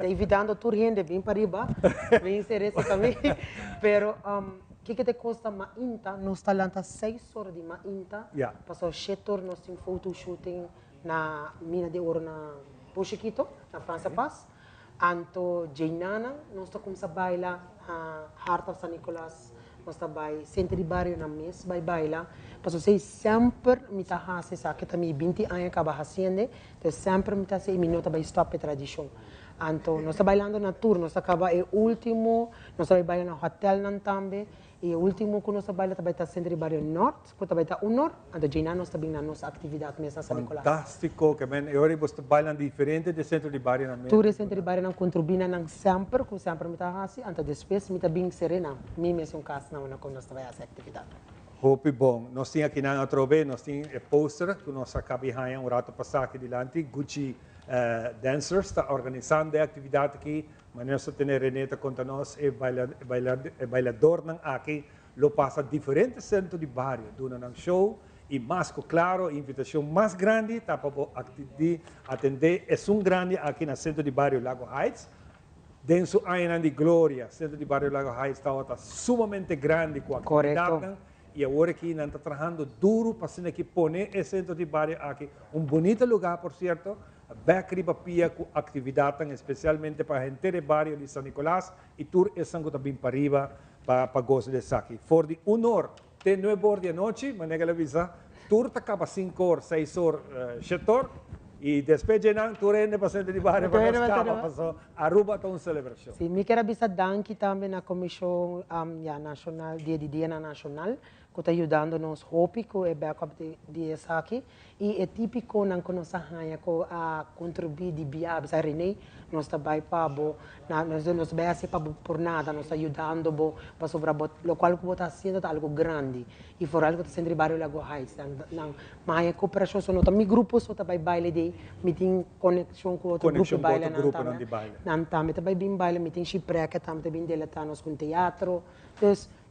evitando tu rende bem para riba, bem ser esse também. Pero, que te custa mainta, nós talanta 6 horas de mainta, passou 7 horas, nós temos photoshooting na mina de ouro na Puxiquito, na França Paz. Anto, Jainana, nós estamos a bailar Heart of San Nicolas, nós estamos a centro de bairro na mês, bailar. Paso sei sempre me tá hasi sa que também 20 anos acaba haciendo, então sempre me tá sei minuto vai stop a tradição. Então nós está bailando na tour, nós acaba é último, nós vai bailar no hotel nan também e o último que nós baila também tá centro de bairro norte, que também tá o norte, então já nós também na nossa atividade mesmo San Nicolas. Fantástico, que men agora você bailando diferente de centro de bairro na mesma. Tour centro de bairro não contribui não sempre, que sempre me tá hasi, então depois me tá bem serena, me mesmo caso não quando nós vai fazer atividade. Hopi bom. Nós tínhamos aqui na outra vez, nós tínhamos poster que nós acabamos um rato passado aqui delante. Gucci Dancers está organizando a atividade aqui. Mas nós temos Renata contra nós, bailador aqui. Lo passa diferentes centros de bairro, dando um show. E mais claro, a invitação mais grande para atender é grande aqui no centro de bairro Lago Heights. Dentro da de glória, centro de bairro Lago Heights está sumamente grande com a atividade. E agora que nós estamos trabalhando duro para aqui poner esse centro de bairro aqui. Bonito lugar, por certo. Back riba pia com atividade, especialmente para a gente do bairro de San Nicolás. E tour é sangue também para riba, para gostar desse aqui. For de 1 hora, até 9 horas da noite, maneira avisa, tour acaba 5 horas, 6 horas, 7 horas. E depois de não, tour é para o centro de bairro, para escapa, para Aruba, para uma celebração. Sim, me quero avisar danke também na Comissão Nacional, Dia Nacional, que está ajudando nos hopi, que é backup de essa aqui. E é típico na nossa raia, que a contribuir de biab, sa René, nós também para nós vai assim para por nada, nós ajudando para sobreviver, o qual que está sendo algo grande. E for algo que está sendo bairro Lago Heights, na raia cooperação, só nós também grupos só também baile de meeting conexão com outro grupo baile não também também bem baile meeting chipreca também bem dele tá nós com teatro.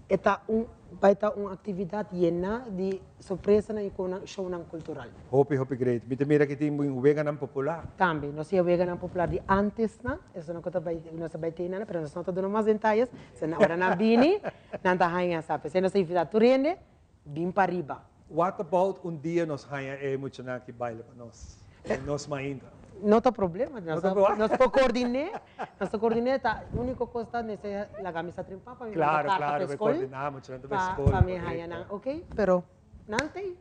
Então vai estar uma atividade llena de surpresa na show cultural. Hopi great. Mira que tem um vegan popular. Também, nós é vegan popular de antes, na, isso não conta nós vai ter nada, mas nós não estamos dando mais detalhes. Se na hora na bini, não está rainha sabe. Se nós atividade turende, bem para riba. What about dia nós rainha é muito na que baile para nós? Nós ainda. Não tem problema, nós coordenar, tá, a única coisa é a camisa trimpa para claro, coordinamos, tirando para a escola. Para mim, ok, pero não tem,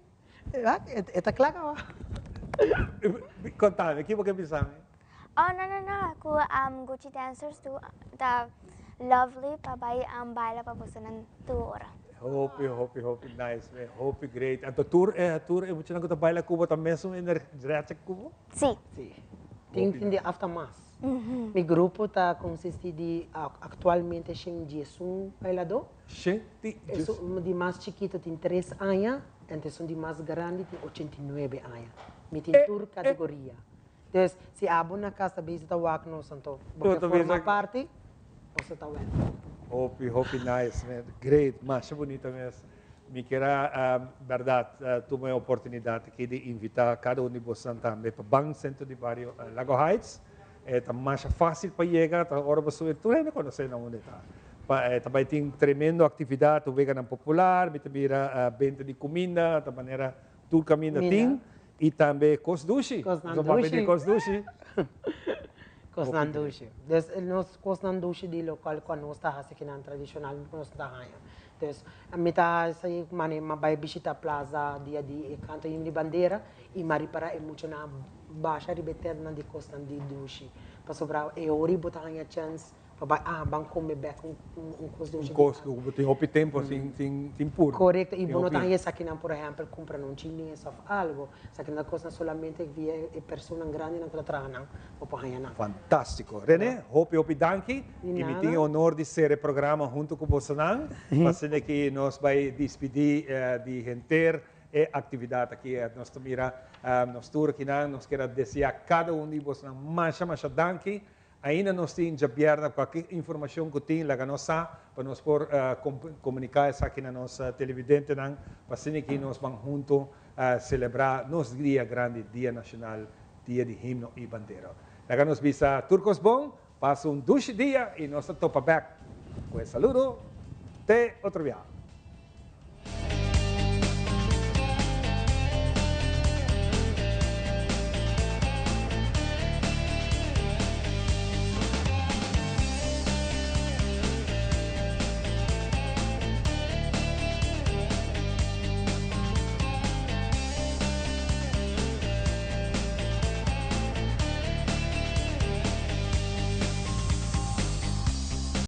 está claro. Contame, o que você pensa? Não, Gucci Dancers, tá lovely, para baila para você não 2 horas. Hopi, nice, hopi, great. Então, tour é muito na que baila Cuba também, são energética Cuba? Sim. Tem de aftermath. Meu grupo está consiste de atualmente tem 11 bailador. De mais chiquito tem 3 anos, então de mais grande tem 89 anos. Me tem tour categoria. Então, se abo na casa visita o acno santo, porque forma parte, você está vendo. Hopi, nice, man. Great, mas bonita mesmo. Me quero, verdade, tomar a oportunidade aqui de invitar cada de vocês também para o Banco Centro de Bairro Lago Heights. É mais fácil para chegar, agora você não conhece onde está. Também tem tremenda atividade, o vegan popular, também venda de comida, da maneira tudo caminho tem. E também cosdushi. Cosdushi. Cosnandushi. Nós cosnandushi de local quando nós está aqui na tradicional nós está aí. Dus meta sai mane mabai visita plaza dia di canto in di bandeira e maripara e mucho na baixa ribeter na di costa di dushi. Passo bravo e ori botanya chance bang come back un costo um custo que tem outro tempo sem puro. Correcto, e não tem essa aqui, por exemplo, compra um chilinho of algo, essa aqui na costa solamente via e persona grande na trana, o porranha. Fantástico. René, hope danke. E me tenho o honor de ser o programa junto com você, fazendo que nós vai despedir de gente e atividade aqui. Nós mira, nós tour aqui, nós queremos desejar a cada um de vocês mais danke. Ainda nós temos já aberta qualquer informação que tem lá nós para nós por comunicar isso aqui na nossa televidente para que nós vamos juntos celebrar nosso dia grande, Dia Nacional, Dia de Himno e Bandeira. Lá nós visa Turcos bom, passa um 2 dias e nós topa back. Com saludo, até outro dia.